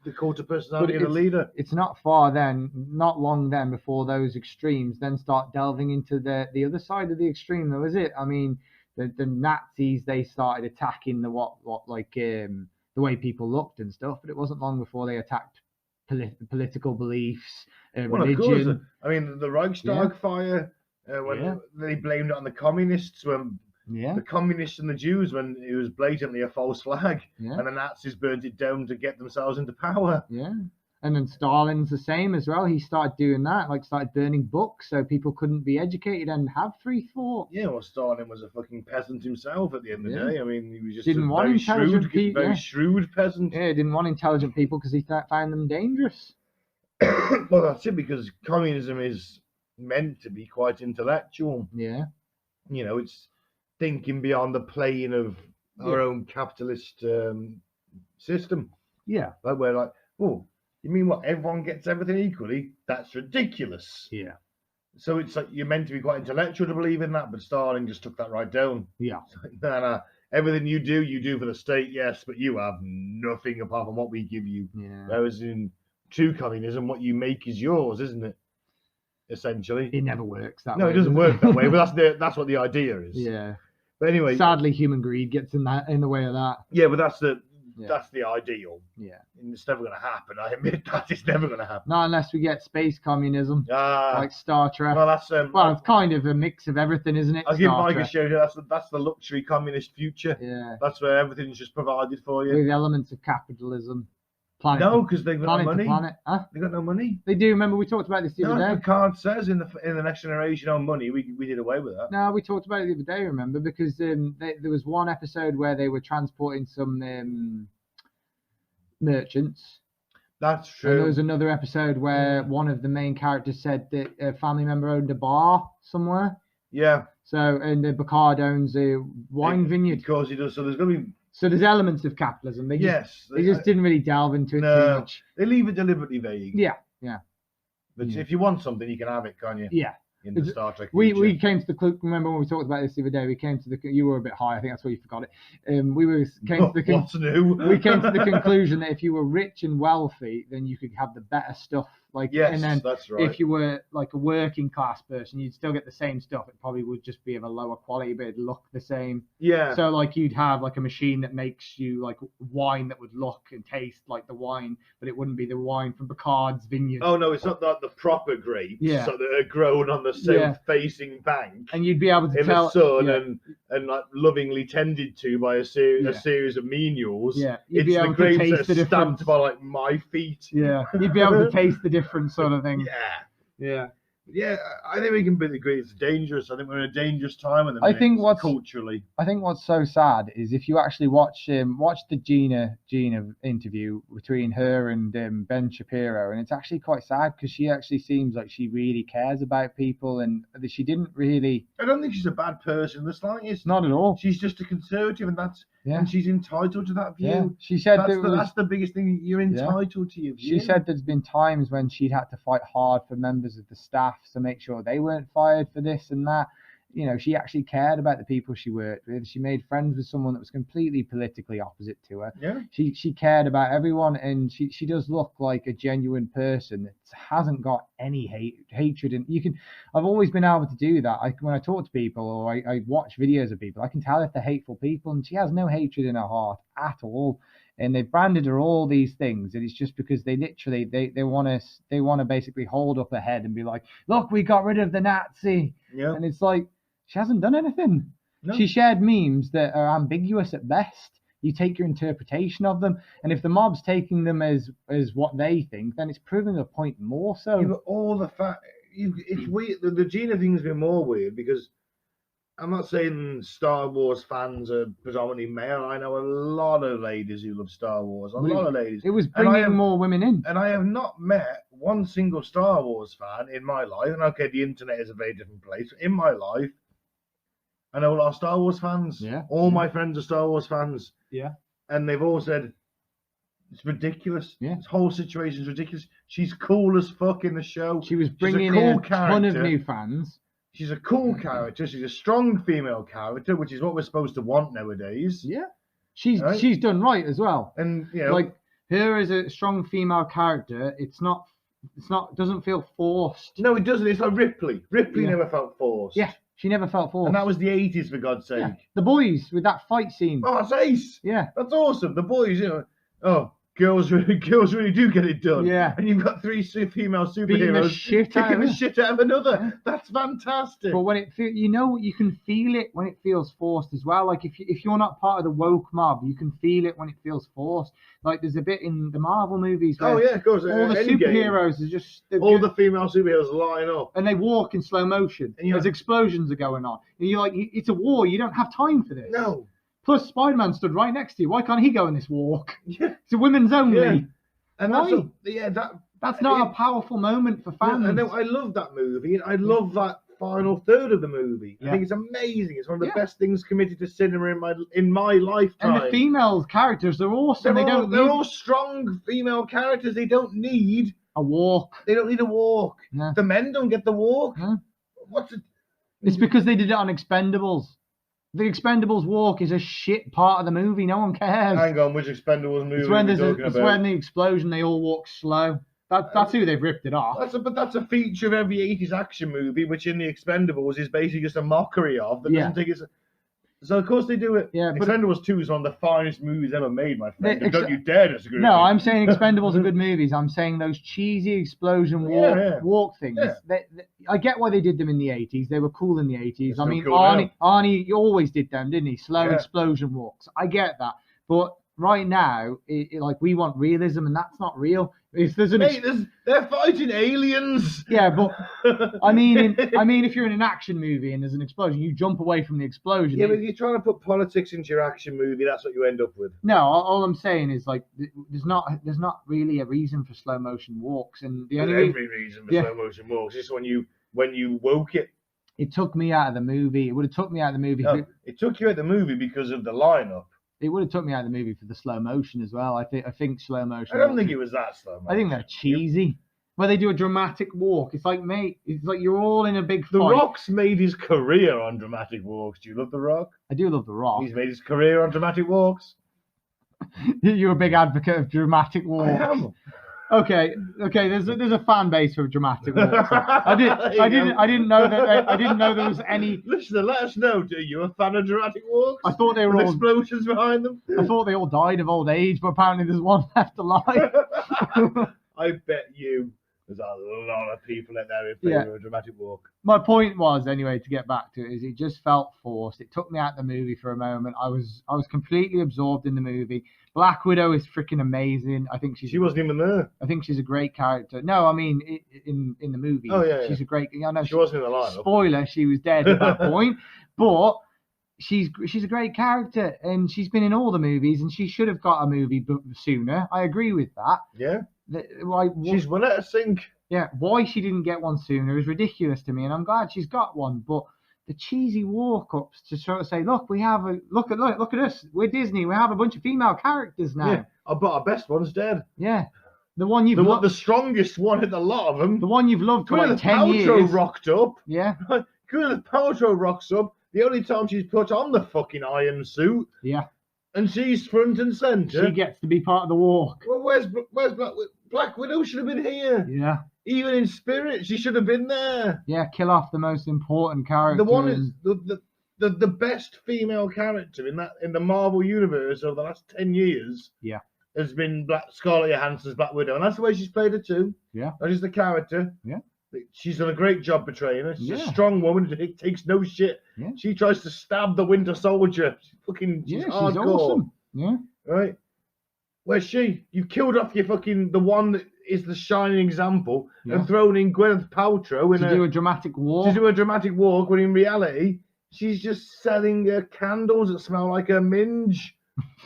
the cult of personality of the leader. It's not long then before those extremes then start delving into the other side of the extreme, though, is it? I mean, the Nazis, they started attacking the way people looked and stuff, but it wasn't long before they attacked political beliefs, religion. Of course. I mean, the Reichstag fire, when they blamed it on the communists, when the communists and the Jews, when it was blatantly a false flag, and the Nazis burned it down to get themselves into power. Yeah. And then Stalin's the same as well. He started doing that, like started burning books so people couldn't be educated and have free thought. Yeah, well, Stalin was a fucking peasant himself at the end of the day. I mean, he was just didn't want intelligent people, very shrewd peasant. Yeah, he didn't want intelligent people because he found them dangerous. Well, that's it, because communism is meant to be quite intellectual. Yeah. You know, it's thinking beyond the plane of our own capitalist system. Yeah. Like we're like, oh, you mean what? Everyone gets everything equally? That's ridiculous. Yeah. So it's like you're meant to be quite intellectual to believe in that, but Stalin just took that right down. Yeah. Like, nah. Everything you do for the state, yes, but you have nothing apart from what we give you. Yeah. Whereas in true communism, what you make is yours, isn't it? Essentially. It never works that way. No, it doesn't work that way, but that's what the idea is. Yeah. But anyway. Sadly, human greed gets in the way of that. Yeah, but that's the ideal. Yeah. And it's never going to happen. I admit that it's never going to happen. Not unless we get space communism, like Star Trek. Well, that's it's kind of a mix of everything, isn't it? I'll give Mike a shout out. That's the luxury communist future. Yeah. That's where everything's just provided for you. With elements of capitalism. No, because they've got no money. Huh? They got no money. They do. Remember, we talked about this the other day. Picard says in the Next Generation on money, we did away with that. No, we talked about it the other day. Remember, because there was one episode where they were transporting some merchants. That's true. And there was another episode where one of the main characters said that a family member owned a bar somewhere. Yeah. So, and Picard owns a wine vineyard. Of course he does. So there's going to be. So there's elements of capitalism. They just didn't really delve into it too much. They leave it deliberately vague. Yeah. But if you want something, you can have it, can't you? Yeah. In the Star Trek future. We came to the remember when we talked about this the other day, we came to you were a bit high, I think that's why you forgot it. What's new? We came to the conclusion that if you were rich and wealthy, then you could have the better stuff. And then that's right. If you were like a working class person, you'd still get the same stuff. It probably would just be of a lower quality, but it'd look the same. Yeah. So you'd have like a machine that makes you like wine that would look and taste like the wine, but it wouldn't be the wine from Picard's vineyard. Oh no, it's not the proper grapes. Yeah. So that are grown on the south-facing bank. And you'd be able to tell in the sun and like lovingly tended to by a series of menials. Yeah. It's the grapes that are stamped by like my feet. Yeah. You'd be able to taste the different sort of thing. Yeah, I think we can agree it's dangerous. I think we're in a dangerous time at the minute, culturally. I think what's so sad is if you actually watch the Gina interview between her and Ben Shapiro, and it's actually quite sad because she actually seems like she really cares about people, and she didn't really. I don't think she's a bad person in the slightest. Not at all. She's just a conservative, and that's Yeah. and she's entitled to that view. Yeah. She said that's the biggest thing. You're entitled to your view. She said there's been times when she'd had to fight hard for members of the staff to make sure they weren't fired for this and that. You know, she actually cared about the people she worked with. She made friends with someone that was completely politically opposite to her. Yeah. She cared about everyone, and she does look like a genuine person that hasn't got any hatred. And I've always been able to do that. When I talk to people or I watch videos of people, I can tell if they're hateful people, and she has no hatred in her heart at all. And they've branded her all these things, and it's just because they literally they want to basically hold up her head and be like, look, we got rid of the Nazi. Yeah. And it's like, she hasn't done anything. No. She shared memes that are ambiguous at best. You take your interpretation of them, and if the mob's taking them as what they think, then it's proving the point more so. Yeah, but all the fact, it's weird. The Gina thing's been more weird because I'm not saying Star Wars fans are predominantly male. I know a lot of ladies who love Star Wars. A lot of ladies. It was bringing more women in. And I have not met one single Star Wars fan in my life. And okay, the internet is a very different place. In my life, I know a lot of Star Wars fans. Yeah. All my friends are Star Wars fans. Yeah. And they've all said, it's ridiculous. Yeah. This whole situation is ridiculous. She's cool as fuck in the show. She was bringing cool in a ton of new fans. She's a cool character. She's a strong female character, which is what we're supposed to want nowadays. Yeah. She's done right as well. And you know, like her as a strong female character, doesn't feel forced. No, it doesn't. It's like Ripley. Ripley never felt forced. Yeah. She never felt forced. And that was the 80s, for God's sake. Yeah. The boys with that fight scene. Oh, that's ace. Yeah. That's awesome. The boys, you know, girls really do get it done. Yeah. And you've got three female superheroes kicking the shit out of another. Yeah. That's fantastic. But when you can feel it when it feels forced as well. Like if you're not part of the woke mob, you can feel it when it feels forced. Like there's a bit in the Marvel movies where of course. All the superheroes are just the female superheroes line up. And they walk in slow motion. And as explosions are going on. And you're like, it's a war, you don't have time for this. No. Plus, Spider-Man stood right next to you. Why can't he go in this walk? Yeah. It's a women's only. Yeah. And why? That's not a powerful moment for fans. Yeah, I love that movie, and I love that final third of the movie. I think it's amazing. It's one of the best things committed to cinema in my lifetime. And the female characters are awesome. They're all strong female characters. They don't need a walk. They don't need a walk. Yeah. The men don't get the walk. Yeah. What's it? It's because they did it on Expendables. The Expendables walk is a shit part of the movie. No one cares. Hang on, which Expendables movie it's when are we talking about? It's when the explosion, they all walk slow. That's who they've ripped it off. That's a feature of every 80s action movie, which in the Expendables is basically just a mockery of. That doesn't take it. So of course they do it. Yeah, but Expendables 2 is one of the finest movies ever made, my friend. Don't you dare disagree. No, I'm saying Expendables are good movies. I'm saying those cheesy explosion walk things. Yeah. I get why they did them in the 80s. They were cool in the 80s. I mean, cool Arnie always did them, didn't he? Slow explosion walks. I get that, but right now, like we want realism, and that's not real. If there's they're fighting aliens. Yeah, but I mean, if you're in an action movie and there's an explosion, you jump away from the explosion. Yeah, but if you're trying to put politics into your action movie, that's what you end up with. No, all I'm saying is like there's not really a reason for slow motion walks, and the only every reason for slow motion walks is when you woke it. It took me out of the movie. It would have took me out of the movie. No, it took you out of the movie because of the lineup. It would have took me out of the movie for the slow motion as well. I think slow motion. I don't think it was that slow motion. I think they're cheesy. Where they do a dramatic walk. It's like, mate, it's like you're all in a big fight. The Rock's made his career on dramatic walks. Do you love The Rock? I do love The Rock. He's made his career on dramatic walks. You're a big advocate of dramatic walks. I am. Okay. There's a fan base for dramatic walks. I didn't know there was any. Listener, let us know. Are you a fan of dramatic walks? I thought they were all explosions behind them. I thought they all died of old age, but apparently there's one left alive. I bet you there's a lot of people out there in favor of a dramatic walk. My point was, anyway, to get back to it, is it just felt forced. It took me out of the movie for a moment. I was completely absorbed in the movie. Black Widow is freaking amazing. I think she wasn't even there. I think she's a great character. No, I mean in the movie. Oh yeah, she's a great. I know she wasn't in the lineup. Spoiler: she was dead at that point. But she's a great character, and she's been in all the movies, and she should have got a movie sooner. I agree with that. Yeah. She's one at a sink. Yeah. Why she didn't get one sooner is ridiculous to me, and I'm glad she's got one. But the cheesy walk-ups to sort of say, look, we have a look at us, we're Disney, we have a bunch of female characters now. Yeah, but our best one's dead. Yeah, the one you've the strongest one in a lot of them. The one you've loved for like 10 years. Paltrow rocked up. Yeah. Gwyneth Paltrow rocks up. The only time she's put on the fucking iron suit. Yeah. And she's front and centre. She gets to be part of the walk. Well, where's Black Widow? Should have been here. Yeah. Even in spirit, she should have been there. Yeah, kill off the most important character. The one is the best female character in the Marvel universe over the last 10 years. Yeah. Has been Scarlett Johansson's Black Widow, and that's the way she's played it too. Yeah. That is the character. Yeah. She's done a great job portraying her. She's Yeah. a strong woman who takes no shit. Yeah. She tries to stab the Winter Soldier. She's hardcore. She's awesome. Yeah. Right? Where's she? You've killed off the one that is the shining example and thrown in Gwyneth Paltrow to do a dramatic walk. To do a dramatic walk, when in reality, she's just selling candles that smell like a minge.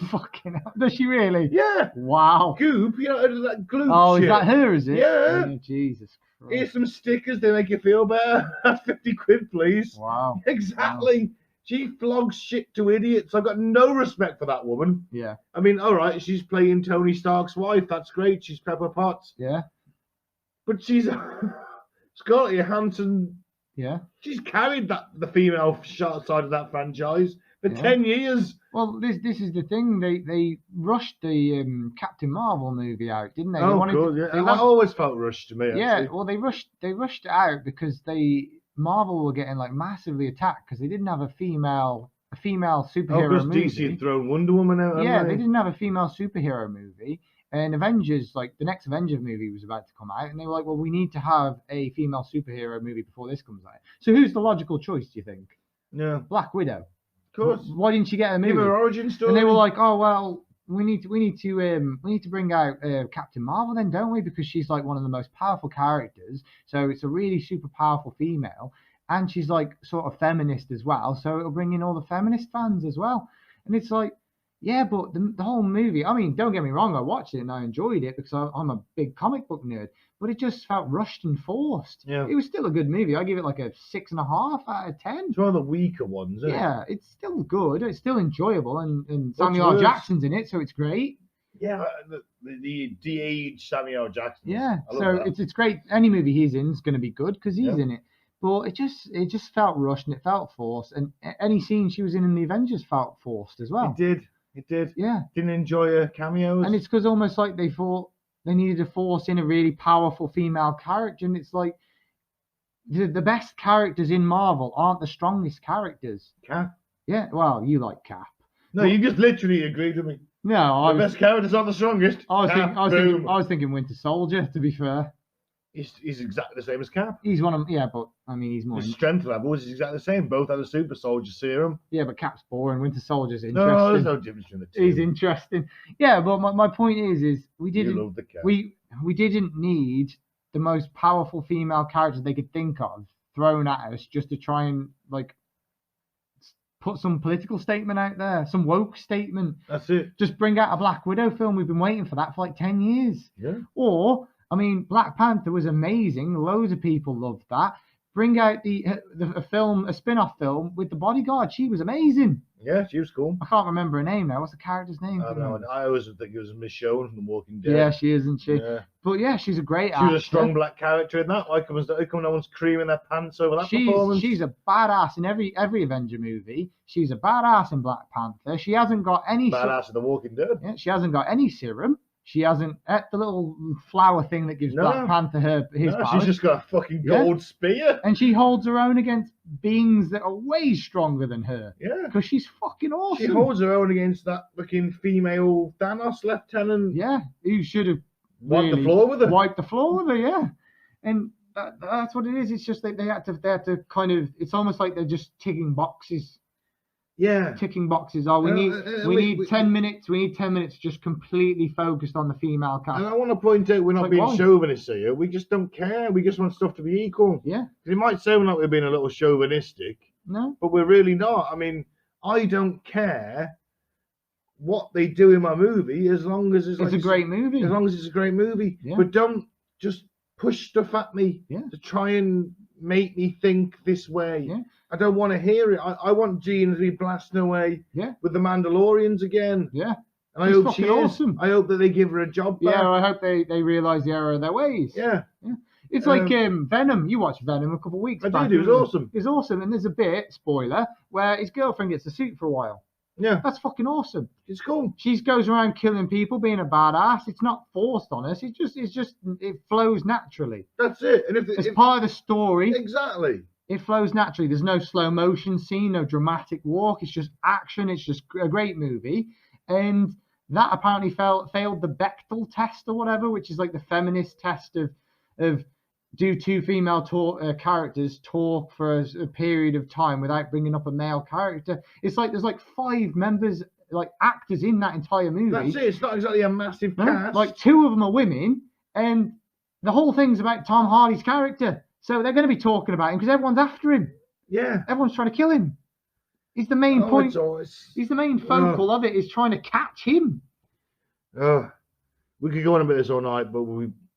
Fucking hell. Does she really? Yeah. Wow. Goop, that glue shit. Is that her, is it? Yeah. Oh, Jesus Christ. Here's some stickers, they make you feel better. 50 quid, please. Wow. Exactly. Wow. She flogs shit to idiots. I've got no respect for that woman. Yeah. I mean, all right, she's playing Tony Stark's wife. That's great. She's Pepper Potts. Yeah. But she's Scarlett Johansson. Yeah. She's carried the female side of that franchise for 10 years. Well, this is the thing. They rushed the Captain Marvel movie out, didn't they? Oh, good. Yeah. That always felt rushed to me. Actually. Yeah. Well, they rushed it out because Marvel were getting like massively attacked because they didn't have a female superhero movie. DC had thrown Wonder Woman out. Yeah, they didn't have a female superhero movie. And Avengers, like the next Avengers movie was about to come out, and they were like, well, we need to have a female superhero movie before this comes out. So who's the logical choice, do you think? Yeah. Black Widow. Of course. Why didn't you get a movie? Give her origin story. And they were like, oh well, we need to bring out Captain Marvel then, don't we? Because she's like one of the most powerful characters. So it's a really super powerful female, and she's like sort of feminist as well. So it'll bring in all the feminist fans as well. And it's like, yeah, but the whole movie, I mean, don't get me wrong, I watched it and I enjoyed it because I'm a big comic book nerd, but it just felt rushed and forced. Yeah. It was still a good movie. I give it like a 6.5 out of 10. It's one of the weaker ones, isn't it? Yeah, it's still good. It's still enjoyable, and Samuel L. Jackson's in it, so it's great. Yeah, the de-aged Samuel L. Jackson. Yeah, so it's great. Any movie he's in is going to be good because he's in it. But it just felt rushed and it felt forced. And any scene she was in the Avengers felt forced as well. It did. Yeah. Didn't enjoy her cameos. And it's because almost like they thought they needed to force in a really powerful female character. And it's like the best characters in Marvel aren't the strongest characters. Cap? Yeah, well, you like Cap. No, you just literally agreed with me. No, the best characters aren't the strongest. I was thinking Winter Soldier, to be fair. He's exactly the same as Cap. He's one of but I mean he's more. His strength levels is exactly the same. Both have the super soldier serum. Yeah, but Cap's boring. Winter Soldier's interesting. No, there's no difference between the two. He's interesting. Yeah, but my point is we didn't. You love the Cap. We didn't need the most powerful female character they could think of thrown at us just to try and like put some political statement out there, some woke statement. That's it. Just bring out a Black Widow film. We've been waiting for that for like 10 years. Yeah. Or, I mean, Black Panther was amazing. Loads of people loved that. Bring out a spin-off film with the bodyguard. She was amazing. Yeah, she was cool. I can't remember her name now. What's the character's name? I don't know. I always think it was Miss Shawn from The Walking Dead. Yeah, she is, isn't she? Yeah. But yeah, she's a great actor. She was a strong black character in that. How come no one's creaming their pants over that performance? She's a badass in every Avenger movie. She's a badass in Black Panther. She hasn't got any... Badass in The Walking Dead. Yeah, she hasn't got any serum. She hasn't the little flower thing that gives Black Panther his powers. She's just got a fucking gold spear. And she holds her own against beings that are way stronger than her. Yeah. Because she's fucking awesome. She holds her own against that fucking female Thanos lieutenant. Yeah, who should have wiped the floor with her. Wiped the floor with her, yeah. And that's what it is. It's just that they had to kind of, it's almost like they're just ticking boxes. Yeah. Ticking boxes. Oh, we need 10 minutes. We need 10 minutes just completely focused on the female cast. And I want to point out we're not being chauvinist here. We just don't care. We just want stuff to be equal. Yeah. It might sound like we're being a little chauvinistic. No. But we're really not. I mean, I don't care what they do in my movie as long as it's a great movie. As long as it's a great movie. Yeah. But don't just push stuff at me to try and make me think this way. Yeah. I don't want to hear it. I want Gina to be blasting away with the Mandalorians again. Yeah. And I hope she is. Awesome. I hope that they give her a job back. Yeah, I hope they realise the error of their ways. Yeah. It's like Venom. You watched Venom a couple of weeks back. I did. It was awesome. It was awesome. And there's a bit, spoiler, where his girlfriend gets a suit for a while. Yeah. That's fucking awesome. It's cool. She goes around killing people, being a badass. It's not forced on us. It flows naturally. That's it. And it's part of the story. Exactly. It flows naturally. There's no slow motion scene, no dramatic walk. It's just action. It's just a great movie. And that apparently failed the Bechdel test or whatever, which is like the feminist test of do two female characters talk for a period of time without bringing up a male character. It's like there's like 5 members, like actors in that entire movie. That's it. It's not exactly a massive cast. Like 2 of them are women, and the whole thing's about Tom Hardy's character. So they're going to be talking about him because everyone's after him. Yeah. Everyone's trying to kill him. He's the main point. He's the main focal of it, is trying to catch him. We could go on about this all night, but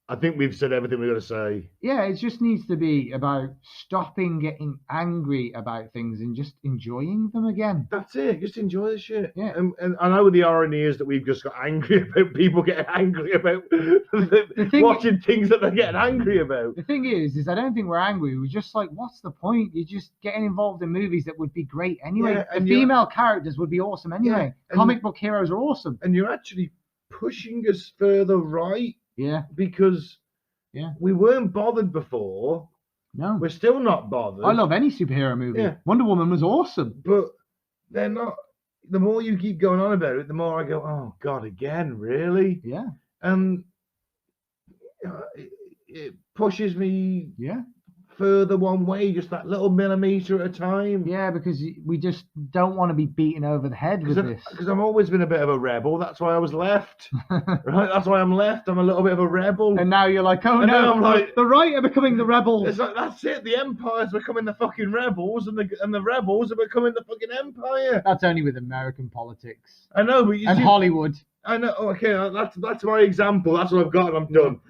I think we've said everything we've got to say. Yeah, it just needs to be about stopping getting angry about things and just enjoying them again. That's it. Just enjoy the shit. Yeah. And I know the irony is that we've just got angry about people getting angry about watching things that they're getting angry about. The thing is I don't think we're angry. We're just like, what's the point? You're just getting involved in movies that would be great anyway. The female characters would be awesome anyway. Yeah, comic book heroes are awesome. And you're actually pushing us further right. Yeah. Because we weren't bothered before. No. We're still not bothered. I love any superhero movie. Yeah. Wonder Woman was awesome. But they're not. The more you keep going on about it, the more I go, oh, God, again, really? Yeah. And it pushes me further one way, just that little millimetre at a time. Yeah, because we just don't want to be beaten over the head with this. Because I've always been a bit of a rebel. That's why I was left. Right? That's why I'm left. I'm a little bit of a rebel. And now you're like, oh, no, I'm like, the right are becoming the rebels. It's like, that's it. The Empire's becoming the fucking rebels, and the rebels are becoming the fucking Empire. That's only with American politics. I know, but and Hollywood. I know. Okay, that's my example. That's what I've got, and I'm done.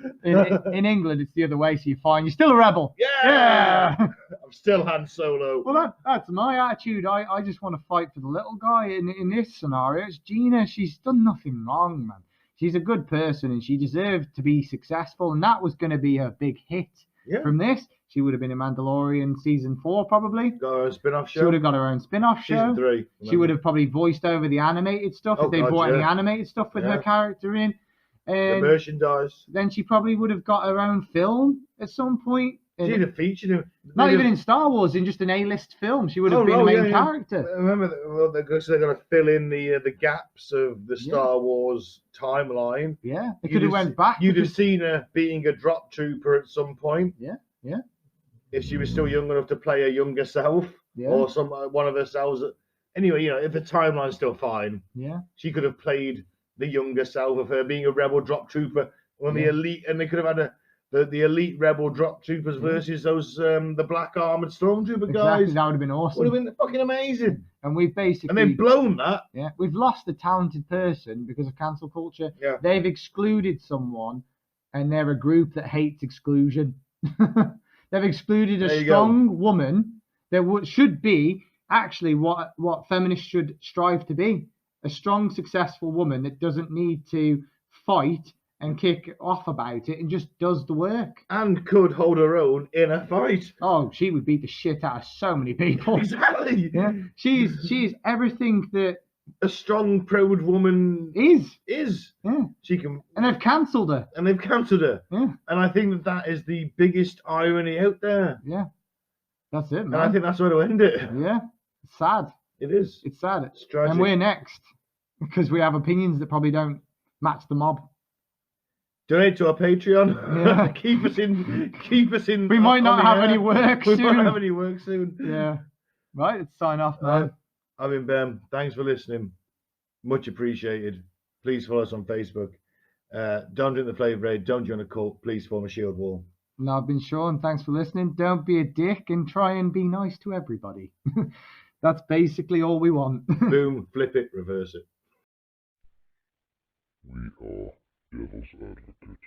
In England, it's the other way, so you're fine. You're still a rebel. Yeah. I'm still Han Solo. Well, that's my attitude. I just want to fight for the little guy. In this scenario, it's Gina. She's done nothing wrong, man. She's a good person, and she deserved to be successful. And that was going to be her big hit from this. She would have been in Mandalorian season 4, probably. Got her own spin-off show. She would have got her own spin-off show. Season 3. Remember. She would have probably voiced over the animated stuff if they brought any animated stuff with her character in. And the merchandise. Then she probably would have got her own film at some point. She'd have featured him. Not even in Star Wars, in just an A-list film. She would have been the main character. I remember, they're going to fill in the gaps of the Star Wars timeline. Yeah, they could have went back. You'd have seen her being a drop trooper at some point. Yeah. If she was still young enough to play her younger self, or one of herself. Anyway, if the timeline's still fine, she could have played the younger self of her being a rebel drop trooper on the elite, and they could have had the elite rebel drop troopers versus those the black armored stormtrooper guys. Exactly, that would have been awesome. Would have been fucking amazing. And we've basically they've blown that. Yeah, we've lost a talented person because of cancel culture. Yeah, they've excluded someone, and they're a group that hates exclusion. They've excluded a strong woman that should be actually what feminists should strive to be. A strong, successful woman that doesn't need to fight and kick off about it and just does the work. And could hold her own in a fight. Oh, she would beat the shit out of so many people. Exactly. Yeah. She's everything that a strong, proud woman is. Yeah. She can. And they've cancelled her. Yeah. And I think that is the biggest irony out there. Yeah. That's it, man. And I think that's where to end it. Yeah. It's sad. It is. It's sad. It's tragic. And we're next. Because we have opinions that probably don't match the mob. Donate to our Patreon. Yeah. keep us in. We might not have any work soon. We might have any work soon. Yeah. Right, let's sign off, man. I've been Ben. Thanks for listening. Much appreciated. Please follow us on Facebook. Don't drink the flavor aid. Don't join a cult. Please form a shield wall. And I've been Shawn. Thanks for listening. Don't be a dick and try and be nice to everybody. That's basically all we want. Boom, flip it, reverse it. We are Devil's Advocate.